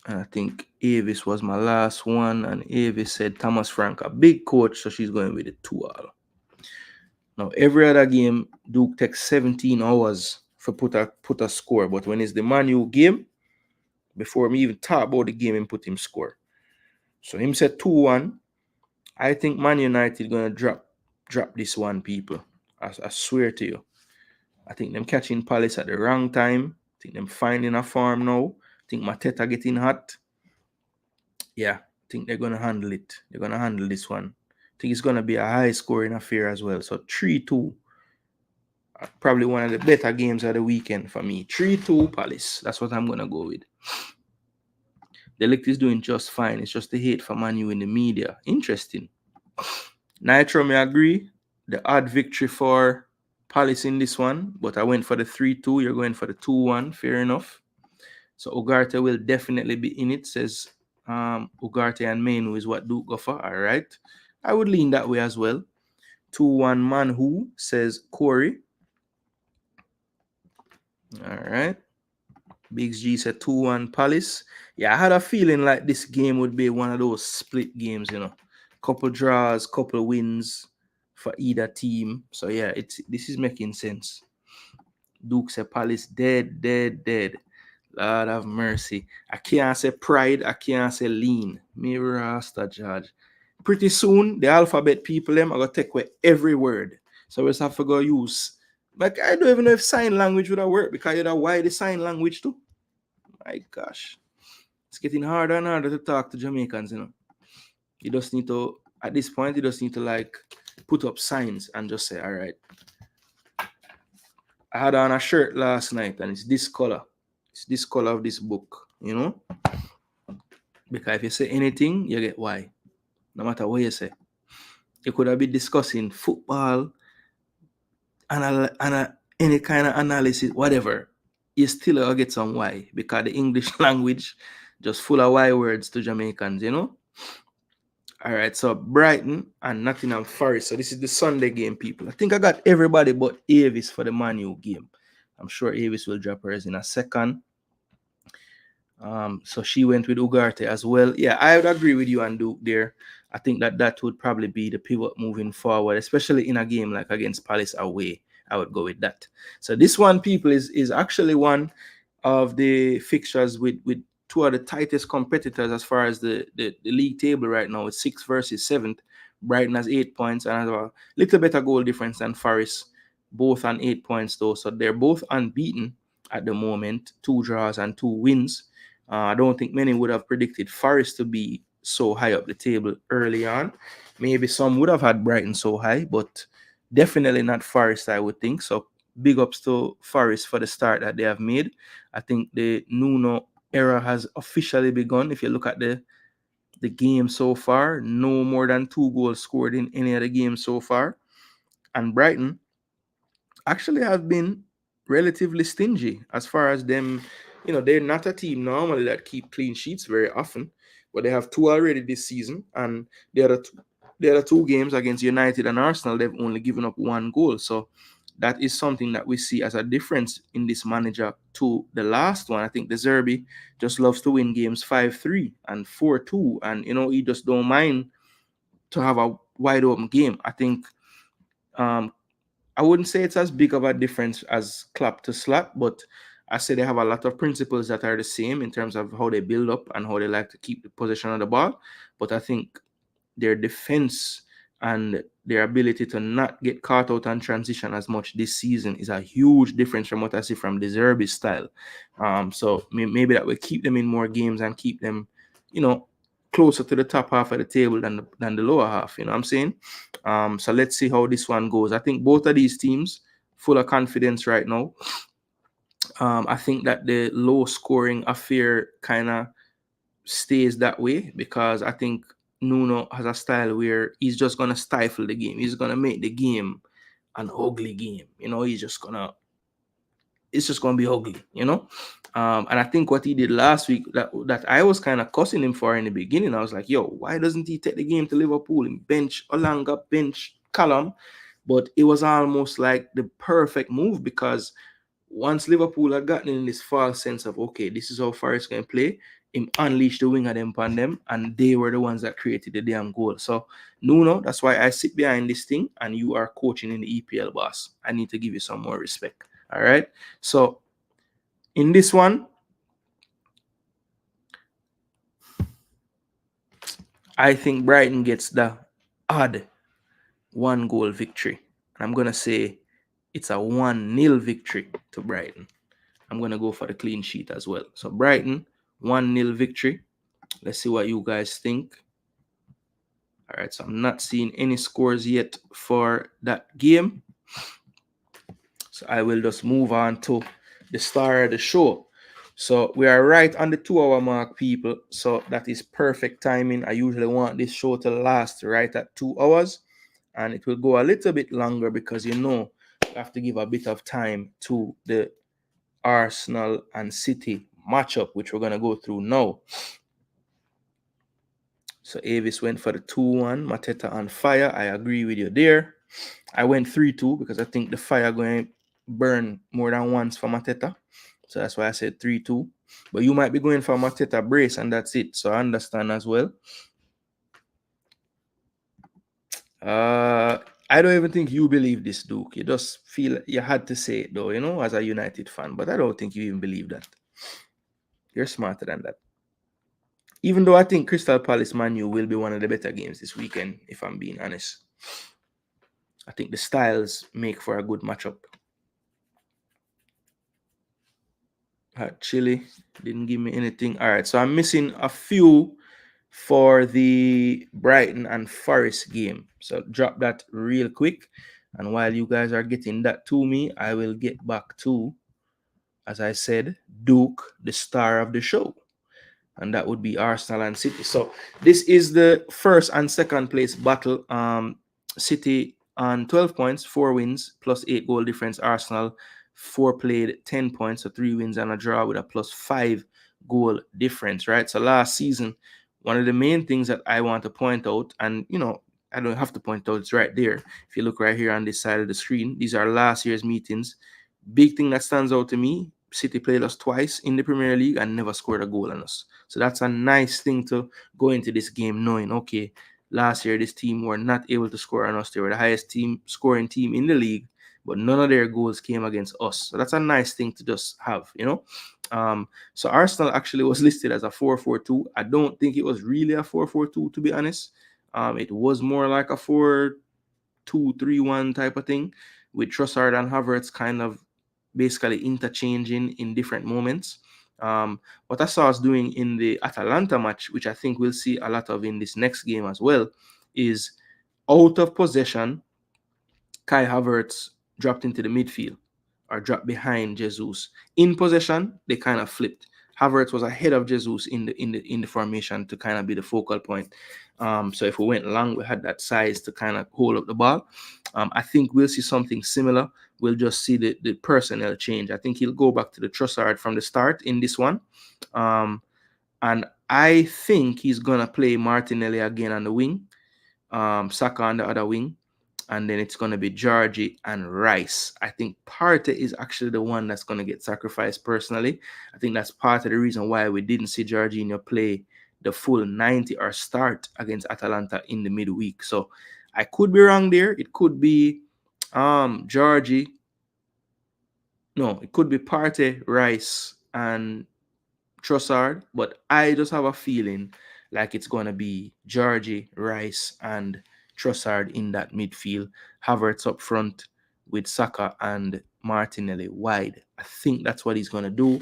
And I think Avis was my last one. And Avis said Thomas Frank, a big coach, so she's going with the 2-all. Now, every other game, Duke takes 17 hours for put a score. But when it's the Man U game, before me even talk about the game, and put him score. So him said 2-1. I think Man United going to drop this one, people. I swear to you. I think them catching Palace at the wrong time. I think them finding a form now. I think Mateta getting hot. Yeah, I think they're going to handle it. They're going to handle this one. I think it's going to be a high-scoring affair as well. So 3-2. Probably one of the better games of the weekend for me. 3-2 Palace. That's what I'm going to go with. The Ligt is doing just fine. It's just the hate for Man U in the media. Interesting. Nitro, may agree. The odd victory for Palace in this one. But I went for the 3-2. You're going for the 2-1. Fair enough. So Ugarte will definitely be in it, says Ugarte and Mainu is what Duke go for. All right. I would lean that way as well. 2-1 Manhu, says Corey. All right. Biggs G said 2-1 Palace. Yeah, I had a feeling like this game would be one of those split games, Couple draws, couple wins for either team. So yeah, this is making sense. Duke said Palace dead. Lord have mercy. I can't say pride, I can't say lean. Me Rasta Judge. Pretty soon, the alphabet people, them are going to take away every word. So we just have to go use. Like, I don't even know if sign language would have worked because you know why the sign language too. My gosh. It's getting harder and harder to talk to Jamaicans, You just need to, at this point, you just need to like put up signs and just say, all right. I had on a shirt last night and it's this color. It's this color of this book, Because if you say anything, you get why. No matter what you say. You could have been discussing football, any kind of analysis, whatever. You still get some why. Because the English language just full of why words to Jamaicans, All right, so Brighton and Nottingham Forest. So this is the Sunday game, people. I think I got everybody but Avis for the Man U game. I'm sure Avis will drop hers in a second. So she went with Ugarte as well. Yeah, I would agree with you and Duke there. I think that would probably be the pivot moving forward, especially in a game like against Palace away. I would go with that. So this one, people, is actually one of the fixtures with two of the tightest competitors as far as the league table right now. It's 6 versus 7th. Brighton has 8 points and has a little better goal difference than Forest, both on 8 points though. So they're both unbeaten at the moment, 2 draws and 2 wins. I don't think many would have predicted Forest to be so high up the table early on. Maybe some would have had Brighton so high, but definitely not Forest, I would think. So big ups to Forest for the start that they have made. I think the Nuno era has officially begun. If you look at the game so far, no more than 2 goals scored in any of the games so far. And Brighton actually have been relatively stingy as far as them. They're not a team normally that keep clean sheets very often, but they have 2 already this season. And the other 2 games against United and Arsenal, they've only given up 1 goal. So that is something that we see as a difference in this manager to the last one. I think the Zerbi just loves to win games 5-3 and 4-2. And, he just don't mind to have a wide open game. I think I wouldn't say it's as big of a difference as Klopp to Slap, but I say they have a lot of principles that are the same in terms of how they build up and how they like to keep the possession of the ball. But I think their defense and their ability to not get caught out on transition as much this season is a huge difference from what I see from the Zerbi style. So maybe that will keep them in more games and keep them, closer to the top half of the table than the lower half. You know what I'm saying? So let's see how this one goes. I think both of these teams full of confidence right now. I think that the low scoring affair kind of stays that way because I think Nuno has a style where he's just going to stifle the game. He's going to make the game an ugly game. It's just gonna be ugly. And I think what he did last week, that I was kind of cussing him for in the beginning. I was like, yo, why doesn't he take the game to Liverpool and bench Olanga, bench Callum? But it was almost like the perfect move, because once Liverpool had gotten in this false sense of, okay, this is how Forest can play, him unleash the wing of them upon them, and they were the ones that created the damn goal. So, Nuno, that's why I sit behind this thing, and you are coaching in the EPL, boss. I need to give you some more respect. All right. So, in this one, I think Brighton gets the odd 1-goal victory. And I'm going to say it's a 1-0 victory to Brighton. I'm going to go for the clean sheet as well. So Brighton, 1-0 victory. Let's see what you guys think. All right, so I'm not seeing any scores yet for that game. So I will just move on to the star of the show. So we are right on the 2-hour mark, people. So that is perfect timing. I usually want this show to last right at 2 hours. And it will go a little bit longer because, you have to give a bit of time to the Arsenal and City matchup, which we're going to go through now. So Avis went for the 2-1. Mateta on fire. I agree with you there. I went 3-2 because I think the fire going to burn more than once for Mateta. So that's why I said 3-2. But you might be going for Mateta brace and that's it. So I understand as well. I don't even think you believe this, Duke. You just feel you had to say it though, as a United fan. But I don't think you even believe that. You're smarter than that. Even though I think Crystal Palace Man U will be one of the better games this weekend, if I'm being honest. I think the styles make for a good matchup. Chile didn't give me anything. All right, so I'm missing a few for the Brighton and Forest game. So drop that real quick. And while you guys are getting that to me, I will get back to, as I said, Duke, the star of the show. And that would be Arsenal and City. So this is the first and second place battle. City on 12 points, 4 wins, plus 8 goal difference. Arsenal, 4 played, 10 points, so 3 wins and a draw with a plus 5 goal difference, right? So last season, one of the main things that I want to point out, and I don't have to point out, it's right there. If you look right here on this side of the screen, these are last year's meetings. Big thing that stands out to me, City played us twice in the Premier League and never scored a goal on us. So that's a nice thing to go into this game knowing, okay, last year this team were not able to score on us. They were the highest scoring team in the league, but none of their goals came against us. So that's a nice thing to just have, So Arsenal actually was listed as a 4-4-2. I don't think it was really a 4-4-2, to be honest. It was more like a 4-2-3-1 type of thing, with Trossard and Havertz kind of basically interchanging in different moments. What I saw us doing in the Atalanta match, which I think we'll see a lot of in this next game as well, is out of possession, Kai Havertz dropped into the midfield or dropped behind Jesus. In possession, they kind of flipped. Havertz was ahead of Jesus in the formation to kind of be the focal point. So if we went long, we had that size to kind of hold up the ball. I think we'll see something similar. We'll just see the personnel change. I think he'll go back to the Trossard from the start in this one. And I think he's going to play Martinelli again on the wing, Saka on the other wing, and then it's going to be Georgie and Rice. I think Partey is actually the one that's going to get sacrificed personally. I think that's part of the reason why we didn't see Jorginho play the full 90 or start against Atalanta in the midweek. So I could be wrong there. It could be Georgie. No, it could be Partey, Rice, and Trossard, but I just have a feeling like it's going to be Georgie, Rice, and Trossard in that midfield. Havertz up front with Saka and Martinelli wide. I think that's what he's going to do.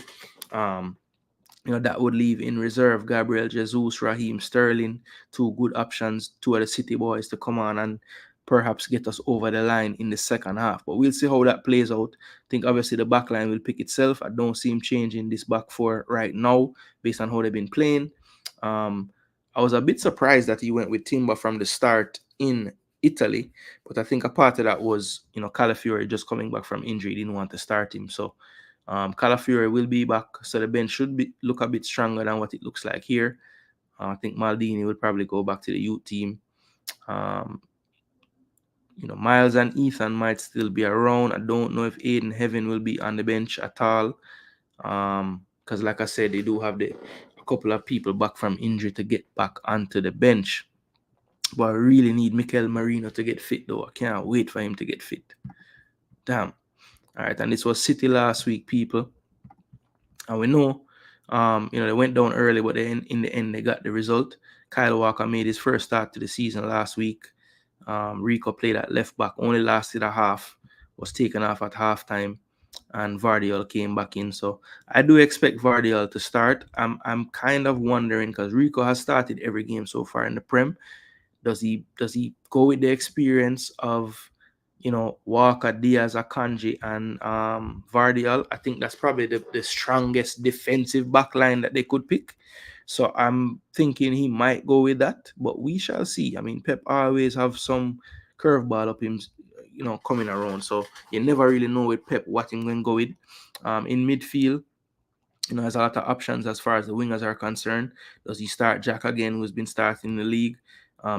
That would leave in reserve Gabriel Jesus, Raheem Sterling, 2 good options, 2 of the City boys to come on and perhaps get us over the line in the second half. But we'll see how that plays out. I think obviously the back line will pick itself. I don't see him changing this back four right now based on how they've been playing. I was a bit surprised that he went with Timber from the start in Italy. But I think a part of that was, Calafiori just coming back from injury, didn't want to start him. So Calafiori will be back. So the bench should look a bit stronger than what it looks like here. I think Maldini will probably go back to the youth team. Miles and Ethan might still be around. I don't know if Aiden Heaven will be on the bench at all. Because like I said, they do have a couple of people back from injury to get back onto the bench. But I really need Mikel Marino to get fit, though. I can't wait for him to get fit. Damn. All right, and this was City last week, people. And we know, they went down early, but then in the end, they got the result. Kyle Walker made his first start to the season last week. Rico played at left back, only lasted a half, was taken off at halftime, and Vardiol came back in. So I do expect Vardiol to start. I'm kind of wondering, because Rico has started every game so far in the Prem. Does he go with the experience of, Walker, Diaz, Akanji, and Vardiol? I think that's probably the strongest defensive backline that they could pick. So I'm thinking he might go with that, but we shall see. I mean, Pep always have some curveball up him, coming around. So you never really know with Pep what he's going to go with. In midfield, there's a lot of options as far as the wingers are concerned. Does he start Jack again, who's been starting in the league?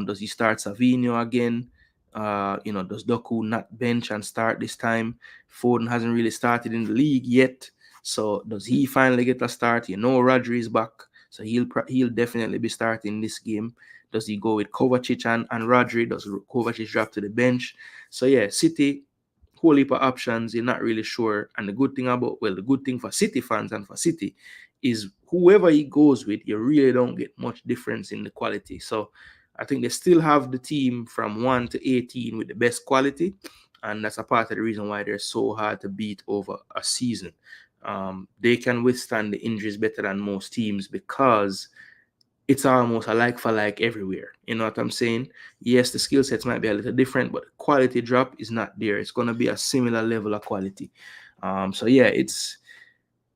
Does he start Savinho again? Does Doku not bench and start this time? Foden hasn't really started in the league yet. So does he finally get a start? Rodri is back. So he'll definitely be starting this game. Does he go with Kovacic and Rodri? Does Kovacic drop to the bench? So yeah, City, whole heap of options. You're not really sure. And the good thing for City fans and for City is whoever he goes with, you really don't get much difference in the quality. So I think they still have the team from 1 to 18 with the best quality. And that's a part of the reason why they're so hard to beat over a season. They can withstand the injuries better than most teams because it's almost a like for like everywhere. You know what I'm saying? Yes, the skill sets might be a little different, but the quality drop is not there. It's going to be a similar level of quality. So yeah,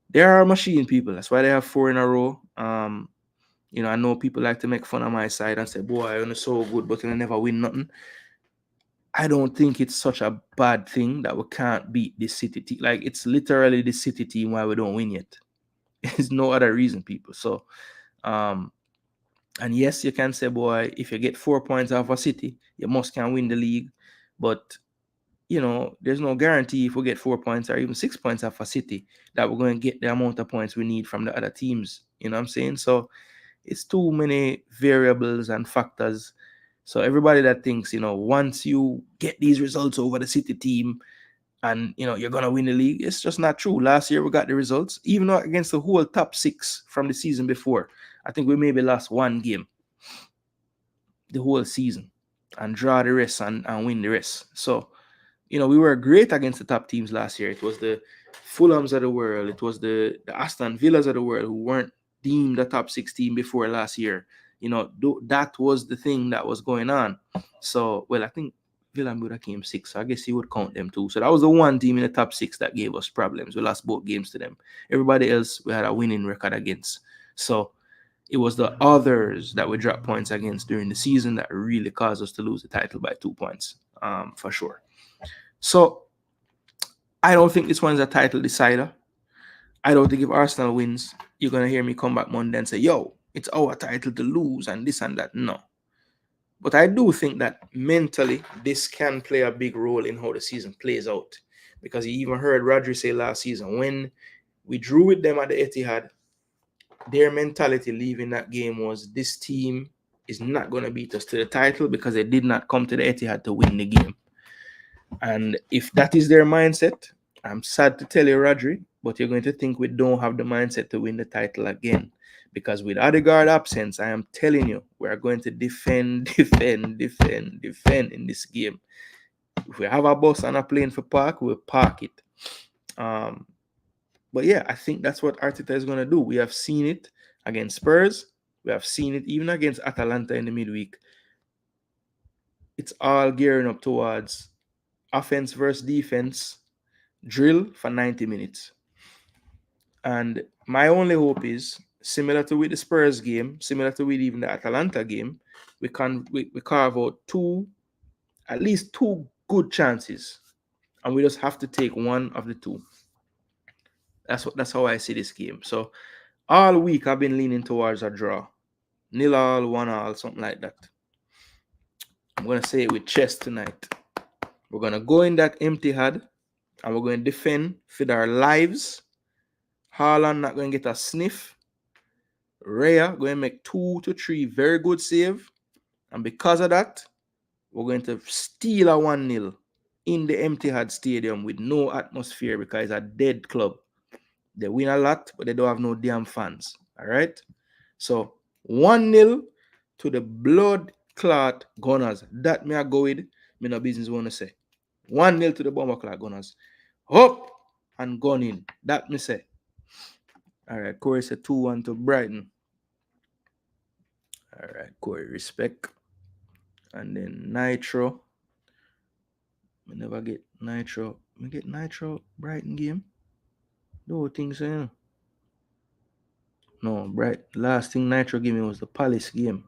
there are machine people. That's why they have 4 in a row. I know people like to make fun of my side and say, boy, you're so good, but you never win nothing. I don't think it's such a bad thing that we can't beat this City team. Like, it's literally the City team why we don't win yet. There's no other reason, people. So, and yes, you can say, boy, if you get 4 points off a City, you must can win the league. But, there's no guarantee if we get 4 points or even 6 points off a City that we're going to get the amount of points we need from the other teams. You know what I'm saying? So it's too many variables and factors. So everybody that thinks, once you get these results over the City team and, you're going to win the league, it's just not true. Last year we got the results, even though against the whole top 6 from the season before. I think we maybe lost 1 game the whole season and draw the rest and win the rest. So, we were great against the top teams last year. It was the Fulhams of the world. It was the Aston Villas of the world who weren't deemed a top 6 team before last year. That was the thing that was going on. So, I think Villa would have came 6. So I guess you would count them too. So that was the one team in the top 6 that gave us problems. We lost both games to them. Everybody else we had a winning record against. So it was the others that we dropped points against during the season that really caused us to lose the title by 2 points, for sure. So I don't think this one's a title decider. I don't think if Arsenal wins, you're going to hear me come back Monday and say, yo, it's our title to lose and this and that. No. But I do think that mentally, this can play a big role in how the season plays out. Because you even heard Rodri say last season, when we drew with them at the Etihad, their mentality leaving that game was this team is not going to beat us to the title because they did not come to the Etihad to win the game. And if that is their mindset, I'm sad to tell you, Rodri, but you're going to think we don't have the mindset to win the title again. Because with Odegaard absence, I am telling you, we are going to defend in this game. If we have a bus and a plane for park, we'll park it. But yeah, I think that's what Arteta is going to do. We have seen it against Spurs. We have seen it even against Atalanta in the midweek. It's all gearing up towards offense versus defense drill for 90 minutes. And my only hope is, similar to with the Spurs game, similar to with even the Atalanta game, we carve out 2 at least 2 good chances, and we just have to take one of the 2. That's how I see this game. So all week I've been leaning towards a draw, 0-0, 1-1, something like that. I'm gonna say it with chest tonight. We're gonna go in that empty head, and we're going to defend for our lives. Haaland not going to get a sniff. Raya going to make 2 to 3 very good save. And because of that, we're going to steal a 1-0 in the empty head stadium with no atmosphere because it's a dead club. They win a lot, but they don't have no damn fans. All right? So 1-0 to the blood clot Gunners. That me I go with. Me no business want to say. 1-0 to the bomber clot Gunners. Up and gone in. That me say. All right, Corey said 2-1 to Brighton. All right, Corey, respect. And then Nitro. I never get Nitro. I get Nitro Brighton game. No thing so, you know. No, last thing Nitro gave me was the Palace game.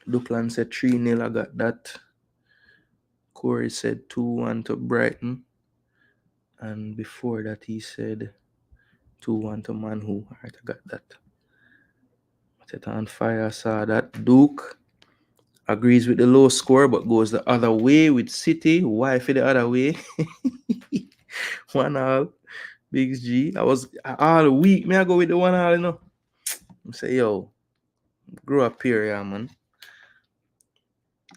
Duplan said 3-0. I got that. Corey said 2-1 to Brighton. And before that, he said 2-1 to Manhu. All right, I got that. Set on fire, saw that. Duke agrees with the low score, but goes the other way with City. Why for the other way? 1-1. Big G. I was all week. May I go with the 1-1, you know? I say, yo, grow up here, yeah, man.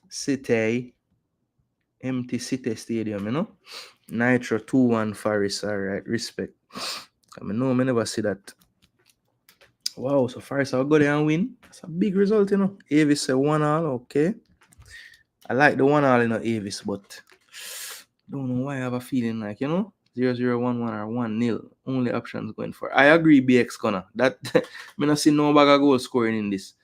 City. Empty City Stadium, you know? Nitro 2-1 Forest. All right, respect. I know I never see that. Wow, so Forest will go there and win. That's a big result, you know. Avis said 1-1, okay. I like the 1-1, you know, Avis, but don't know why I have a feeling like, you know, 0-0, 1-1 or 1-0. Only options going for. I agree, BX Connor. That I not see no bag of goal scoring in this.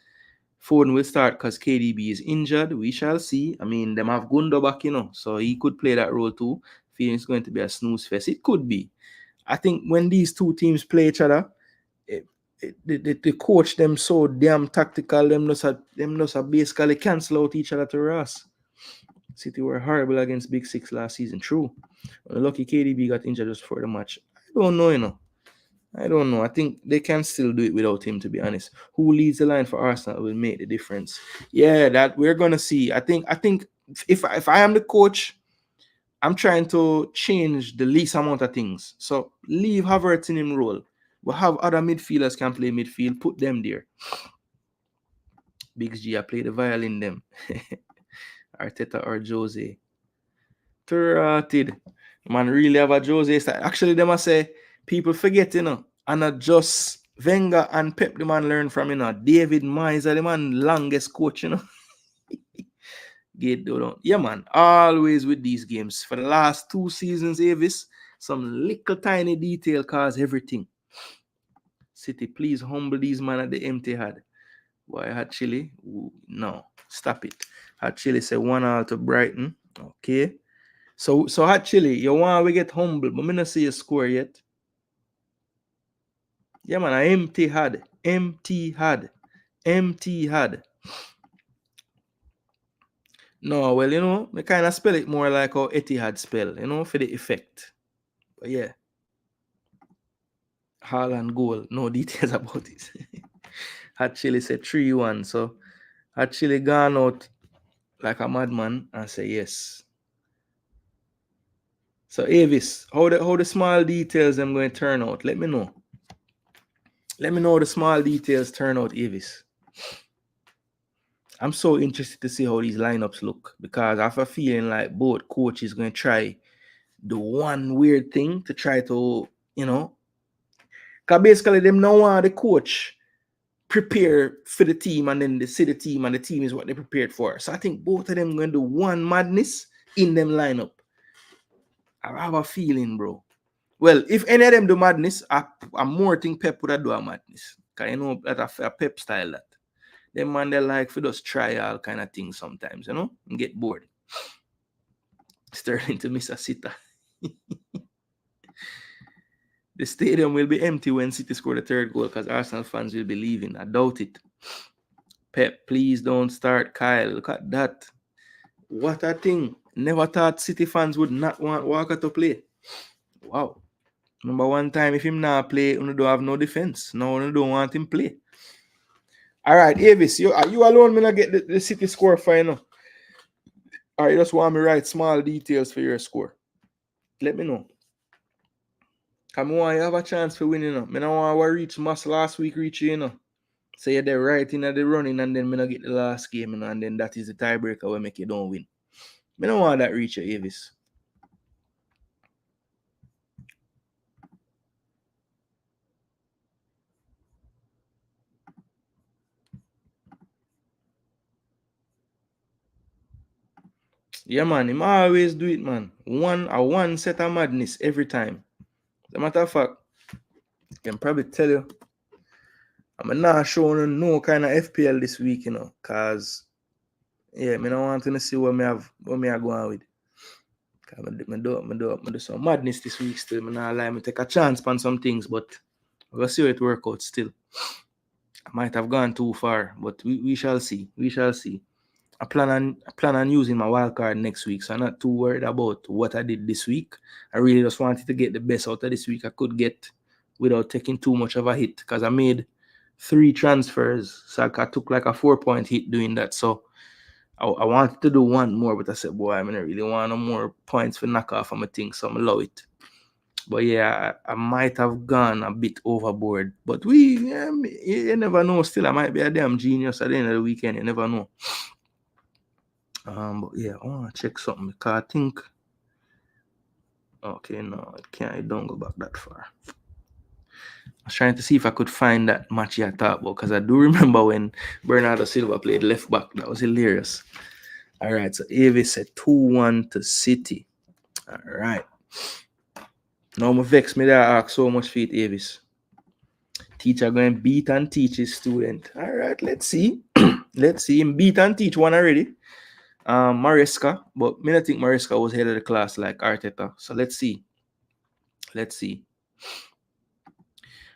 Foden will start because KDB is injured. We shall see. I mean, them have Gundo back, you know, so he could play that role too. Feeling it's going to be a snooze fest. It could be. I think when these two teams play each other, the coach them so damn tactical. Them just basically cancel out each other to Ross. City were horrible against Big Six last season. True. Lucky KDB got injured just for the match. I don't know, you know. I don't know. I think they can still do it without him, to be honest. Who leads the line for Arsenal will make the difference. Yeah, that we're gonna see. I think if I am the coach, I'm trying to change the least amount of things. So leave Havertz in him role. We'll have other midfielders can play midfield. Put them there. Big G, I play the violin them. Arteta or Jose. Turted. Man, really have a Jose style. Actually, they must say people forget, you know. And not just Wenger and Pep, the man learn from, you know. David Moyes, the man longest coach, you know. Yeah, man. Always with these games. For the last 2 seasons, Avis, some little tiny detail cause everything. City, please humble these man at the empty head. Why had Chile? Ooh, no, stop it. Had Chile say 1-1 to Brighton. Okay. So had Chile, you want we get humble, but me not see a score yet. Yeah, man, I empty had. No, well, you know, I kind of spell it more like how Etihad spell, you know, for the effect. But yeah. Haaland goal, no details about it. Had Chile said 3-1, so had Chile gone out like a madman and say yes. So Avis, how the small details them going to turn out? Let me know. Let me know how the small details turn out, Avis. I'm so interested to see how these lineups look because I have a feeling like both coaches going to try the one weird thing to try to, you know, because basically them now want the coach prepare for the team and then they see the team and the team is what they prepared for. So I think both of them going to do one madness in them lineup. I have a feeling, bro. Well, if any of them do madness, I more think Pep would do a madness. Because you know that a Pep style that. Them man they like for just try all kind of things sometimes, you know, and get bored. Sterling to miss a sitter. The stadium will be empty when City score the third goal because Arsenal fans will be leaving. I doubt it. Pep, please don't start Kyle. Look at that. What a thing. Never thought City fans would not want Walker to play. Wow. Remember one time, if him not play, you don't have no defense. No, you don't want him play. All right, Avis, are you alone? Me not get the City score for you know. Or you just want me write small details for your score. Let me know. Come on, you have a chance for winning. You know. Me don't want to reach Moss last week, reach you know. So you're there right in the running and then me not get the last game, you know, and then that is the tiebreaker where make you don't win. Me don't want that reach you, Avis. Yeah, man, him always do it, man. One set of madness every time. As a matter of fact, I can probably tell you, I'm not showing no kind of FPL this week, you know, cause yeah, me don't want to see what me are going with. Cause me do some madness this week still. Me not lie, me take a chance on some things, but we'll see how it work out still. I might have gone too far, but we shall see. We shall see. I plan on using my wild card next week, so I'm not too worried about what I did this week. I really just wanted to get the best out of this week I could get without taking too much of a hit because I made 3 transfers, so I took like a 4-point hit doing that. So I wanted to do one more, but I said, boy, I mean, I really want no more points for knock off of my thing, so I'm allow it. But yeah, I might have gone a bit overboard. But you never know. Still, I might be a damn genius at the end of the weekend. You never know. But yeah, I want to check something because I think. Okay, no, it can't. It don't go back that far. I was trying to see if I could find that match you talked about because I do remember when Bernardo Silva played left back. That was hilarious. All right, so Avis said 2-1 to City. All right. Now I'm vex me that I ask so much for it, Avis. Teacher going beat and teach his student. All right, let's see. Let's see him beat and teach one already. Maresca, but me not think Maresca was head of the class like Arteta. So let's see. Let's see.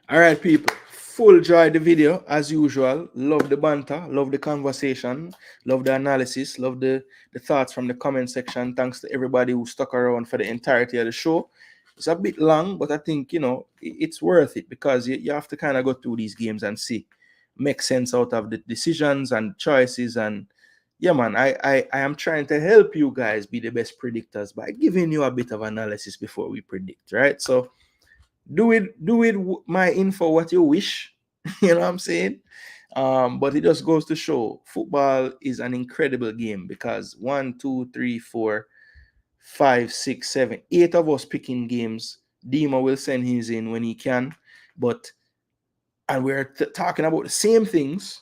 All right, people. Full joy the video as usual. Love the banter, love the conversation, love the analysis, love the thoughts from the comment section. Thanks to everybody who stuck around for the entirety of the show. It's a bit long, but I think it's worth it because you have to kind of go through these games and see, make sense out of the decisions and choices. And yeah, man, I am trying to help you guys be the best predictors by giving you a bit of analysis before we predict, right? So do it my info what you wish. You know what I'm saying? But it just goes to show football is an incredible game because 1, 2, 3, 4, 5, 6, 7, 8 of us picking games. Dima will send his in when he can, and we're talking about the same things,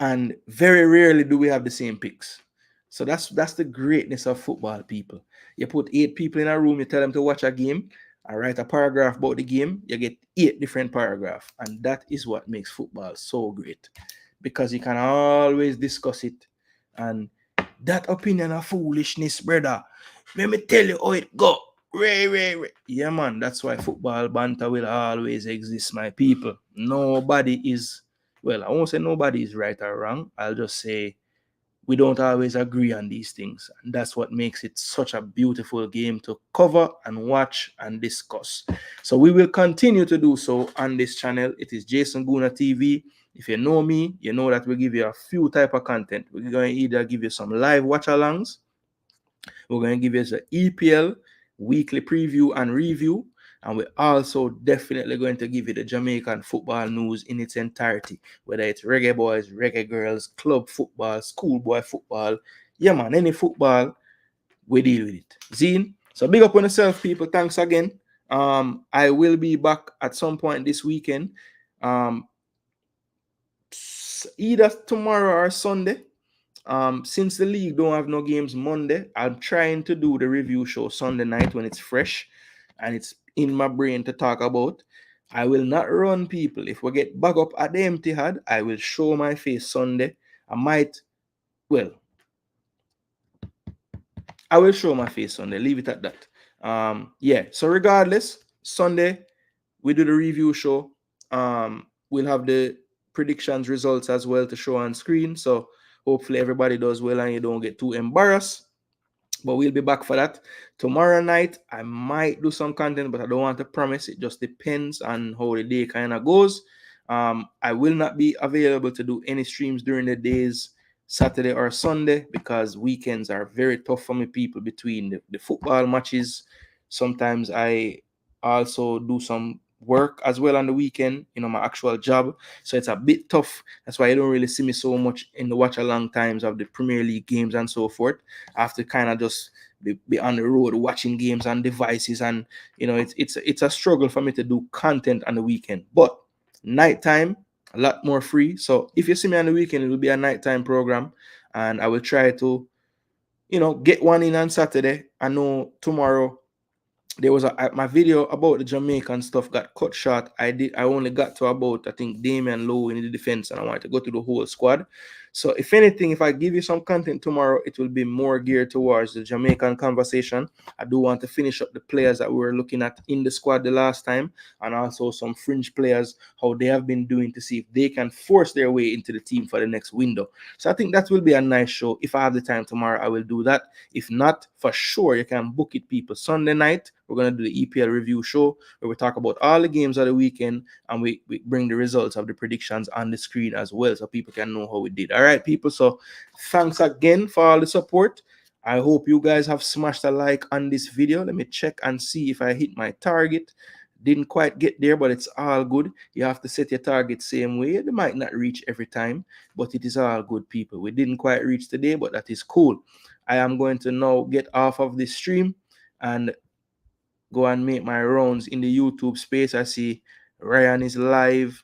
and very rarely do we have the same picks. So that's the greatness of football, people. You put 8 people in a room, you tell them to watch a game, I write a paragraph about the game, you get 8 different paragraphs. And that is what makes football so great. Because you can always discuss it. And that opinion of foolishness, brother. Let me tell you how it go. Ray. Yeah, man, that's why football banter will always exist, my people. Nobody is, well, I won't say nobody is right or wrong. I'll just say we don't always agree on these things. And that's what makes it such a beautiful game to cover and watch and discuss. So we will continue to do so on this channel. It is Jason Gooner TV. If you know me, you know that we give you a few type of content. We're going to either give you some live watch-alongs. We're going to give you the EPL weekly preview and review. And we're also definitely going to give you the Jamaican football news in its entirety, whether it's reggae boys, reggae girls, club football, schoolboy football. Yeah, man, any football, we deal with it. Zine. So big up on yourself, people. Thanks again. I will be back at some point this weekend. Either tomorrow or Sunday. Since the league don't have no games Monday, I'm trying to do the review show Sunday night when it's fresh and it's in my brain to talk about. I will not run, people. If we get back up at the empty head, I will show my face Sunday. I will show my face Sunday. Leave it at that. Yeah. So regardless, Sunday we do the review show. We'll have the predictions results as well to show on screen. So Hopefully everybody does well and you don't get too embarrassed. But we'll be back for that tomorrow night. I might do some content, but I don't want to promise. It just depends on how the day kind of goes. I will not be available to do any streams during the days Saturday or Sunday because weekends are very tough for me, people, between the football matches. Sometimes I also do some work as well on the weekend, my actual job. So it's a bit tough. That's why you don't really see me so much in the watch along times of the Premier League games and so forth. I have to kind of just be on the road watching games on devices, and it's a struggle for me to do content on the weekend. But nighttime, a lot more free. So if you see me on the weekend, it will be a nighttime program, and I will try to get one in on Saturday. I know tomorrow there was my video about the Jamaican stuff got cut short. I only got to about, I think, Damian Lowe in the defense, and I wanted to go to the whole squad. So if anything, if I give you some content tomorrow, it will be more geared towards the Jamaican conversation. I do want to finish up the players that we were looking at in the squad the last time, and also some fringe players, how they have been doing, to see if they can force their way into the team for the next window. So I think that will be a nice show. If I have the time tomorrow, I will do that. If not, for sure, you can book it, people. Sunday night, we're going to do the EPL review show where we talk about all the games of the weekend, and we bring the results of the predictions on the screen as well, so people can know how we did. All right, people. So thanks again for all the support. I hope you guys have smashed a like on this video. Let me check and see if I hit my target. Didn't quite get there, but it's all good. You have to set your target same way. They might not reach every time, but it is all good, people. We didn't quite reach today, but that is cool. I am going to now get off of this stream and go and make my rounds in the YouTube space. I see Ryan is live.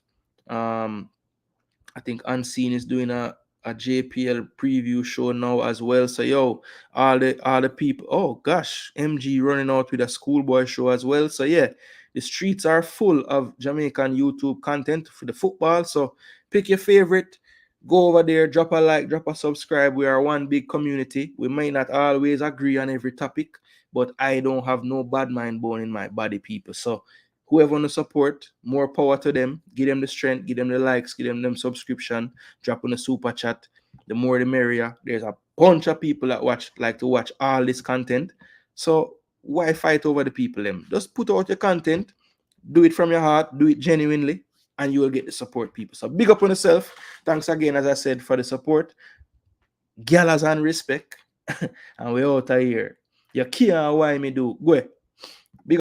I think Unseen is doing a JPL preview show now as well. So yo, all the people. Oh gosh, MG running out with a schoolboy show as well. So yeah, the streets are full of Jamaican YouTube content for the football. So pick your favorite. Go over there, drop a like, drop a subscribe. We are one big community. We may not always agree on every topic, but I don't have no bad mind bone in my body, people. So whoever want to support, more power to them. Give them the strength, give them the likes, give them subscription, drop on the super chat. The more the merrier. There's a bunch of people that like to watch all this content. So why fight over the people them? Just put out your content, do it from your heart, do it genuinely, and you will get the support, people. So big up on yourself. Thanks again, as I said, for the support. Galas and respect. And we out of here. You can't why me do. Go ahead.